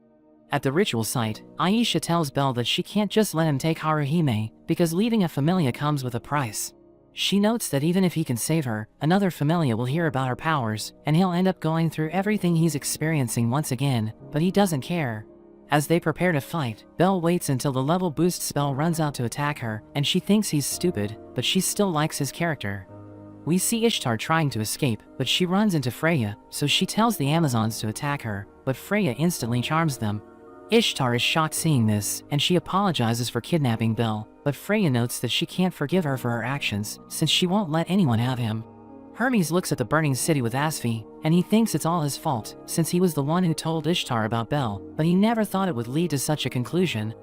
At the ritual site, Aisha tells Belle that she can't just let him take Haruhime, because leaving a familia comes with a price. She notes that even if he can save her, another familia will hear about her powers, and he'll end up going through everything he's experiencing once again, but he doesn't care. As they prepare to fight, Belle waits until the level boost spell runs out to attack her, and she thinks he's stupid, but she still likes his character. We see Ishtar trying to escape, but she runs into Freya, so she tells the Amazons to attack her, but Freya instantly charms them. Ishtar is shocked seeing this, and she apologizes for kidnapping Belle, but Freya notes that she can't forgive her for her actions, since she won't let anyone have him. Hermes looks at the burning city with Asfi, and he thinks it's all his fault, since he was the one who told Ishtar about Belle, but he never thought it would lead to such a conclusion.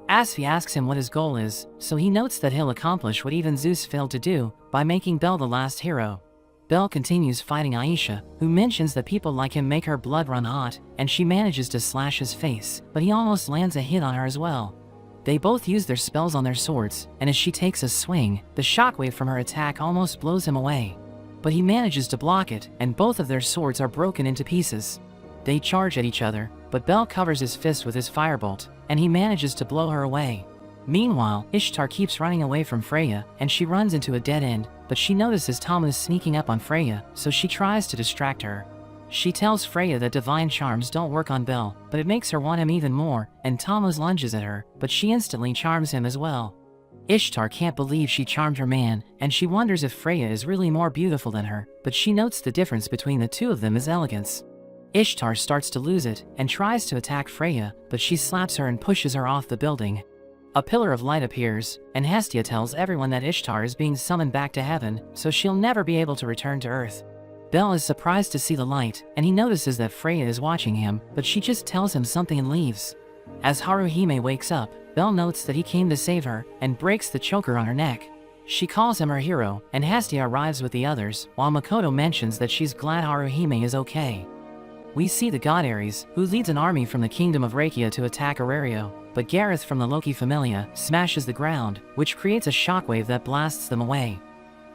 Asfi asks him what his goal is, so he notes that he'll accomplish what even Zeus failed to do, by making Belle the last hero. Belle continues fighting Aisha, who mentions that people like him make her blood run hot, and she manages to slash his face, but he almost lands a hit on her as well. They both use their spells on their swords, and as she takes a swing, the shockwave from her attack almost blows him away. But he manages to block it, and both of their swords are broken into pieces. They charge at each other, but Belle covers his fist with his firebolt, and he manages to blow her away. Meanwhile, Ishtar keeps running away from Freya, and she runs into a dead end, but she notices Tom is sneaking up on Freya, so she tries to distract her. She tells Freya that divine charms don't work on Belle, but it makes her want him even more, and Thomas lunges at her, but she instantly charms him as well. Ishtar can't believe she charmed her man, and she wonders if Freya is really more beautiful than her, but she notes the difference between the two of them is elegance. Ishtar starts to lose it, and tries to attack Freya, but she slaps her and pushes her off the building. A pillar of light appears, and Hestia tells everyone that Ishtar is being summoned back to heaven, so she'll never be able to return to Earth. Belle is surprised to see the light, and he notices that Freya is watching him, but she just tells him something and leaves. As Haruhime wakes up, Belle notes that he came to save her, and breaks the choker on her neck. She calls him her hero, and Hestia arrives with the others, while Makoto mentions that she's glad Haruhime is okay. We see the god Ares, who leads an army from the kingdom of Rakia to attack Aurario, but Gareth from the Loki Familia smashes the ground, which creates a shockwave that blasts them away.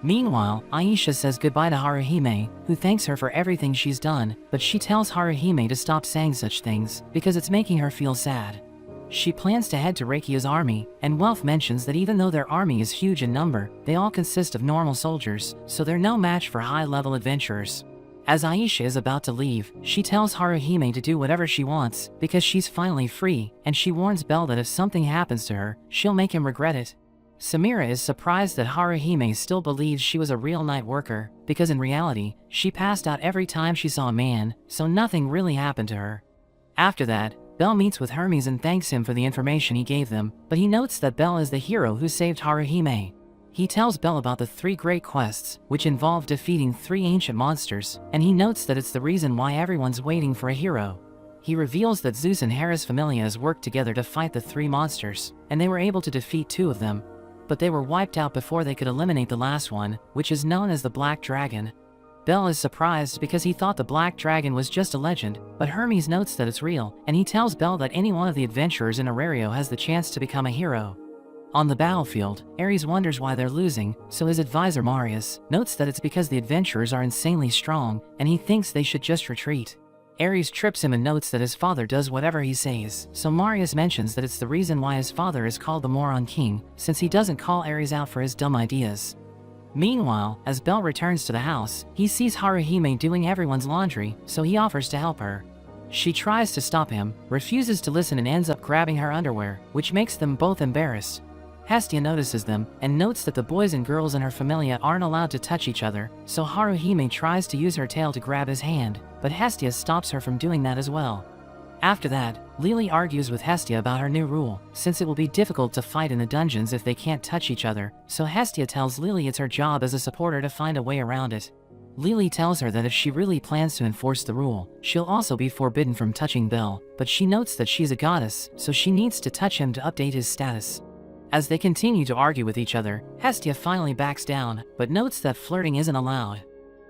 Meanwhile, Aisha says goodbye to Haruhime, who thanks her for everything she's done, but she tells Haruhime to stop saying such things, because it's making her feel sad. She plans to head to Rakia's army, and Welf mentions that even though their army is huge in number, they all consist of normal soldiers, so they're no match for high-level adventurers. As Aisha is about to leave, she tells Haruhime to do whatever she wants, because she's finally free, and she warns Bell that if something happens to her, she'll make him regret it. Samira is surprised that Haruhime still believes she was a real night worker, because in reality, she passed out every time she saw a man, so nothing really happened to her. After that, Bell meets with Hermes and thanks him for the information he gave them, but he notes that Bell is the hero who saved Haruhime. He tells Bell about the 3 great quests, which involve defeating 3 ancient monsters, and he notes that it's the reason why everyone's waiting for a hero. He reveals that Zeus and Hera's Familias worked together to fight the 3 monsters, and they were able to defeat 2 of them, but they were wiped out before they could eliminate the last one, which is known as the Black Dragon. Bell is surprised because he thought the Black Dragon was just a legend, but Hermes notes that it's real, and he tells Bell that any one of the adventurers in Aurario has the chance to become a hero. On the battlefield, Ares wonders why they're losing, so his advisor Marius notes that it's because the adventurers are insanely strong, and he thinks they should just retreat. Ares trips him and notes that his father does whatever he says, so Marius mentions that it's the reason why his father is called the Moron King, since he doesn't call Ares out for his dumb ideas. Meanwhile, as Bell returns to the house, he sees Haruhime doing everyone's laundry, so he offers to help her. She tries to stop him, refuses to listen and ends up grabbing her underwear, which makes them both embarrassed. Hestia notices them, and notes that the boys and girls in her Familia aren't allowed to touch each other, so Haruhime tries to use her tail to grab his hand, but Hestia stops her from doing that as well. After that, Lily argues with Hestia about her new rule, since it will be difficult to fight in the dungeons if they can't touch each other, so Hestia tells Lily it's her job as a supporter to find a way around it. Lily tells her that if she really plans to enforce the rule, she'll also be forbidden from touching Bell, but she notes that she's a goddess, so she needs to touch him to update his status. As they continue to argue with each other, Hestia finally backs down, but notes that flirting isn't allowed.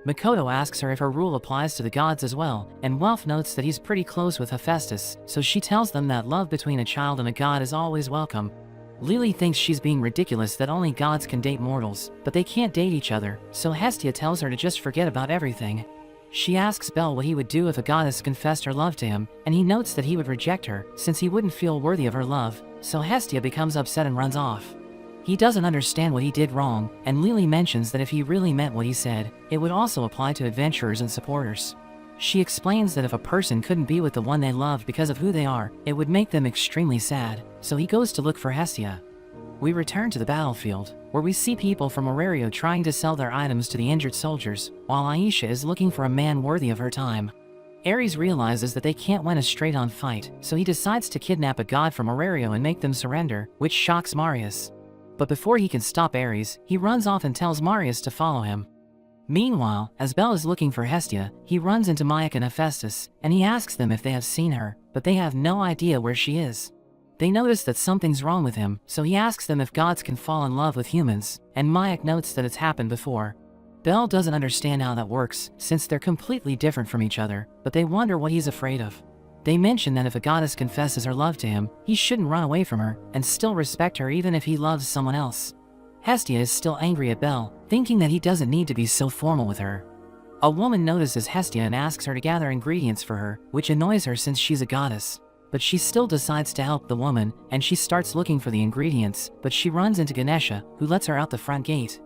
Makoto asks her if her rule applies to the gods as well, and Welf notes that he's pretty close with Hephaestus, so she tells them that love between a child and a god is always welcome. Lily thinks she's being ridiculous that only gods can date mortals, but they can't date each other, so Hestia tells her to just forget about everything. She asks Bell what he would do if a goddess confessed her love to him, and he notes that he would reject her, since he wouldn't feel worthy of her love, so Hestia becomes upset and runs off. He doesn't understand what he did wrong, and Lily mentions that if he really meant what he said, it would also apply to adventurers and supporters. She explains that if a person couldn't be with the one they loved because of who they are, it would make them extremely sad, so he goes to look for Hestia. We return to the battlefield, where we see people from Aurario trying to sell their items to the injured soldiers, while Aisha is looking for a man worthy of her time. Ares realizes that they can't win a straight-on fight, so he decides to kidnap a god from Aurario and make them surrender, which shocks Marius. But before he can stop Ares, he runs off and tells Marius to follow him. Meanwhile, as Bell is looking for Hestia, he runs into Mayak and Hephaestus, and he asks them if they have seen her, but they have no idea where she is. They notice that something's wrong with him, so he asks them if gods can fall in love with humans, and Mayak notes that it's happened before. Bell doesn't understand how that works, since they're completely different from each other, but they wonder what he's afraid of. They mention that if a goddess confesses her love to him, he shouldn't run away from her, and still respect her even if he loves someone else. Hestia is still angry at Bell, thinking that he doesn't need to be so formal with her. A woman notices Hestia and asks her to gather ingredients for her, which annoys her since she's a goddess. But she still decides to help the woman, and she starts looking for the ingredients, but she runs into Ganesha, who lets her out the front gate.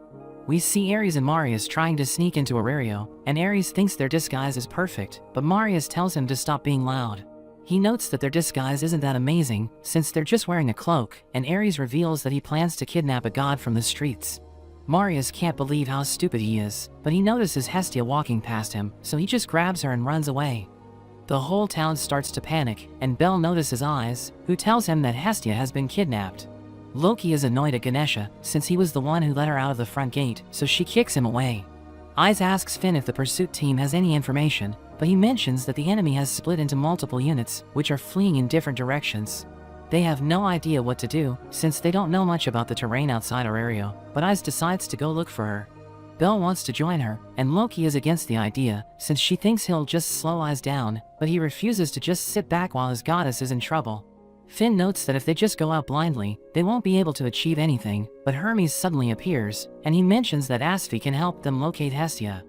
We see Ares and Marius trying to sneak into Aurario, and Ares thinks their disguise is perfect, but Marius tells him to stop being loud. He notes that their disguise isn't that amazing, since they're just wearing a cloak, and Ares reveals that he plans to kidnap a god from the streets. Marius can't believe how stupid he is, but he notices Hestia walking past him, so he just grabs her and runs away. The whole town starts to panic, and Bell notices Eyes, who tells him that Hestia has been kidnapped. Loki is annoyed at Ganesha, since he was the one who let her out of the front gate, so she kicks him away. Eyes asks Finn if the pursuit team has any information, but he mentions that the enemy has split into multiple units, which are fleeing in different directions. They have no idea what to do, since they don't know much about the terrain outside Aurario, but Eyes decides to go look for her. Belle wants to join her, and Loki is against the idea, since she thinks he'll just slow Ais down, but he refuses to just sit back while his goddess is in trouble. Finn notes that if they just go out blindly, they won't be able to achieve anything, but Hermes suddenly appears, and he mentions that Asfi can help them locate Hestia.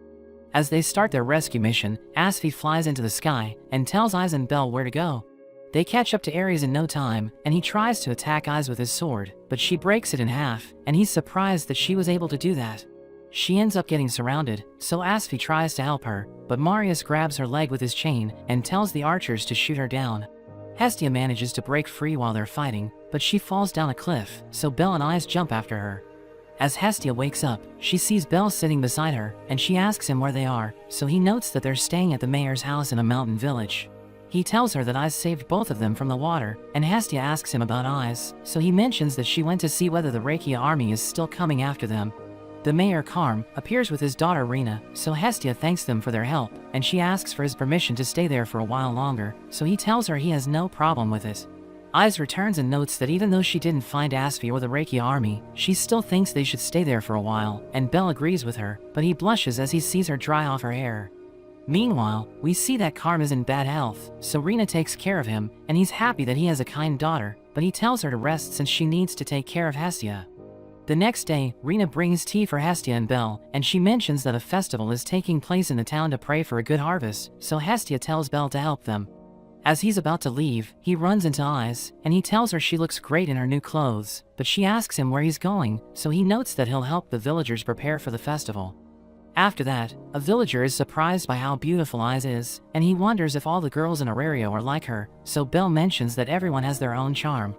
As they start their rescue mission, Asfi flies into the sky, and tells Ais and Belle where to go. They catch up to Ares in no time, and he tries to attack Ais with his sword, but she breaks it in half, and he's surprised that she was able to do that. She ends up getting surrounded, so Asfi tries to help her, but Marius grabs her leg with his chain, and tells the archers to shoot her down. Hestia manages to break free while they're fighting, but she falls down a cliff, so Belle and Ais jump after her. As Hestia wakes up, she sees Belle sitting beside her, and she asks him where they are, so he notes that they're staying at the mayor's house in a mountain village. He tells her that Ais saved both of them from the water, and Hestia asks him about Ais, so he mentions that she went to see whether the Rakia army is still coming after them. The mayor, Karm, appears with his daughter Rena, so Hestia thanks them for their help, and she asks for his permission to stay there for a while longer, so he tells her he has no problem with it. Ais returns and notes that even though she didn't find Asfi or the Rakia army, she still thinks they should stay there for a while, and Belle agrees with her, but he blushes as he sees her dry off her hair. Meanwhile, we see that Karm is in bad health, so Rena takes care of him, and he's happy that he has a kind daughter, but he tells her to rest since she needs to take care of Hestia. The next day, Rena brings tea for Hestia and Belle, and she mentions that a festival is taking place in the town to pray for a good harvest, so Hestia tells Belle to help them. As he's about to leave, he runs into Ais, and he tells her she looks great in her new clothes, but she asks him where he's going, so he notes that he'll help the villagers prepare for the festival. After that, a villager is surprised by how beautiful Ais is, and he wonders if all the girls in Aurario are like her, so Belle mentions that everyone has their own charm.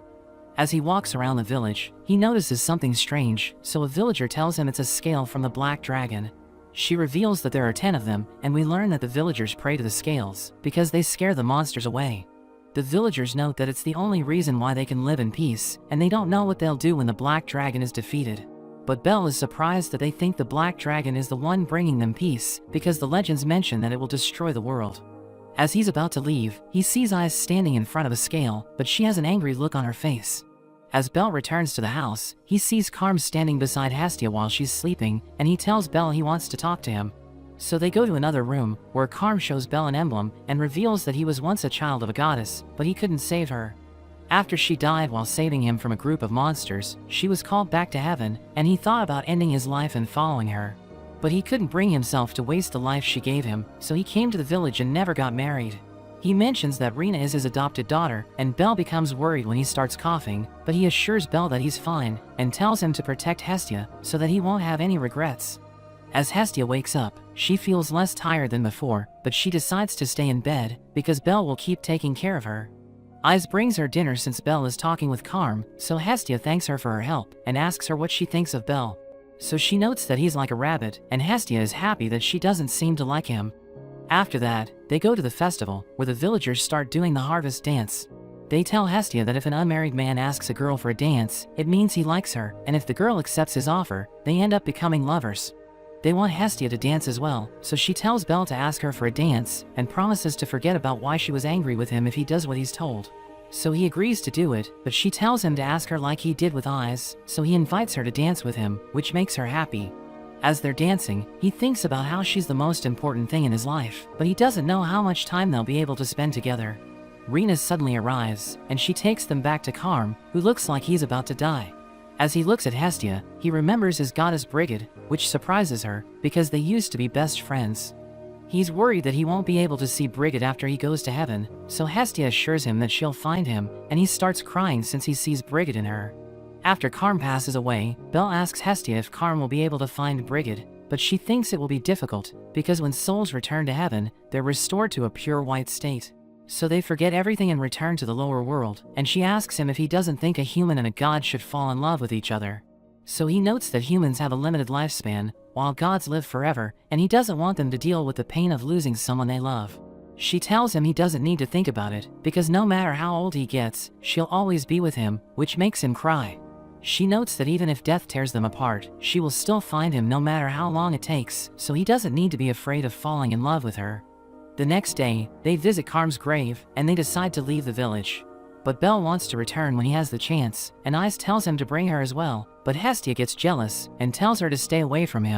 As he walks around the village, he notices something strange, so a villager tells him it's a scale from the Black Dragon. She reveals that there are 10 of them, and we learn that the villagers pray to the scales, because they scare the monsters away. The villagers note that it's the only reason why they can live in peace, and they don't know what they'll do when the Black Dragon is defeated. But Belle is surprised that they think the Black Dragon is the one bringing them peace, because the legends mention that it will destroy the world. As he's about to leave, he sees Ais standing in front of a scale, but she has an angry look on her face. As Belle returns to the house, he sees Karm standing beside Hestia while she's sleeping, and he tells Belle he wants to talk to him. So they go to another room, where Karm shows Belle an emblem, and reveals that he was once a child of a goddess, but he couldn't save her. After she died while saving him from a group of monsters, she was called back to heaven, and he thought about ending his life and following her. But he couldn't bring himself to waste the life she gave him, so he came to the village and never got married. He mentions that Rena is his adopted daughter, and Belle becomes worried when he starts coughing, but he assures Belle that he's fine, and tells him to protect Hestia, so that he won't have any regrets. As Hestia wakes up, she feels less tired than before, but she decides to stay in bed, because Belle will keep taking care of her. Ais brings her dinner since Belle is talking with Karm, so Hestia thanks her for her help, and asks her what she thinks of Belle. So she notes that he's like a rabbit, and Hestia is happy that she doesn't seem to like him. After that, they go to the festival, where the villagers start doing the harvest dance. They tell Hestia that if an unmarried man asks a girl for a dance, it means he likes her, and if the girl accepts his offer, they end up becoming lovers. They want Hestia to dance as well, so she tells Belle to ask her for a dance, and promises to forget about why she was angry with him if he does what he's told. So he agrees to do it, but she tells him to ask her like he did with Ais, so he invites her to dance with him, which makes her happy. As they're dancing, he thinks about how she's the most important thing in his life, but he doesn't know how much time they'll be able to spend together. Rena suddenly arrives, and she takes them back to Karm, who looks like he's about to die. As he looks at Hestia, he remembers his goddess Brigid, which surprises her, because they used to be best friends. He's worried that he won't be able to see Brigid after he goes to heaven, so Hestia assures him that she'll find him, and he starts crying since he sees Brigid in her. After Karm passes away, Belle asks Hestia if Karm will be able to find Brigid, but she thinks it will be difficult, because when souls return to heaven, they're restored to a pure white state. So they forget everything and return to the lower world, and she asks him if he doesn't think a human and a god should fall in love with each other. So he notes that humans have a limited lifespan, while gods live forever, and he doesn't want them to deal with the pain of losing someone they love. She tells him he doesn't need to think about it, because no matter how old he gets, she'll always be with him, which makes him cry. She notes that even if death tears them apart, she will still find him no matter how long it takes, so he doesn't need to be afraid of falling in love with her. The next day, they visit Karm's grave, and they decide to leave the village. But Belle wants to return when he has the chance, and Ais tells him to bring her as well, but Hestia gets jealous, and tells her to stay away from him.